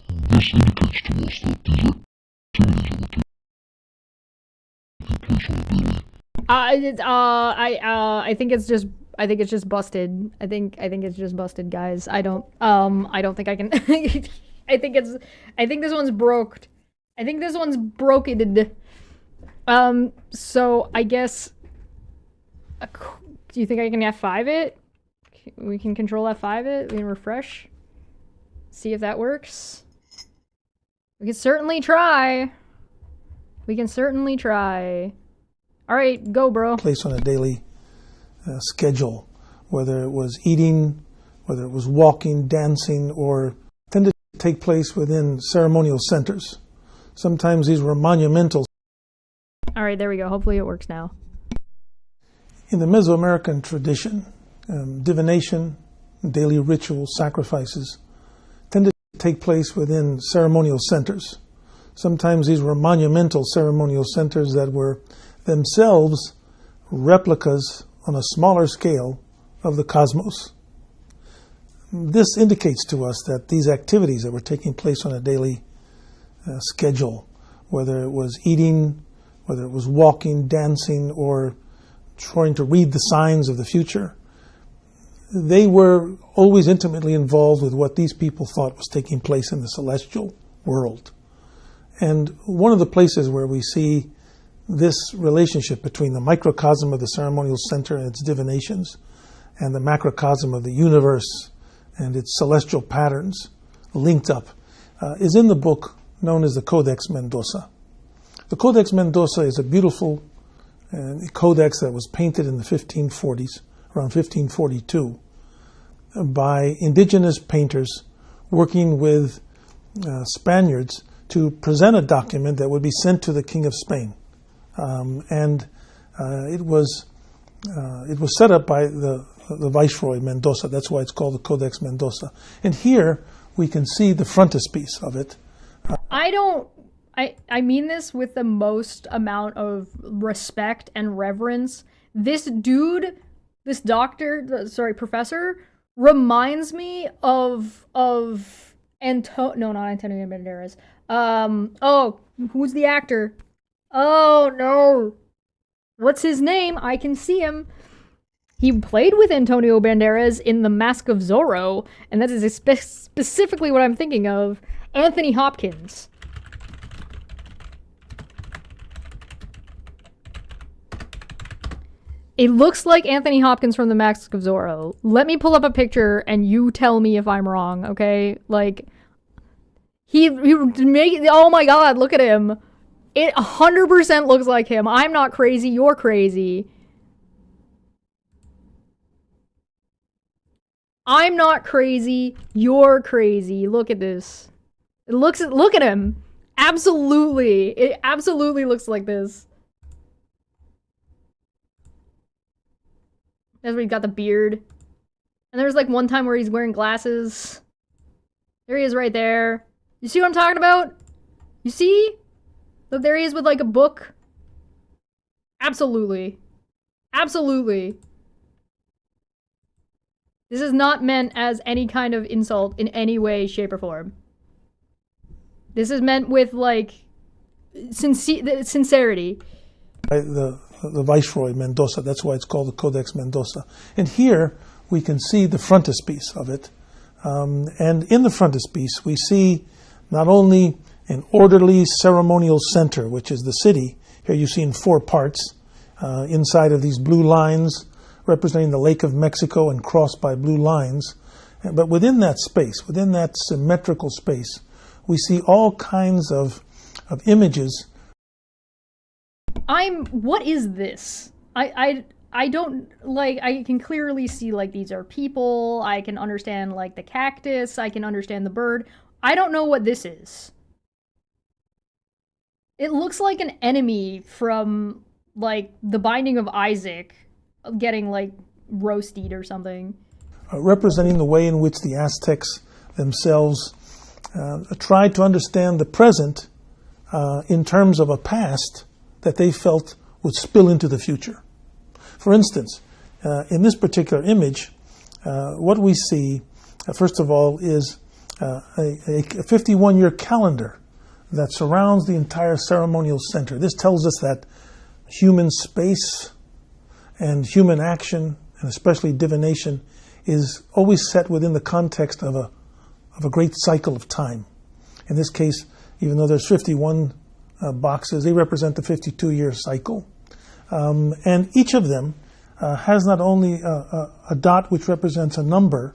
This indicates to us that these activities that were taking place on a daily. I think it's just busted. I think it's just busted, guys. I don't think I can. I think this one's broke. I think this one's broken. So I guess. Do you think I can F5 it? We can control F5 it. We can refresh. See if that works. We can certainly try. All right, go, bro. Place on a daily schedule, whether it was eating, whether it was walking, dancing, or tended to take place within ceremonial centers. Sometimes these were monumental. All right, there we go. Hopefully it works now. In the Mesoamerican tradition, divination, daily ritual sacrifices tended to take place within ceremonial centers. Sometimes these were monumental ceremonial centers that were themselves replicas on a smaller scale of the cosmos. This indicates to us that these activities that were taking place on a daily schedule, whether it was eating, whether it was walking, dancing, or trying to read the signs of the future, they were always intimately involved with what these people thought was taking place in the celestial world. And one of the places where we see this relationship between the microcosm of the ceremonial center and its divinations and the macrocosm of the universe and its celestial patterns linked up is in the book known as the Codex Mendoza. The Codex Mendoza is a beautiful codex that was painted in the 1540s, around 1542, by indigenous painters working with Spaniards to present a document that would be sent to the King of Spain. It was set up by the Viceroy Mendoza. That's why it's called the Codex Mendoza. And here we can see the frontispiece of it. I mean this with the most amount of respect and reverence. This dude, this professor, reminds me of not Antonio Banderas. Who's the actor? Oh no, what's his name? I can see him. He played with Antonio Banderas in The Mask of Zorro, and that is specifically what I'm thinking of. Anthony Hopkins. It looks like Anthony Hopkins from The Mask of Zorro. Let me pull up a picture and you tell me if I'm wrong, okay? Like, oh my god, look at him. It 100% looks like him. I'm not crazy, you're crazy. I'm not crazy, you're crazy. Look at this. Look at him. Absolutely. It absolutely looks like this. That's where he's got the beard. And there's like one time where he's wearing glasses. There he is right there. You see what I'm talking about? You see? Look, there he is with like a book. Absolutely. Absolutely. This is not meant as any kind of insult in any way, shape, or form. This is meant with like sincerity. The Viceroy Mendoza, that's why it's called the Codex Mendoza. And here we can see the frontispiece of it. And in the frontispiece we see not only an orderly ceremonial center, which is the city. Here you see in 4 parts, inside of these blue lines representing the Lake of Mexico and crossed by blue lines. But within that space, within that symmetrical space, we see all kinds of images. What is this? I don't, like, I can clearly see, like, these are people. I can understand, like, the cactus. I can understand the bird. I don't know what this is. It looks like an enemy from, like, The Binding of Isaac getting, like, roasted or something. Representing the way in which the Aztecs themselves tried to understand the present in terms of a past that they felt would spill into the future. For instance, in this particular image, what we see, first of all, is a 51-year calendar that surrounds the entire ceremonial center. This tells us that human space and human action, and especially divination, is always set within the context of a great cycle of time. In this case, even though there's 51 boxes, they represent the 52-year cycle. And each of them has not only a dot which represents a number,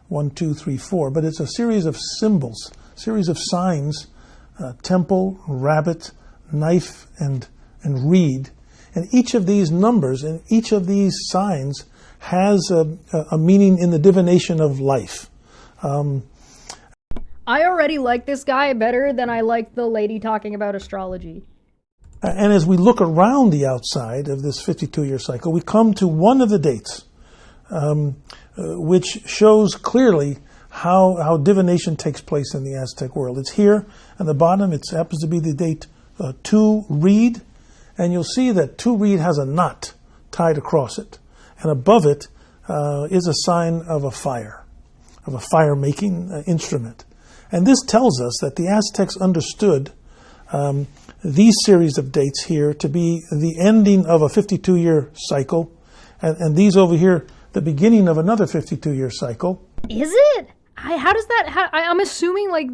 1, 2, 3, 4, but it's a series of symbols, series of signs, temple, rabbit, knife, and reed. And each of these numbers and each of these signs has a meaning in the divination of life. I already like this guy better than I like the lady talking about astrology. And as we look around the outside of this 52-year cycle, we come to one of the dates, which shows clearly how divination takes place in the Aztec world. It's here at the bottom. It happens to be the date 2 Reed, and you'll see that 2 Reed has a knot tied across it, and above it is a sign of a fire-making instrument. And this tells us that the Aztecs understood these series of dates here to be the ending of a 52-year cycle, and these over here, the beginning of another 52-year cycle. Is it? I'm assuming, like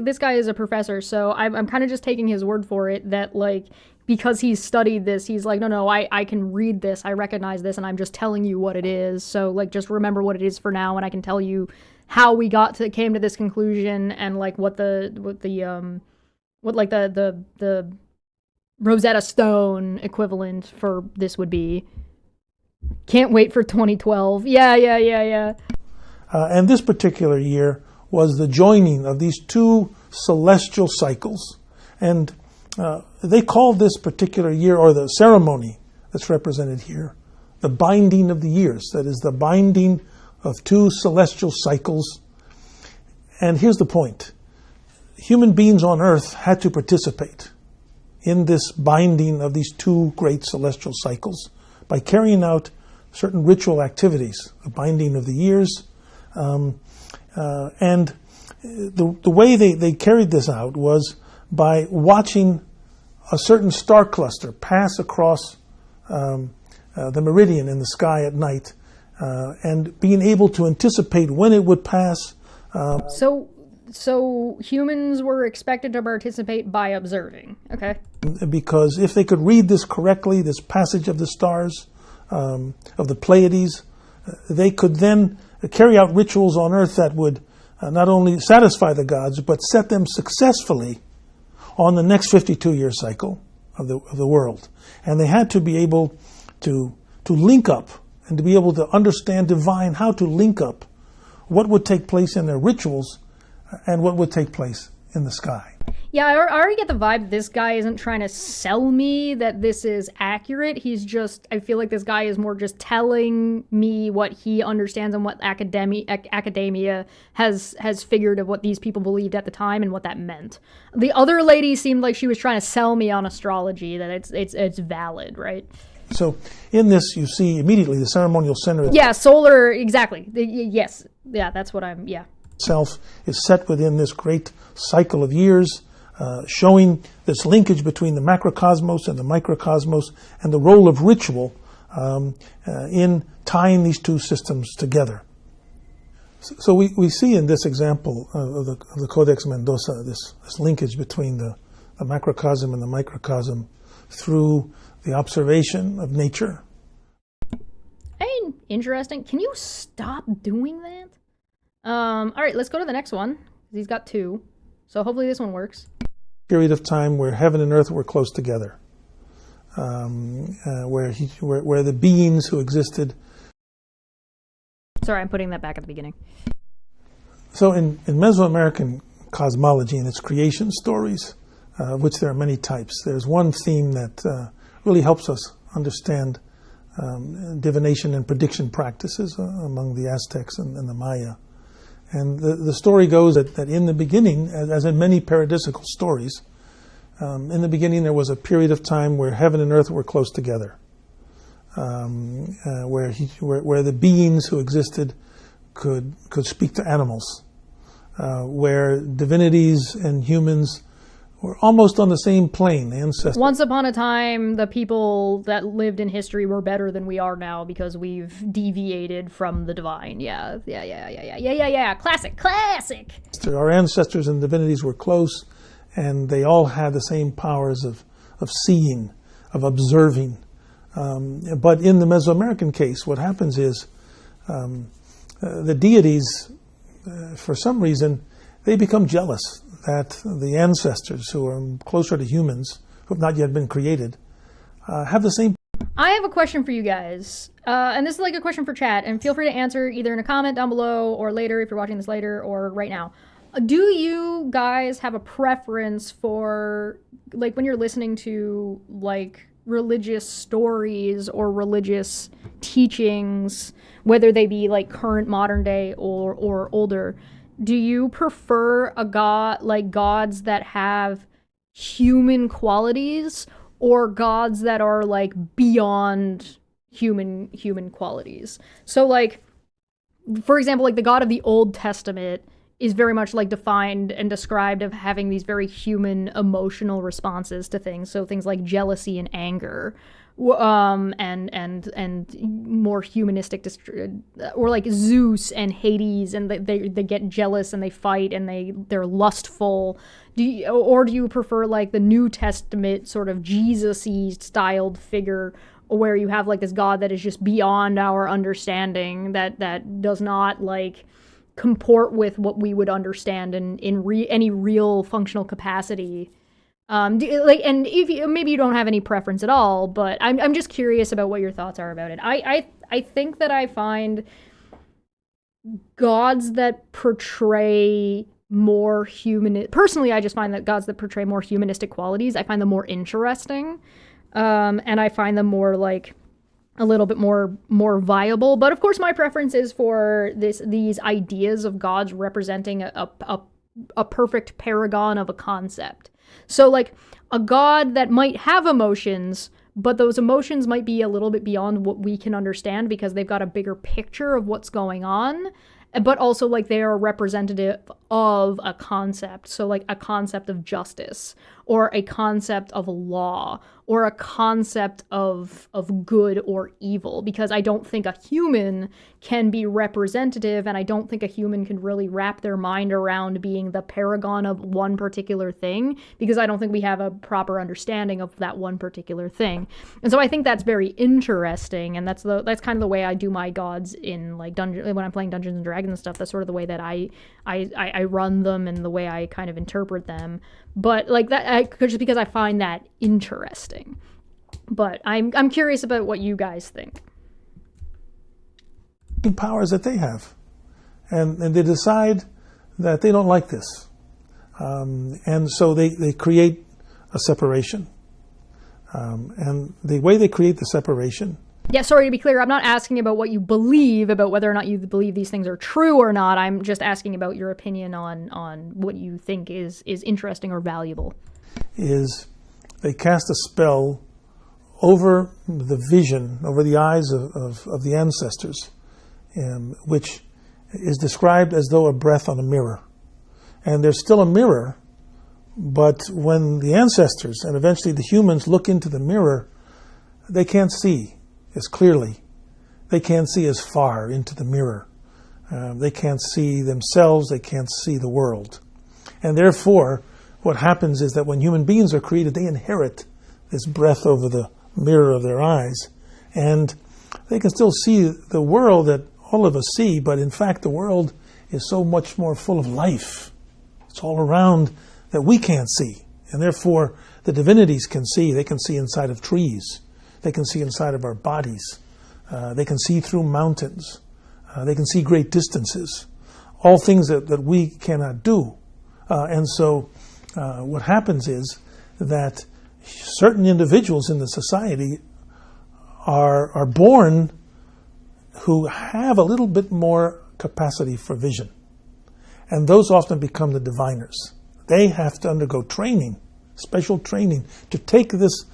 this guy is a professor, so I'm kind of just taking his word for it that, like, because he's studied this, he's like, no, I can read this, I recognize this, and I'm just telling you what it is. So, like, just remember what it is for now, and I can tell you how we came to this conclusion, and like what the Rosetta Stone equivalent for this would be. Can't wait for 2012. Yeah. And this particular year was the joining of these 2 celestial cycles. And they called this particular year, or the ceremony that's represented here, the binding of the years. That is the binding of 2 celestial cycles. And here's the point. Human beings on Earth had to participate in this binding of these 2 great celestial cycles by carrying out certain ritual activities, the binding of the years. And the way they carried this out was by watching a certain star cluster pass across the meridian in the sky at night, and being able to anticipate when it would pass. So humans were expected to participate by observing, okay? Because if they could read this correctly, this passage of the stars, of the Pleiades, they could then carry out rituals on Earth that would not only satisfy the gods, but set them successfully on the next 52-year cycle of the world. And they had to be able to link up and to be able to understand divine, how to link up what would take place in their rituals and what would take place in the sky. Yeah, I already get the vibe this guy isn't trying to sell me that this is accurate. I feel like this guy is more just telling me what he understands and what academia has figured of what these people believed at the time and what that meant. The other lady seemed like she was trying to sell me on astrology, that it's valid, right? So in this, you see immediately the ceremonial center. Yeah, solar, exactly. Yes. Yeah, that's what Itself is set within this great cycle of years, showing this linkage between the macrocosmos and the microcosmos and the role of ritual in tying these 2 systems together. So we see in this example of the Codex Mendoza this linkage between the macrocosm and the microcosm through the observation of nature. Hey, interesting. Can you stop doing that? All right, let's go to the next one. He's got two, so hopefully this one works. Period of time where heaven and earth were close together, where the beings who existed. Sorry, I'm putting that back at the beginning. So in Mesoamerican cosmology and its creation stories, which there are many types, there's one theme that really helps us understand divination and prediction practices among the Aztecs and the Maya. And the story goes that in the beginning, as in many paradisical stories, in the beginning there was a period of time where heaven and earth were close together, where the beings who existed could speak to animals, where divinities and humans were almost on the same plane, ancestors. Once upon a time, the people that lived in history were better than we are now because we've deviated from the divine. Yeah. Classic. Our ancestors and divinities were close, and they all had the same powers of seeing, of observing. But in the Mesoamerican case, what happens is the deities, for some reason, they become jealous that the ancestors who are closer to humans, who have not yet been created, have the same. I have a question for you guys, and this is like a question for chat, and feel free to answer either in a comment down below or later if you're watching this later or right now. Do you guys have a preference for, like, when you're listening to, like, religious stories or religious teachings, whether they be, like, current modern day or older, do you prefer gods that have human qualities or gods that are like beyond human qualities? So like, for example, like the God of the Old Testament is very much like defined and described of having these very human emotional responses to things. So things like jealousy and anger, and more humanistic, or like Zeus and Hades, and they get jealous and they fight and they're lustful. Do you prefer like the New Testament sort of Jesus-y styled figure where you have like this God that is just beyond our understanding, that does not like comport with what we would understand in any real functional capacity? And if maybe you don't have any preference at all, but I'm just curious about what your thoughts are about it. I think that I find gods that portray more human. Personally, I just find that gods that portray more humanistic qualities, I find them more interesting, and I find them more like a little bit more viable. But of course, my preference is for these ideas of gods representing a perfect paragon of a concept. So like a god that might have emotions, but those emotions might be a little bit beyond what we can understand because they've got a bigger picture of what's going on, but also like they are representative of a concept. So like a concept of justice, or a concept of law, or a concept of good or evil, because I don't think a human can be representative, and I don't think a human can really wrap their mind around being the paragon of one particular thing, because I don't think we have a proper understanding of that one particular thing. And so I think that's very interesting, and that's kind of the way I do my gods in like when I'm playing Dungeons and Dragons and stuff. That's sort of the way that I run them and the way I kind of interpret them. But like that, just because I find that interesting. But I'm curious about what you guys think. Powers that they have, and they decide that they don't like this, and so they create a separation, and the way they create the separation. Yeah, sorry to be clear, I'm not asking about what you believe, about whether or not you believe these things are true or not. I'm just asking about your opinion on what you think is interesting or valuable. Is they cast a spell over the vision, over the eyes of the ancestors, which is described as though a breath on a mirror. And there's still a mirror, but when the ancestors and eventually the humans look into the mirror, they can't see as clearly. They can't see as far into the mirror. They can't see themselves. They can't see the world. And therefore, what happens is that when human beings are created, they inherit this breath over the mirror of their eyes. And they can still see the world that all of us see, but in fact, the world is so much more full of life. It's all around that we can't see. And therefore, the divinities can see. They can see inside of trees. They can see inside of our bodies. They can see through mountains. They can see great distances. All things that we cannot do. And so what happens is that certain individuals in the society are born who have a little bit more capacity for vision. And those often become the diviners. They have to undergo training, special training, to take this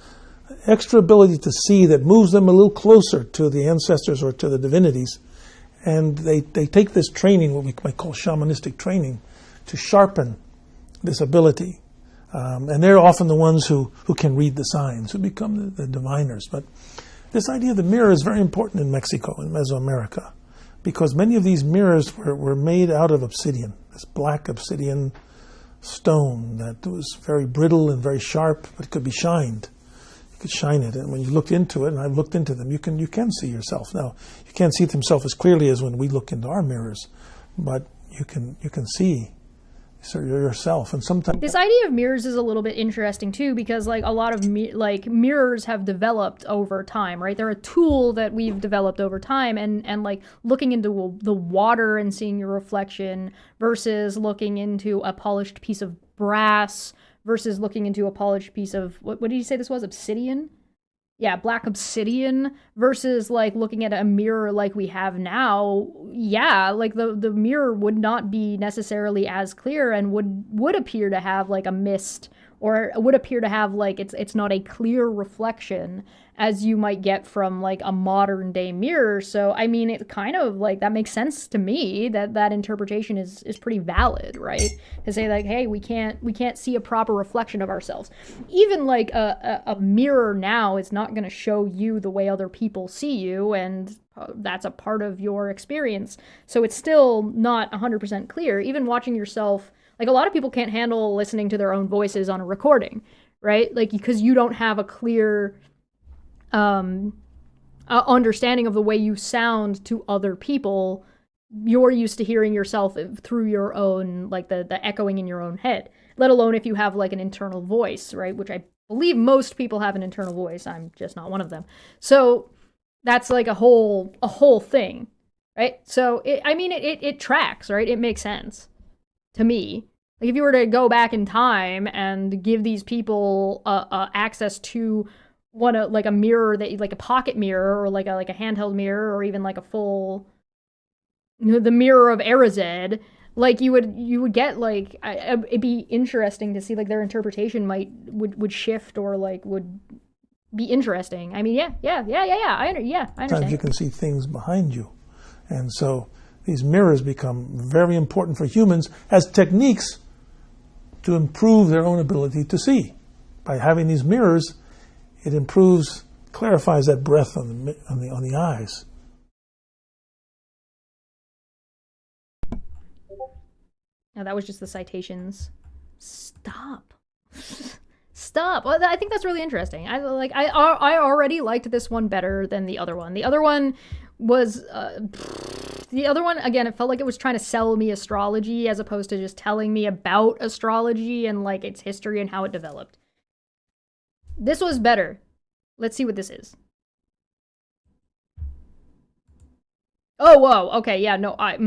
extra ability to see that moves them a little closer to the ancestors or to the divinities. And they take this training, what we might call shamanistic training, to sharpen this ability. And they're often the ones who can read the signs, who become the diviners. But this idea of the mirror is very important in Mexico, in Mesoamerica, because many of these mirrors were made out of obsidian, this black obsidian stone that was very brittle and very sharp, but could be shined. You could shine it, and when you looked into it, and I've looked into them, you can see yourself. Now, you can't see yourself as clearly as when we look into our mirrors, but you can see yourself. And sometimes this idea of mirrors is a little bit interesting too, because like a lot of mirrors have developed over time, right? They're a tool that we've developed over time, and like looking into the water and seeing your reflection versus looking into a polished piece of brass versus looking into a polished piece of what did you say this was? Obsidian? Yeah, black obsidian versus like looking at a mirror like we have now. Yeah, like the mirror would not be necessarily as clear and would appear to have like a mist, or would appear to have like it's not a clear reflection as you might get from like a modern day mirror. So I mean, it kind of like that makes sense to me, that interpretation is pretty valid, right? To say like, hey, we can't see a proper reflection of ourselves. Even like a mirror now is not going to show you the way other people see you, and that's a part of your experience. So it's still not 100% clear. Even watching yourself, like a lot of people can't handle listening to their own voices on a recording, right? Like because you don't have a clear understanding of the way you sound to other people. You're used to hearing yourself through your own, like the echoing in your own head, let alone if you have like an internal voice, right? Which I believe most people have an internal voice. I'm just not one of them. So that's like a whole thing, right? So it tracks, right? It makes sense to me. Like if you were to go back in time and give these people access to like a mirror, that like a pocket mirror, or like a handheld mirror, or even like a full, the mirror of Erized, like you would get like it'd be interesting to see like their interpretation would shift, or like would be interesting. I mean, yeah. I understand. Sometimes you can see things behind you, and so these mirrors become very important for humans as techniques to improve their own ability to see. By having these mirrors, it improves, clarifies that breath on the eyes. Now that was just the citations. Stop. Stop. Well, I think that's really interesting. I already liked this one better than the other one. The other one was again, it felt like it was trying to sell me astrology as opposed to just telling me about astrology and like its history and how it developed. This was better. Let's see what this is. Oh, whoa. Okay, yeah, no, I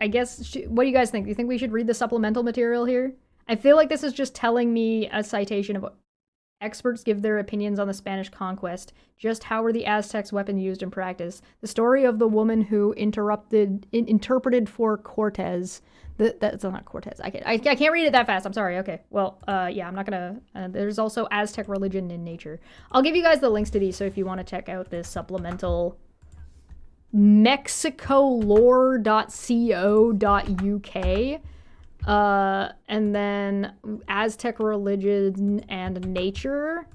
guess, what do you guys think? Do you think we should read the supplemental material here? I feel like this is just telling me a citation of experts give their opinions on the Spanish conquest. Just how were the Aztecs' weapons used in practice? The story of the woman who interpreted for Cortez. That's not Cortez. I can't read it that fast. I'm sorry. Okay. Well, yeah, I'm not gonna. There's also Aztec religion in nature. I'll give you guys the links to these, so if you want to check out this supplemental, mexicolore.co.uk. And then Aztec religion and nature.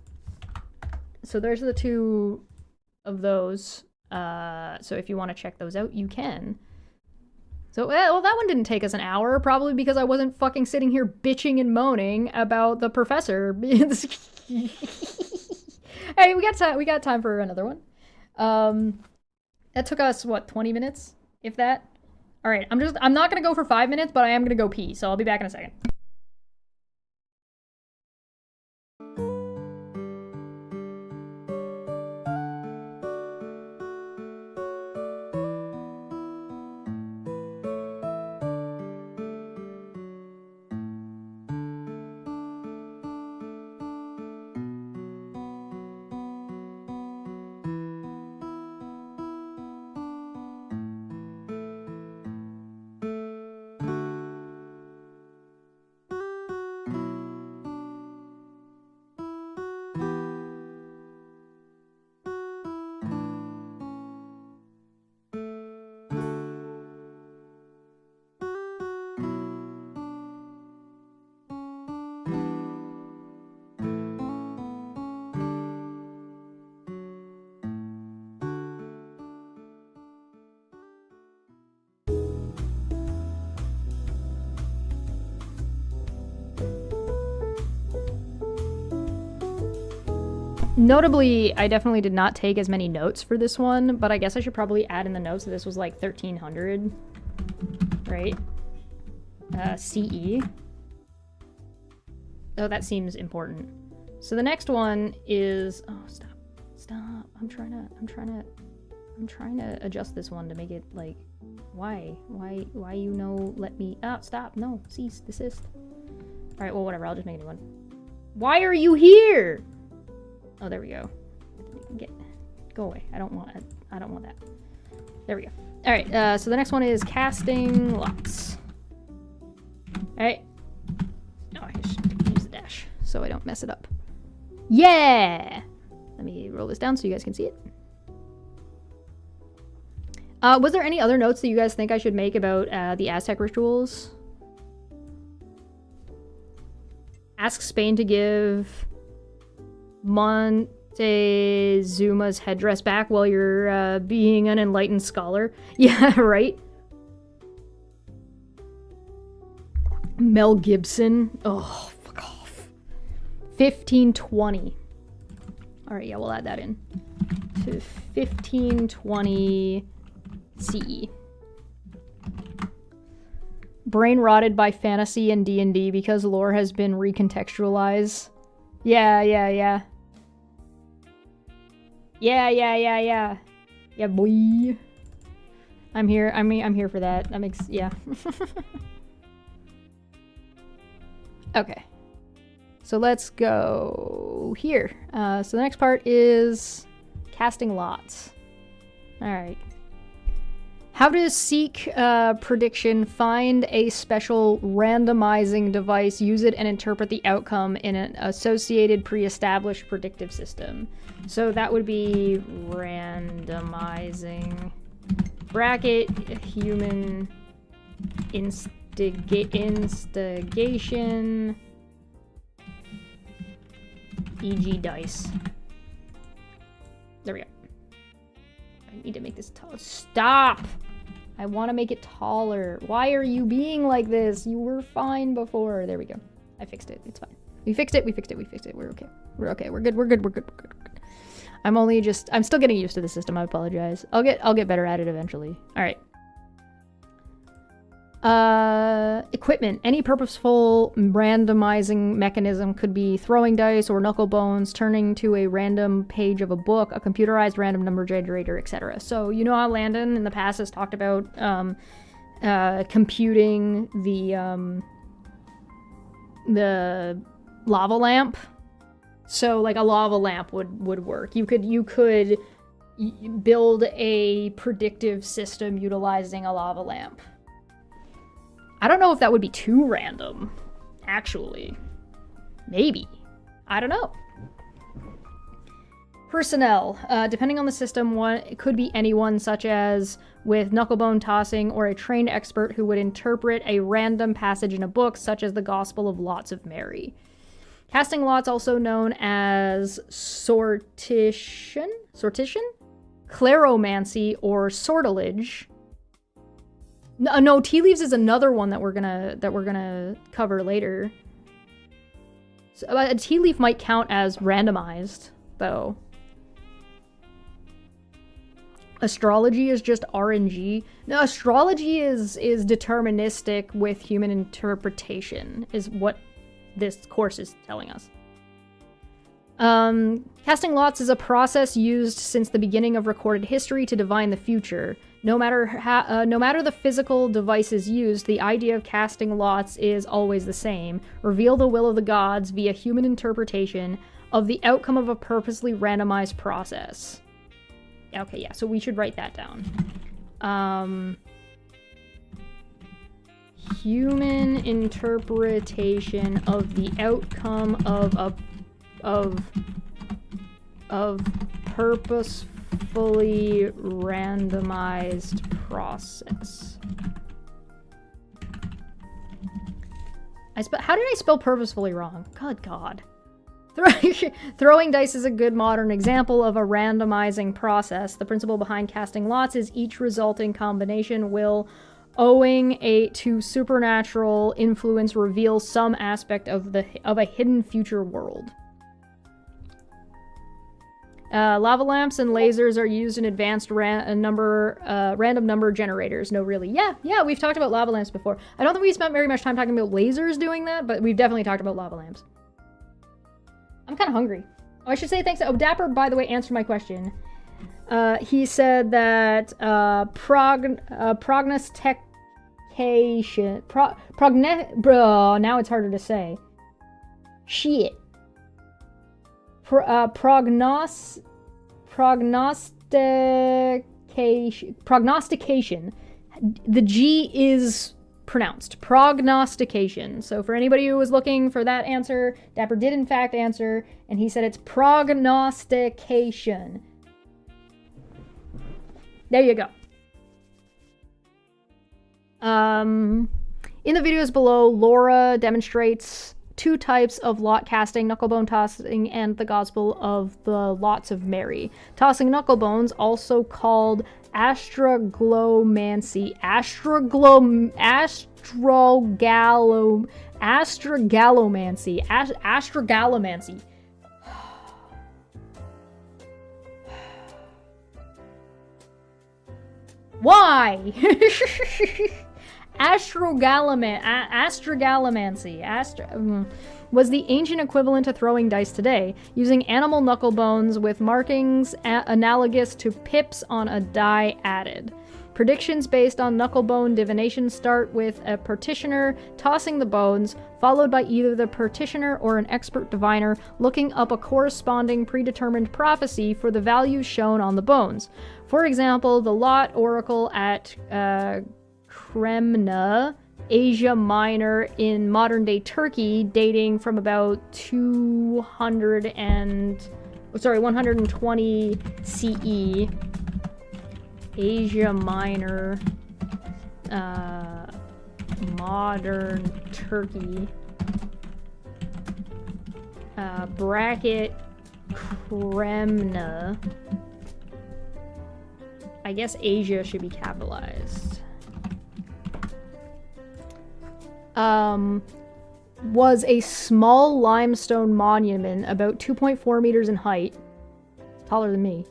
So there's the two of those. So if you want to check those out, you can. So, well, that one didn't take us an hour, probably because I wasn't fucking sitting here bitching and moaning about the professor. Hey, we got time for another one. That took us, what, 20 minutes? If that? All right, I'm not gonna go for 5 minutes, but I am gonna go pee, so I'll be back in a second. Notably, I definitely did not take as many notes for this one, but I guess I should probably add in the notes that this was like 1300, right? CE. Oh, that seems important. So the next one is, oh, stop. I'm trying to adjust this one to make it like, why, let me, stop, no, cease, desist. All right, well, whatever, I'll just make a new one. Why are you here? Oh, there we go. Go away. I don't want that. There we go. All right. So the next one is casting lots. All right. Oh, I should use the dash so I don't mess it up. Yeah. Let me roll this down so you guys can see it. Was there any other notes that you guys think I should make about the Aztec rituals? Ask Spain to give Montezuma's headdress back while you're being an enlightened scholar. Yeah, right? Mel Gibson. Oh, fuck off. 1520. All right, yeah, we'll add that in to 1520 CE. Brain rotted by fantasy and D&D because lore has been recontextualized. Yeah. Yeah, boy. I'm here for that. That makes, yeah. Okay. So let's go here. So the next part is casting lots. All right. How to seek prediction, find a special randomizing device, use it and interpret the outcome in an associated pre-established predictive system. So that would be randomizing bracket human instigation e.g. dice. There we go. I need to make this taller. Stop! I want to make it taller. Why are you being like this? You were fine before. There we go. I fixed it. It's fine. We fixed it. We're okay. We're good. I'm still getting used to the system. I apologize. I'll get better at it eventually. All right. Equipment. Any purposeful randomizing mechanism could be throwing dice or knuckle bones, turning to a random page of a book, a computerized random number generator, etc. So you know how Landon in the past has talked about computing the lava lamp. So like a lava lamp would work. You could build a predictive system utilizing a lava lamp. I don't know if that would be too random, actually. Maybe. I don't know. Personnel. Depending on the system, it could be anyone, such as with knucklebone tossing, or a trained expert who would interpret a random passage in a book, such as the Gospel of Lots of Mary. Casting lots, also known as sortition, Claromancy, or sortilege. No, tea leaves is another one that we're gonna cover later. So, a tea leaf might count as randomized, though. Astrology is just RNG. No, astrology is deterministic with human interpretation, is what this course is telling us. Casting lots is a process used since the beginning of recorded history to divine the future. No matter the physical devices used, the idea of casting lots is always the same. Reveal the will of the gods via human interpretation of the outcome of a purposely randomized process. Okay, yeah, so we should write that down. Human interpretation of the outcome of purposefully randomized process. How did I spell purposefully wrong? Good God. Throwing dice is a good modern example of a randomizing process. The principle behind casting lots is each resulting combination will, owing to supernatural influence, reveal some aspect of a hidden future world. Lava lamps and lasers are used in advanced random number generators. No, really. Yeah, we've talked about lava lamps before. I don't think we spent very much time talking about lasers doing that, but we've definitely talked about lava lamps. I'm kind of hungry. Oh, I should say thanks. Oh, Dapper, by the way, answered my question. He said that prognostication. Now it's harder to say. Shit. Prognostication. The G is pronounced. Prognostication. So for anybody who was looking for that answer, Dapper did in fact answer, and he said it's prognostication. There you go. In the videos below, Laura demonstrates two types of lot casting, knucklebone tossing and the Gospel of the Lots of Mary. Tossing knucklebones, also called astrogalomancy. Astrogalomancy. Why? Astrogalomancy was the ancient equivalent to throwing dice today, using animal knucklebones with markings analogous to pips on a die added. Predictions based on knucklebone divination start with a practitioner tossing the bones, followed by either the practitioner or an expert diviner looking up a corresponding predetermined prophecy for the values shown on the bones. For example, the Lot Oracle at Kremna, Asia Minor in modern-day Turkey, dating from about 120 CE. Asia Minor, modern Turkey, bracket Kremna. I guess Asia should be capitalized. Was a small limestone monument about 2.4 meters in height, taller than me,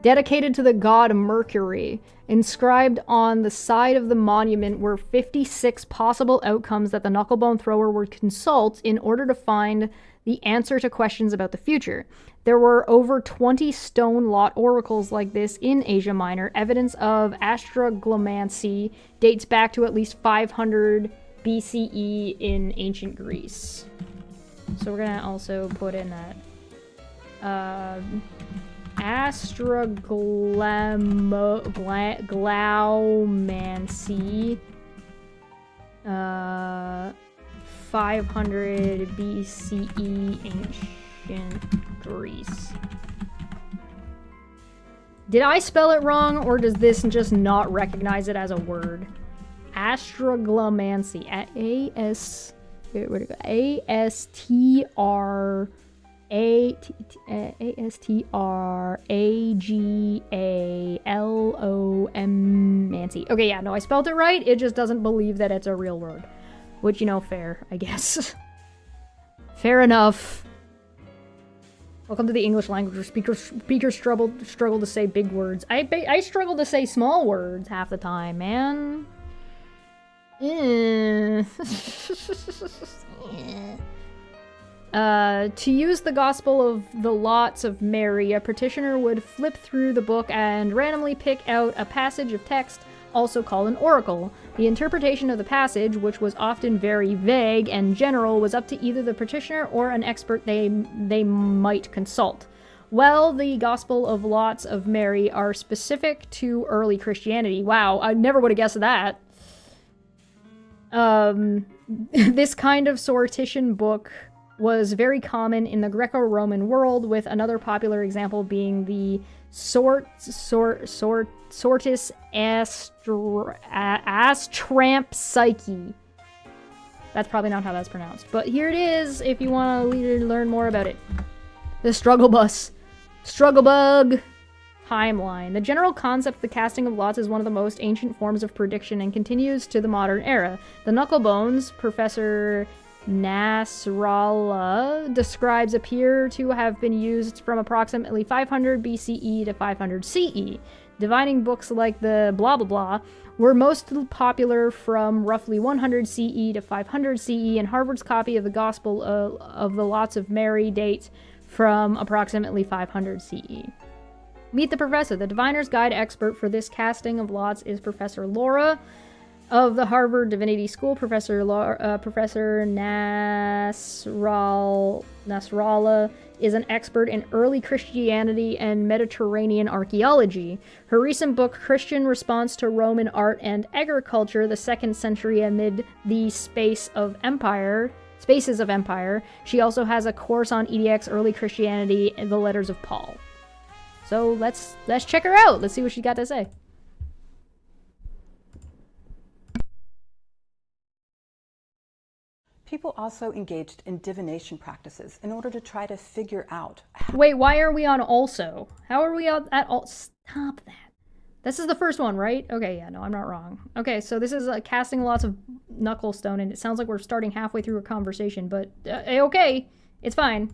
dedicated to the god Mercury. Inscribed on the side of the monument were 56 possible outcomes that the knucklebone thrower would consult in order to find the answer to questions about the future. There were over 20 stone lot oracles like this in Asia Minor. Evidence of astroglomancy dates back to at least 500 BCE in ancient Greece. So we're gonna also put in that astroglomancy, 500 BCE ancient Greece. Did I spell it wrong, or does this just not recognize it as a word? Astroglomancy. Astragalomancy. Okay, yeah, no, I spelled it right. It just doesn't believe that it's a real word. Which, you know, fair, I guess. Fair enough. Welcome to the English language where speakers struggle to say big words. I struggle to say small words half the time, man. To use the Gospel of the Lots of Mary, a petitioner would flip through the book and randomly pick out a passage of text, also called an oracle. The interpretation of the passage, which was often very vague and general, was up to either the petitioner or an expert they might consult. Well, the Gospel of Lots of Mary are specific to early Christianity. Wow, I never would have guessed that. This kind of sortition book was very common in the Greco-Roman world, with another popular example being the Sortis Astramp Psyche. That's probably not how that's pronounced, but here it is if you want to learn more about it. The Struggle Bug timeline. The general concept of the casting of lots is one of the most ancient forms of prediction and continues to the modern era. The knucklebones, Professor Nasrallah describes, appear to have been used from approximately 500 BCE to 500 CE. Divining books like the blah blah blah were most popular from roughly 100 CE to 500 CE, and Harvard's copy of the Gospel of the Lots of Mary dates from approximately 500 CE. Meet the professor. The diviner's guide expert for this casting of lots is Professor Laura of the Harvard Divinity School. Professor Nasrallah is an expert in early Christianity and Mediterranean archaeology. Her recent book, Christian Response to Roman Art and Agriculture, the 2nd Century Amid the Spaces of Empire. She also has a course on EDX, Early Christianity, and the Letters of Paul. So let's check her out. Let's see what she's got to say. People also engaged in divination practices in order to try to figure out. Wait, why are we on also? How are we at all? Stop that. This is the first one, right? Okay, yeah, no, I'm not wrong. Okay, so this is casting lots of Knucklestone, and it sounds like we're starting halfway through a conversation, but okay, it's fine.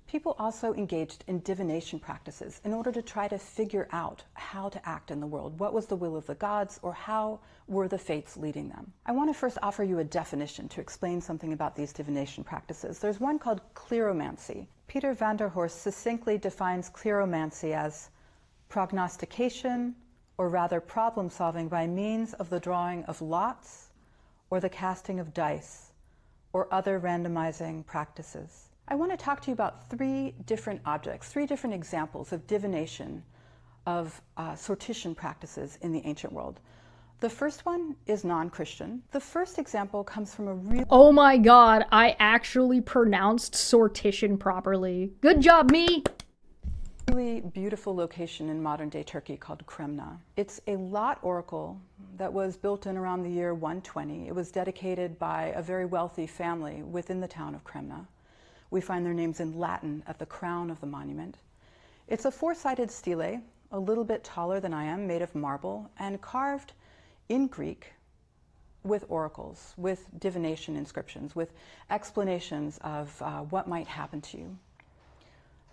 People also engaged in divination practices in order to try to figure out how to act in the world. What was the will of the gods, or how were the fates leading them? I want to first offer you a definition to explain something about these divination practices. There's one called cleromancy. Peter van der Horst succinctly defines cleromancy as prognostication, or rather problem solving by means of the drawing of lots or the casting of dice or other randomizing practices. I want to talk to you about 3 different objects, 3 different examples of divination, of sortition practices in the ancient world. The first one is non-Christian. The first example comes from a real... Oh my god, I actually pronounced sortition properly. Good job, me! Really beautiful location in modern-day Turkey called Kremna. It's a lot oracle that was built in around the year 120. It was dedicated by a very wealthy family within the town of Kremna. We find their names in Latin at the crown of the monument. It's a 4-sided stele, a little bit taller than I am, made of marble, and carved in Greek with oracles, with divination inscriptions, with explanations of what might happen to you.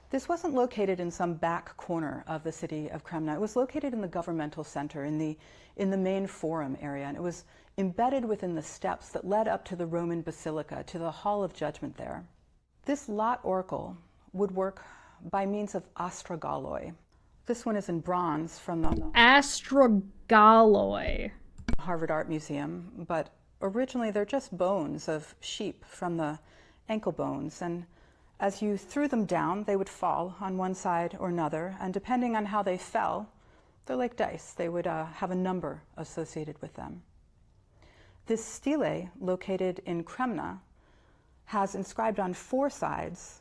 This wasn't located in some back corner of the city of Kremna. It was located in the governmental center, in the main forum area, and it was embedded within the steps that led up to the Roman Basilica, to the Hall of Judgment there. This lot oracle would work by means of astragaloi. This one is in bronze from the astragaloi Harvard Art Museum, but originally they're just bones of sheep from the ankle bones, and as you threw them down, they would fall on one side or another, and depending on how they fell, they're like dice. They would have a number associated with them. This stele, located in Kremna, has inscribed on 4 sides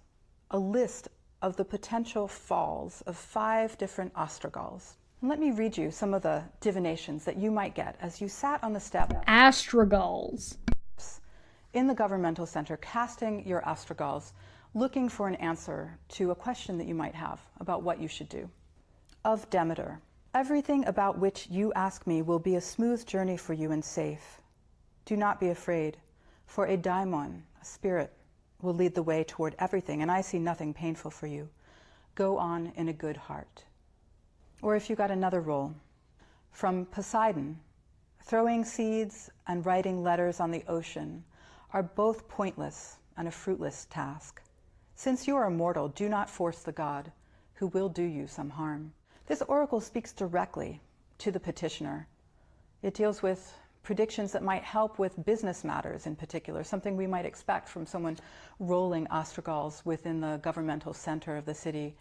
a list of the potential falls of 5 different astragals. And let me read you some of the divinations that you might get as you sat on the step. Astragals. in the governmental center, casting your astragals, looking for an answer to a question that you might have about what you should do. Of Demeter, everything about which you ask me will be a smooth journey for you and safe. Do not be afraid, for a daimon, a spirit, will lead the way toward everything, and I see nothing painful for you. Go on in a good heart. Or if you got another role, from Poseidon, throwing seeds and writing letters on the ocean are both pointless and a fruitless task. Since you are mortal, do not force the god, who will do you some harm. This oracle speaks directly to the petitioner. It deals with predictions that might help with business matters in particular, something we might expect from someone rolling astragals within the governmental center of the city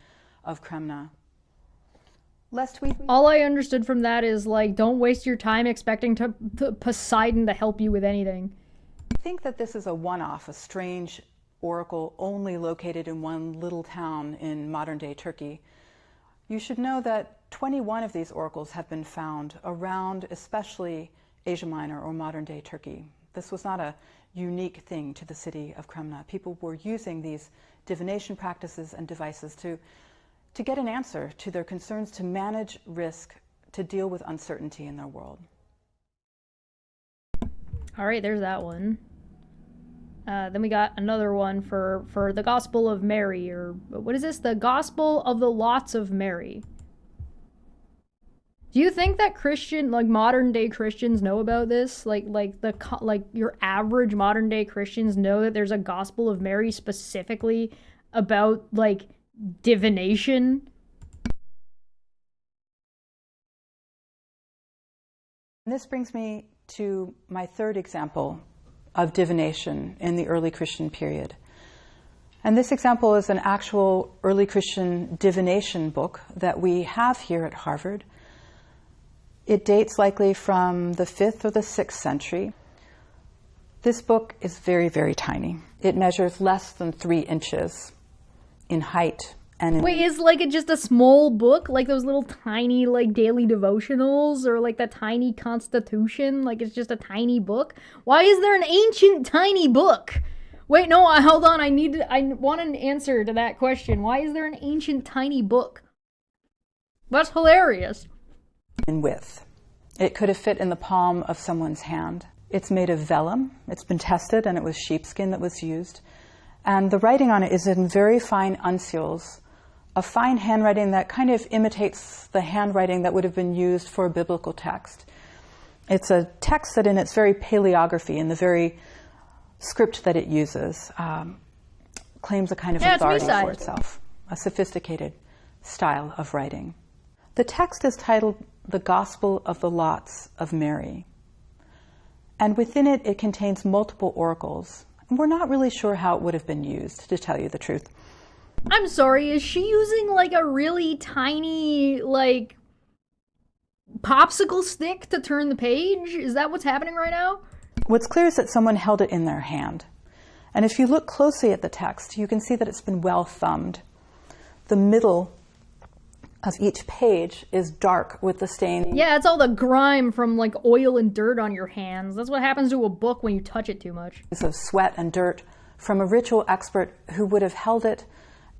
of Kremna. All I understood from that is, like, don't waste your time expecting Poseidon to help you with anything. I think that this is a one-off, a strange oracle only located in one little town in modern-day Turkey. You should know that 21 of these oracles have been found around especially Asia Minor or modern-day Turkey. This was not a unique thing to the city of Kremna. People were using these divination practices and devices to get an answer to their concerns, to manage risk, to deal with uncertainty in their world. All right, there's that one. Then we got another one for the Gospel of Mary, or what is this? The Gospel of the Lots of Mary. Do you think that modern day Christians know about this? Like your average modern day Christians know that there's a Gospel of Mary specifically about, like, divination? This brings me to my third example of divination in the early Christian period. And this example is an actual early Christian divination book that we have here at Harvard. It dates likely from the 5th or the 6th century. This book is very, very tiny. It measures less than 3 inches in height. And wait, is it just a small book, like those little tiny, like, daily devotionals, or like the tiny Constitution? Like, it's just a tiny book? Why is there an ancient tiny book? Wait, no, hold on, I want an answer to that question. Why is there an ancient tiny book? That's hilarious. In width. It could have fit in the palm of someone's hand. It's made of vellum. It's been tested, and it was sheepskin that was used. And the writing on it is in very fine uncials, a fine handwriting that kind of imitates the handwriting that would have been used for a biblical text. It's a text that in its very paleography, in the very script that it uses, claims a kind of authority for itself, a sophisticated style of writing. The text is titled The Gospel of the Lots of Mary. And within it, it contains multiple oracles. And we're not really sure how it would have been used, to tell you the truth. I'm sorry, is she using, like, a really tiny, like, popsicle stick to turn the page? Is that what's happening right now? What's clear is that someone held it in their hand. And if you look closely at the text, you can see that it's been well thumbed. The middle of each page is dark with the stain. Yeah, it's all the grime from, like, oil and dirt on your hands. That's what happens to a book when you touch it too much. Of sweat and dirt from a ritual expert who would have held it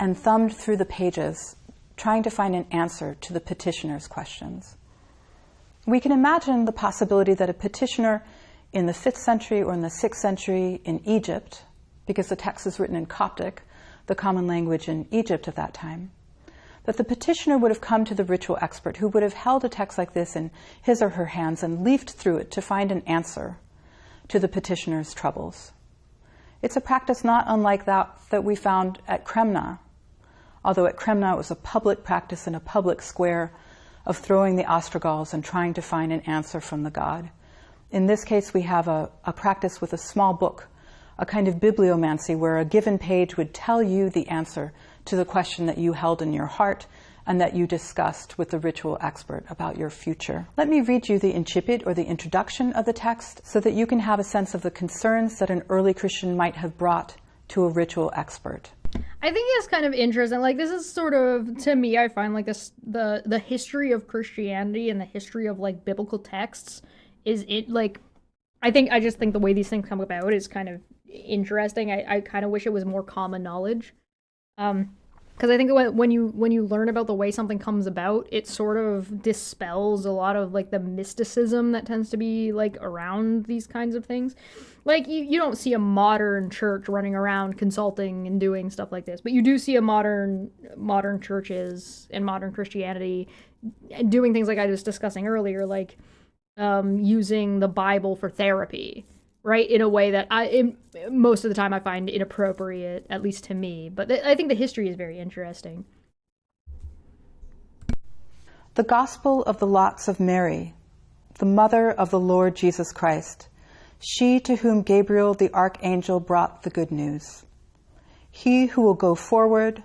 and thumbed through the pages, trying to find an answer to the petitioner's questions. We can imagine the possibility that a petitioner in the 5th century or in the 6th century in Egypt, because the text is written in Coptic, the common language in Egypt at that time, that the petitioner would have come to the ritual expert who would have held a text like this in his or her hands and leafed through it to find an answer to the petitioner's troubles. It's a practice not unlike that we found at Kremna, although at Kremna it was a public practice in a public square of throwing the astragals and trying to find an answer from the god. In this case, we have a practice with a small book, a kind of bibliomancy where a given page would tell you the answer to the question that you held in your heart and that you discussed with the ritual expert about your future. Let me read you the incipit, or the introduction of the text, so that you can have a sense of the concerns that an early Christian might have brought to a ritual expert. I think it's kind of interesting. Like, this is sort of, to me, I find, like, this the history of Christianity and the history of, like, biblical texts is it, like, I just think the way these things come about is kind of interesting. I kind of wish it was more common knowledge. Because I think when you learn about the way something comes about, it sort of dispels a lot of like the mysticism that tends to be like around these kinds of things. Like you don't see a modern church running around consulting and doing stuff like this, but you do see a modern churches and modern Christianity doing things like I was discussing earlier, like using the Bible for therapy. Right, in a way that most of the time I find inappropriate, at least to me. But I think the history is very interesting. The Gospel of the Lots of Mary, the mother of the Lord Jesus Christ, she to whom Gabriel the archangel brought the good news. He who will go forward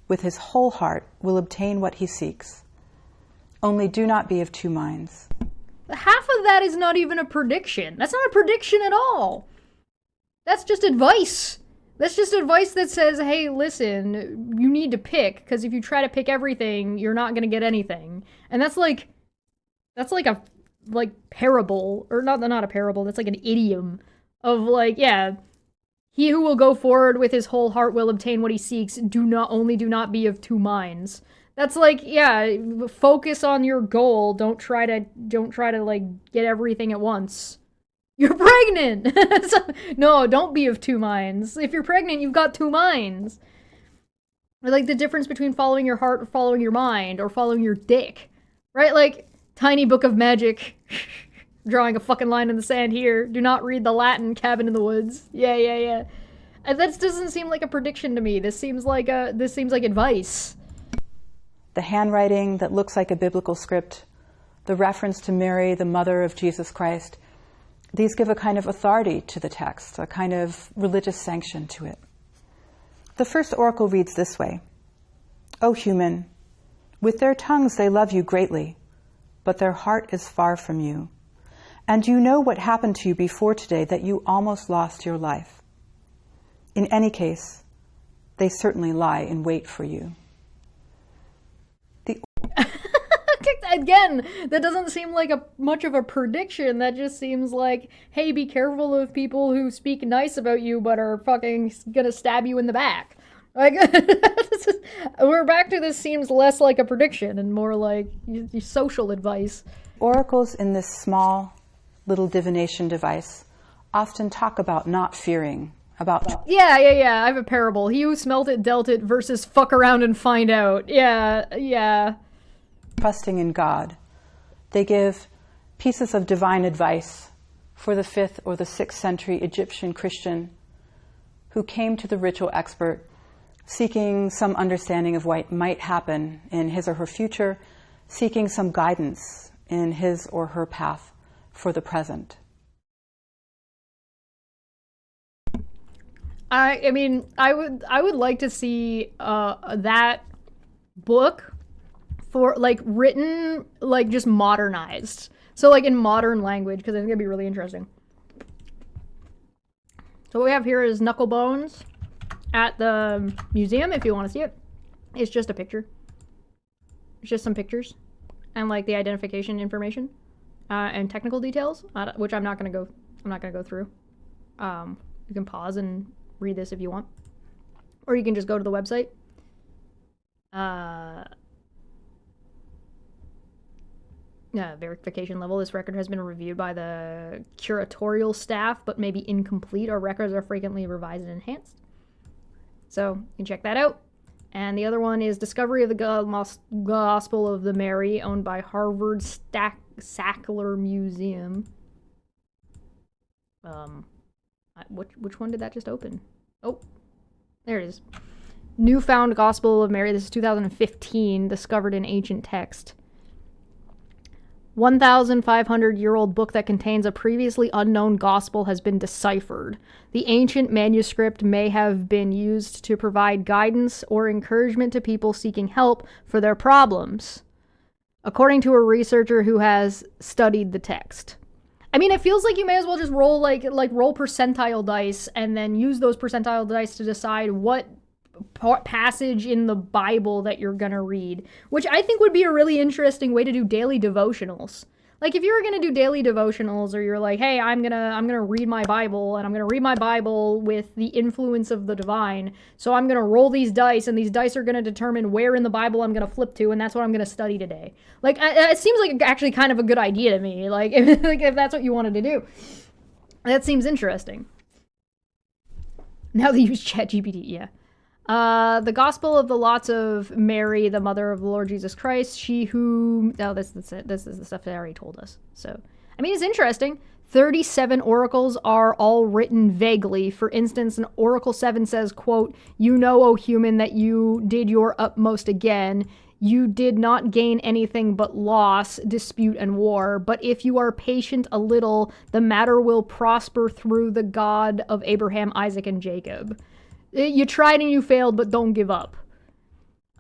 with his whole heart will obtain what he seeks. Only do not be of two minds. Half of that is not even a prediction. That's not a prediction at all. That's just advice. That's just advice that says, hey, listen, you need to pick, because if you try to pick everything, you're not going to get anything. And that's like a parable, or not a parable, that's like an idiom of like, yeah, he who will go forward with his whole heart will obtain what he seeks. Do not be of two minds. That's like, yeah, focus on your goal. Don't try to like get everything at once. You're pregnant. No, don't be of two minds. If you're pregnant, you've got two minds. Or like the difference between following your heart or following your mind or following your dick. Right? Like, tiny book of magic. Drawing a fucking line in the sand here. Do not read the Latin cabin in the woods. Yeah. And that doesn't seem like a prediction to me. This seems like advice. The handwriting that looks like a biblical script, the reference to Mary, the mother of Jesus Christ, these give a kind of authority to the text, a kind of religious sanction to it. The first oracle reads this way: O human, with their tongues they love you greatly, but their heart is far from you. And you know what happened to you before today, that you almost lost your life. In any case, they certainly lie in wait for you. Again, that doesn't seem like much of a prediction. That just seems like, hey, be careful of people who speak nice about you but are fucking gonna stab you in the back. Like, we're back to this seems less like a prediction and more like social advice. Oracles in this small little divination device often talk about not fearing. Yeah. I have a parable. He who smelt it dealt it versus fuck around and find out. Yeah. Trusting in God. They give pieces of divine advice for the 5th or the 6th century Egyptian Christian who came to the ritual expert seeking some understanding of what might happen in his or her future, seeking some guidance in his or her path for the present. I mean, I would like to see that book for like written, like just modernized. So like in modern language, because I think it'd be really interesting. So what we have here is Knucklebones at the museum, if you want to see it. It's just a picture. It's just some pictures and like the identification information and technical details, which I'm not gonna go through. You can pause and read this if you want, or you can just go to the website. Verification level. This record has been reviewed by the curatorial staff, but may be incomplete. Our records are frequently revised and enhanced. So you can check that out. And the other one is Discovery of the Gospel of the Mary, owned by Harvard Sackler Museum. Which one did that just open? Oh, there it is. Newfound Gospel of Mary. This is 2015, discovered in ancient text. 1,500-year-old book that contains a previously unknown gospel has been deciphered. The ancient manuscript may have been used to provide guidance or encouragement to people seeking help for their problems, according to a researcher who has studied the text. I mean, it feels like you may as well just roll like roll percentile dice and then use those percentile dice to decide what passage in the Bible that you're gonna read, which I think would be a really interesting way to do daily devotionals. Like if you were gonna do daily devotionals, or you're like, hey, I'm gonna read my Bible, and I'm gonna read my Bible with the influence of the divine. So I'm gonna roll these dice, and these dice are gonna determine where in the Bible I'm gonna flip to, and that's what I'm gonna study today. Like it seems like actually kind of a good idea to me. Like if that's what you wanted to do, that seems interesting. Now they use ChatGPT, yeah. The Gospel of the Lots of Mary, the mother of the Lord Jesus Christ, she who... Oh, this is it. This is the stuff they already told us. So, I mean, it's interesting. 37 oracles are all written vaguely. For instance, in Oracle 7 says, quote, "You know, O human, that you did your utmost again. You did not gain anything but loss, dispute, and war. But if you are patient a little, the matter will prosper through the God of Abraham, Isaac, and Jacob." You tried and you failed, but don't give up.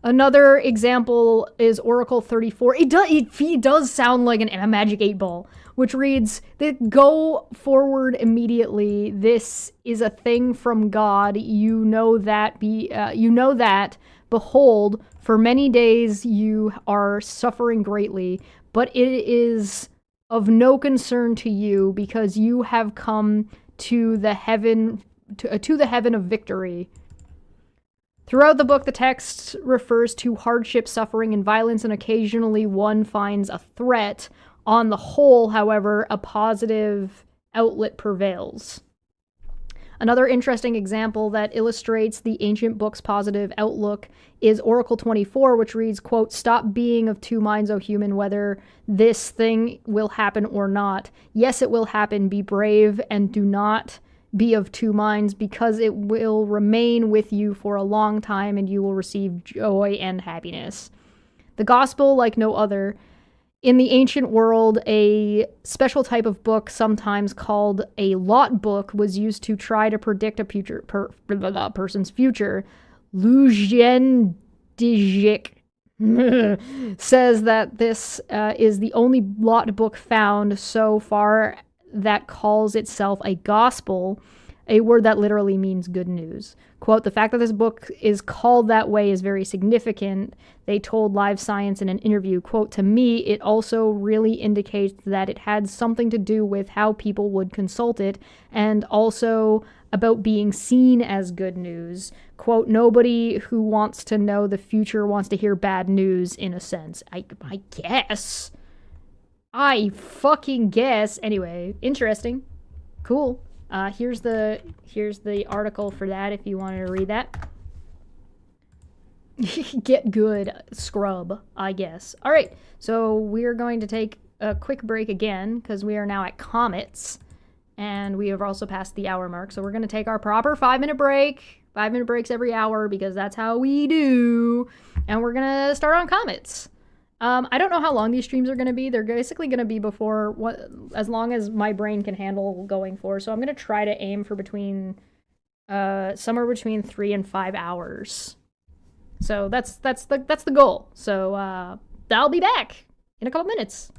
Another example is Oracle 34. It does sound like a Magic 8 Ball, which reads, "Go forward immediately. This is a thing from God. You know that. Behold, for many days you are suffering greatly, but it is of no concern to you, because you have come to the heaven of victory." Throughout the book, the text refers to hardship, suffering, and violence, and occasionally one finds a threat. On the whole, however, a positive outlet prevails. Another interesting example that illustrates the ancient book's positive outlook is Oracle 24, which reads, quote, "Stop being of two minds, O human, whether this thing will happen or not. Yes, it will happen. Be brave and do not be of two minds, because it will remain with you for a long time and you will receive joy and happiness." The gospel, like no other, in the ancient world, a special type of book, sometimes called a lot book, was used to try to predict a person's future. Lujan Dijik says that this is the only lot book found so far that calls itself a gospel, a word that literally means good news. Quote, "The fact that this book is called that way is very significant," they told Live Science in an interview. Quote, "To me, it also really indicates that it had something to do with how people would consult it, and also about being seen as good news." Quote, "Nobody who wants to know the future wants to hear bad news, in a sense." I guess. I fucking guess. Anyway, interesting. Cool. Here's the article for that if you wanted to read that. Get good, scrub, I guess. All right, so we're going to take a quick break again, because we are now at comets, and we have also passed the hour mark, so we're going to take our proper 5-minute break. 5-minute breaks every hour, because that's how we do, and we're going to start on comets. I don't know how long these streams are going to be. They're basically going to be as long as my brain can handle going for. So I'm going to try to aim for somewhere between 3 and 5 hours. So that's the goal. So I'll be back in a couple minutes.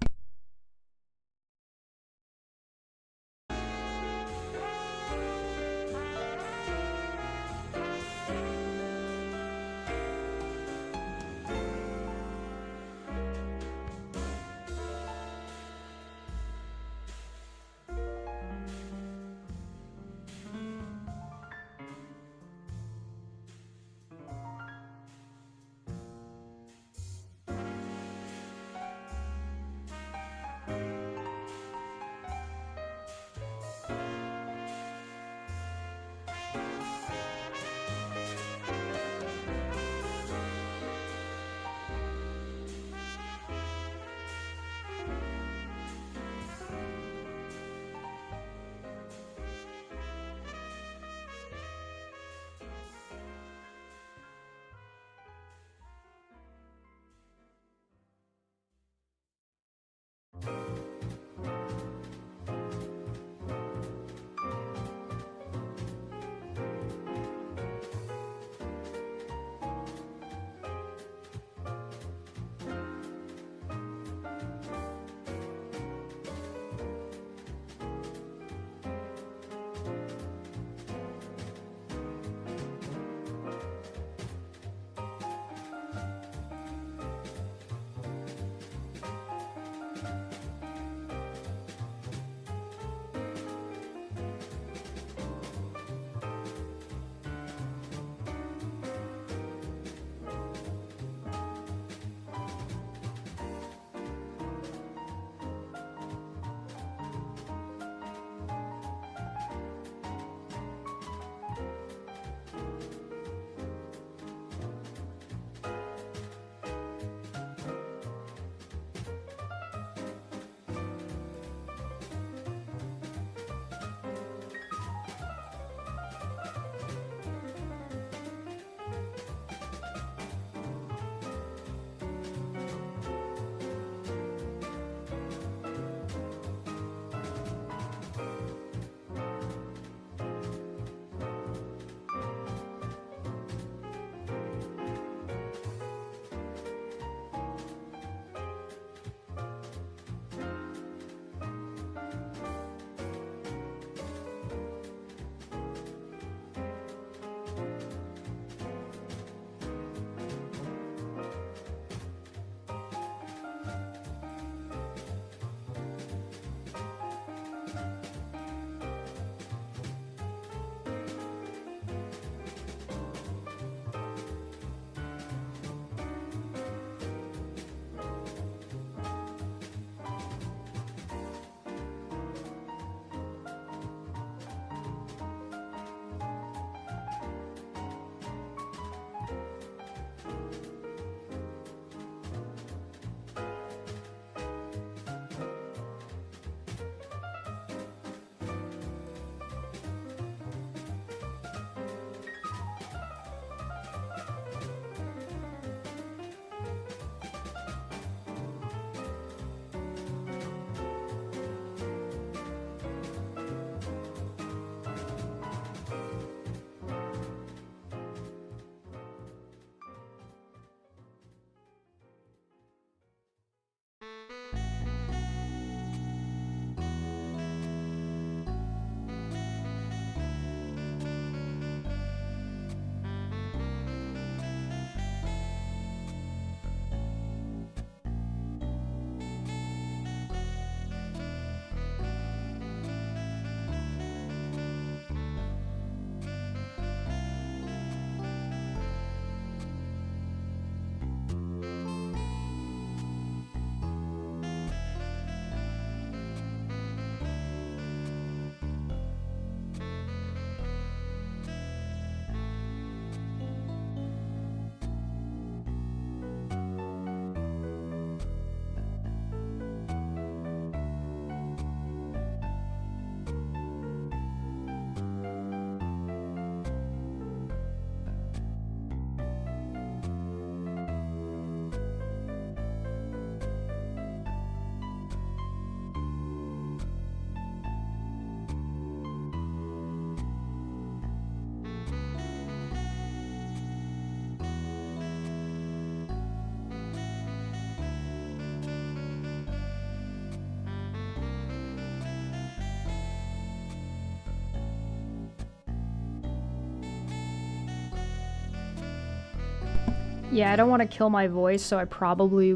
Yeah, I don't want to kill my voice, so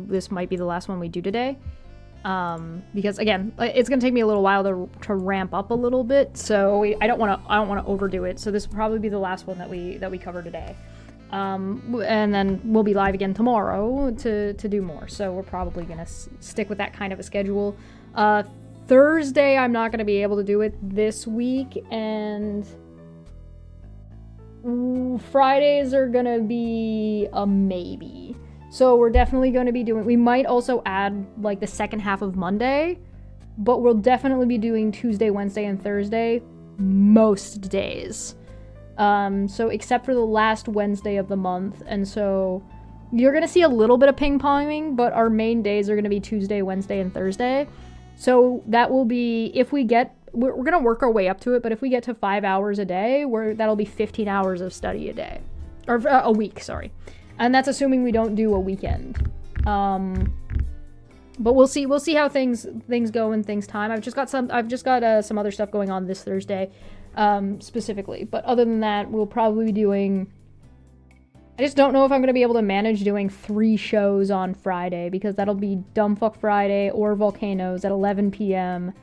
this might be the last one we do today. Because again, it's gonna take me a little while to ramp up a little bit, so I don't want to overdo it. So this will probably be the last one that we cover today. And then we'll be live again tomorrow to do more. So we're probably gonna stick with that kind of a schedule. Thursday, I'm not gonna be able to do it this week, and Fridays are gonna be a maybe. So we're definitely going to be doing, we might also add like the second half of Monday, but we'll definitely be doing Tuesday, Wednesday, and Thursday most days. So except for the last Wednesday of the month. And so you're going to see a little bit of ping-ponging, but our main days are going to be Tuesday, Wednesday, and Thursday. So that will be, we're going to work our way up to it, but if we get to 5 hours a day, that'll be 15 hours of study a day. Or a week, sorry. And that's assuming we don't do a weekend. But we'll see how things go and things time. I've just got some other stuff going on this Thursday, specifically. But other than that, we'll probably be doing. I just don't know if I'm gonna be able to manage doing 3 shows on Friday, because that'll be Dumbfuck Friday or Volcanoes at 11 p.m.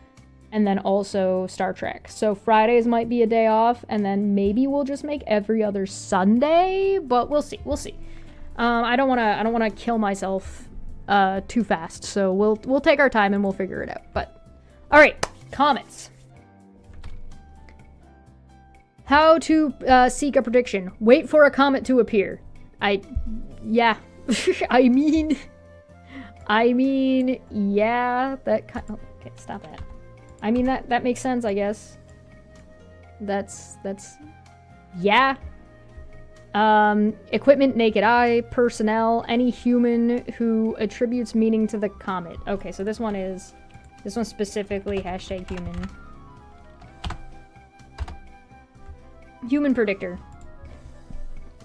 and then also Star Trek. So Fridays might be a day off, and then maybe we'll just make every other Sunday. But we'll see. I don't want to kill myself too fast, so we'll take our time and we'll figure it out. But all right, comments. How to seek a prediction? Wait for a comet to appear. Yeah. I mean, yeah. Okay, stop that. I mean that makes sense, I guess. That's yeah. Equipment, naked eye, personnel, any human who attributes meaning to the comet. Okay, so this one specifically #human. Human predictor.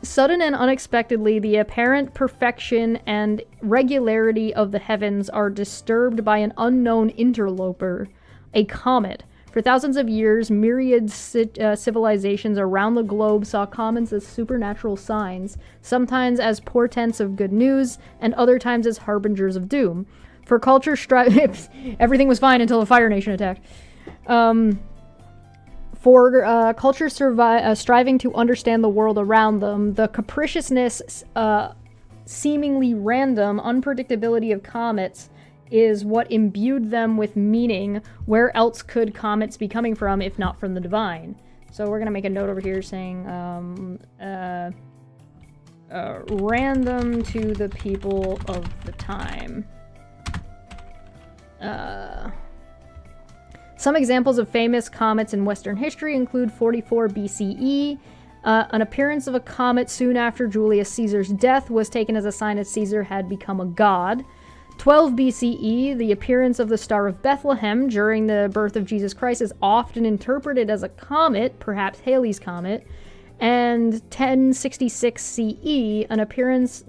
Sudden and unexpectedly, the apparent perfection and regularity of the heavens are disturbed by an unknown interloper, a comet. For thousands of years, myriad civilizations around the globe saw comets as supernatural signs, sometimes as portents of good news, and other times as harbingers of doom. For culture everything was fine until the Fire Nation attacked. For culture striving to understand the world around them, the capriciousness, seemingly random unpredictability of comets is what imbued them with meaning. Where else could comets be coming from if not from the divine? So we're gonna make a note over here saying random to the people of the time. Some examples of famous comets in Western history include 44 BCE. An appearance of a comet soon after Julius Caesar's death was taken as a sign that Caesar had become a god. 12 BCE, the appearance of the Star of Bethlehem during the birth of Jesus Christ is often interpreted as a comet, perhaps Halley's Comet. And 1066 CE, an appearance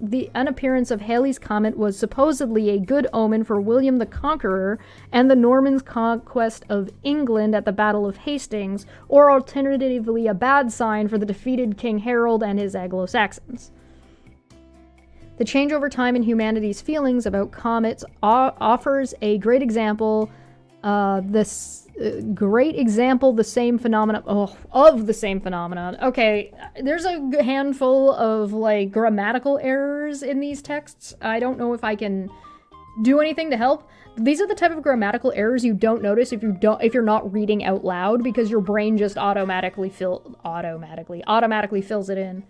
of Halley's Comet was supposedly a good omen for William the Conqueror and the Normans' conquest of England at the Battle of Hastings, or alternatively a bad sign for the defeated King Harold and his Anglo-Saxons. The change over time in humanity's feelings about comets offers a great example. The same phenomenon of the same phenomenon. Okay, there's a handful of like grammatical errors in these texts. I don't know if I can do anything to help. These are the type of grammatical errors you don't notice if you're not reading out loud, because your brain just automatically fills it in.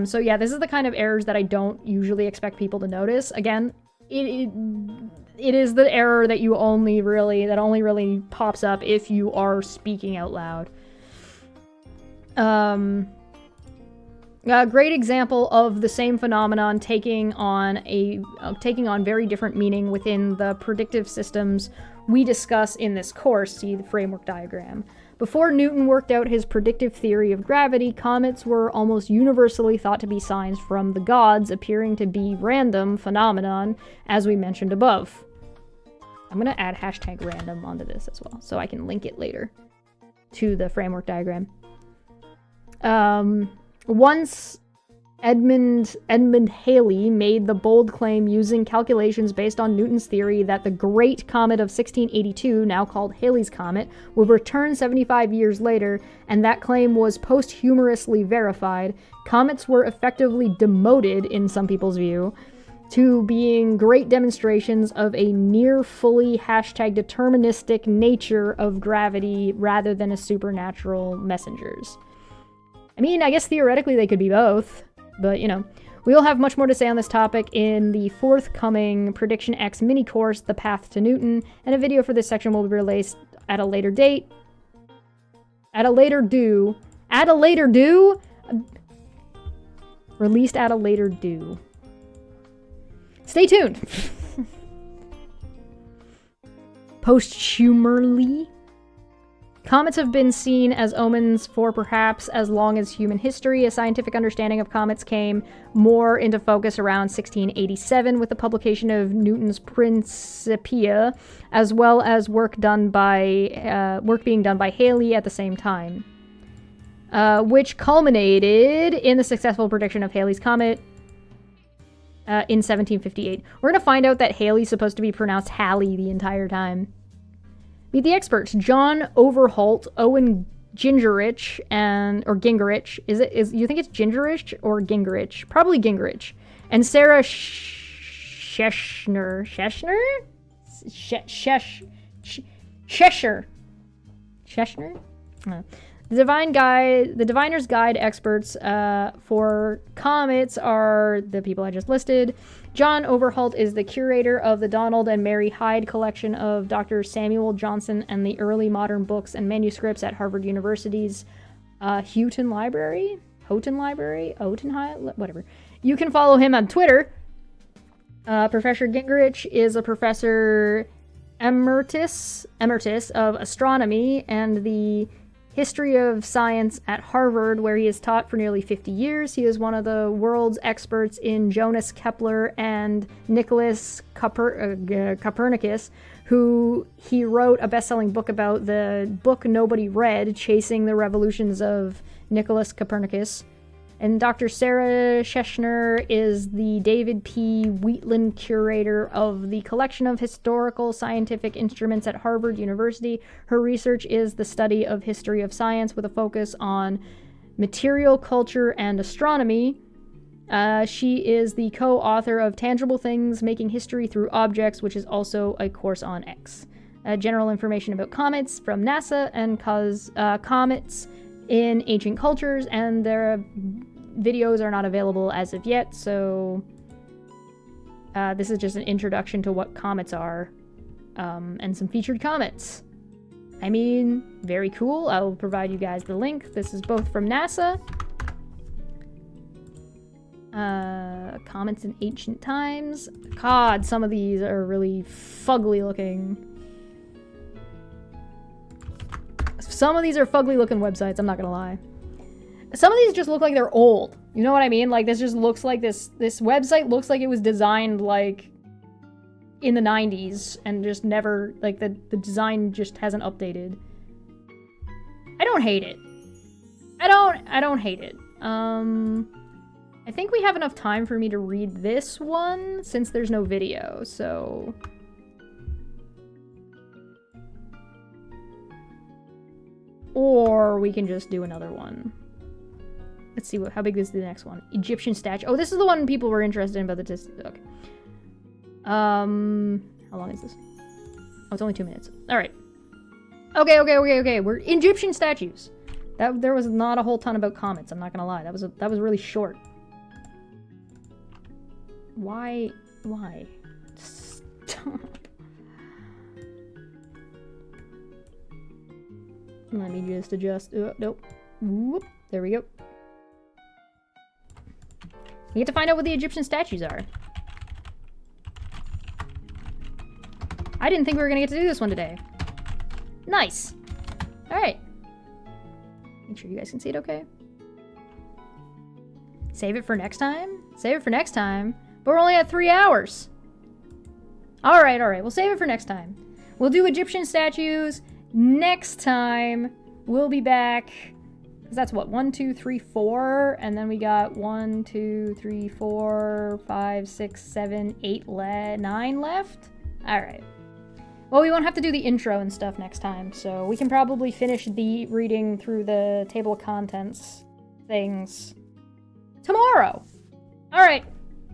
So yeah, this is the kind of errors that I don't usually expect people to notice. Again, it is the error that only really pops up if you are speaking out loud. A great example of the same phenomenon taking on very different meaning within the predictive systems we discuss in this course. See the framework diagram. Before Newton worked out his predictive theory of gravity, comets were almost universally thought to be signs from the gods, appearing to be random phenomenon, as we mentioned above. I'm going to add #random onto this as well, so I can link it later to the framework diagram. Once Edmund Halley made the bold claim using calculations based on Newton's theory that the Great Comet of 1682, now called Halley's Comet, would return 75 years later, and that claim was posthumously verified. Comets were effectively demoted, in some people's view, to being great demonstrations of a near-fully #deterministic nature of gravity rather than as supernatural messengers. I mean, I guess theoretically they could be both. But, you know, we will have much more to say on this topic in the forthcoming PredictionX mini course, The Path to Newton, and a video for this section will be released at a later date. At a later due. Released at a later due. Stay tuned. Posthumously. Comets have been seen as omens for perhaps as long as human history. A scientific understanding of comets came more into focus around 1687 with the publication of Newton's Principia, as well as work being done by Halley at the same time, which culminated in the successful prediction of Halley's Comet in 1758. We're going to find out that Halley's supposed to be pronounced Halley the entire time. Meet the experts: John Overholt, Owen Gingerich, or Gingerich. You think it's Gingerich or Gingerich? Probably Gingerich. And Sarah Cheshner. Cheshner? The Diviner's Guide experts for comets are the people I just listed. John Overholt is the curator of the Donald and Mary Hyde collection of Dr. Samuel Johnson and the early modern books and manuscripts at Harvard University's Houghton Library? Whatever. You can follow him on Twitter. Professor Gingerich is a professor emeritus of astronomy and the history of science at Harvard, where he has taught for nearly 50 years. He is one of the world's experts in Jonas Kepler and Nicholas Copernicus, who he wrote a best-selling book about, the book nobody read, Chasing the Revolutions of Nicholas Copernicus. And Dr. Sarah Cheshner is the David P. Wheatland curator of the collection of historical scientific instruments at Harvard University. Her research is the study of history of science with a focus on material culture and astronomy. She is the co-author of Tangible Things, Making History Through Objects, which is also a course on X. General information about comets from NASA and comets in ancient cultures, and their videos are not available as of yet, so this is just an introduction to what comets are, and some featured comets. I mean, very cool. I will provide you guys the link. This is both from NASA. Comets in ancient times. God, some of these are really fugly looking. Some of these are fugly looking websites, I'm not gonna lie. Some of these just look like they're old. You know what I mean? Like, this just looks like this website looks like it was designed, like, in the 90s and just never, like, the design just hasn't updated. I don't hate it. I don't hate it. I think we have enough time for me to read this one since there's no video, so... Or we can just do another one. Let's see how big is the next one. Egyptian statue. Oh, this is the one people were interested in, but okay. How long is this? Oh, it's only 2 minutes. All right. Okay. We're Egyptian statues. There was not a whole ton about comets. I'm not gonna lie. That was really short. Why? Stop. Let me just adjust. Nope. Whoop. There we go. We get to find out what the Egyptian statues are. I didn't think we were gonna get to do this one today. Nice. Alright. Make sure you guys can see it okay. Save it for next time? Save it for next time? But we're only at 3 hours. Alright. We'll save it for next time. We'll do Egyptian statues. Next time, we'll be back Because that's what, 1, 2, 3, 4, and then we got 1, 2, 3, 4, 5, 6, 7, 8, 9 left? Alright. Well, we won't have to do the intro and stuff next time, so we can probably finish the reading through the table of contents things tomorrow. Alright,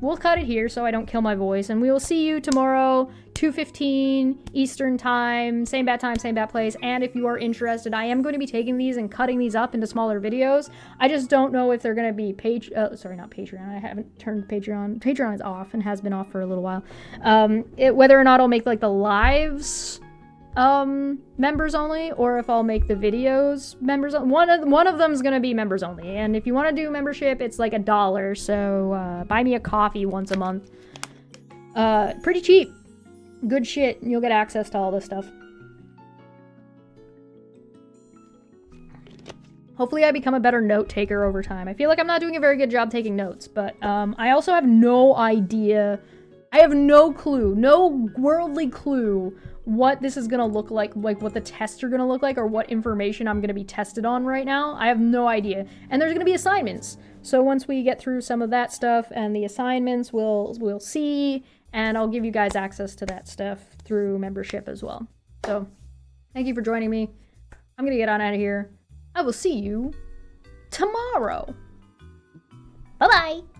we'll cut it here so I don't kill my voice, and we will see you tomorrow, 2:15 Eastern Time, same bat time, same bat place, and if you are interested, I am going to be taking these and cutting these up into smaller videos. I just don't know if they're going to be sorry, not Patreon. I haven't turned Patreon. Patreon is off and has been off for a little while. Whether or not I'll make like the lives members only, or if I'll make the videos members only. One of them is going to be members only, and if you want to do membership, it's like $1, so buy me a coffee once a month. Pretty cheap. Good shit, and you'll get access to all this stuff. Hopefully I become a better note taker over time. I feel like I'm not doing a very good job taking notes, but I also have no idea. I have no clue, no worldly clue what this is gonna look like what the tests are gonna look like, or what information I'm gonna be tested on right now. I have no idea. And there's gonna be assignments. So once we get through some of that stuff and the assignments, we'll see. And I'll give you guys access to that stuff through membership as well. So, thank you for joining me. I'm gonna get on out of here. I will see you tomorrow. Bye-bye!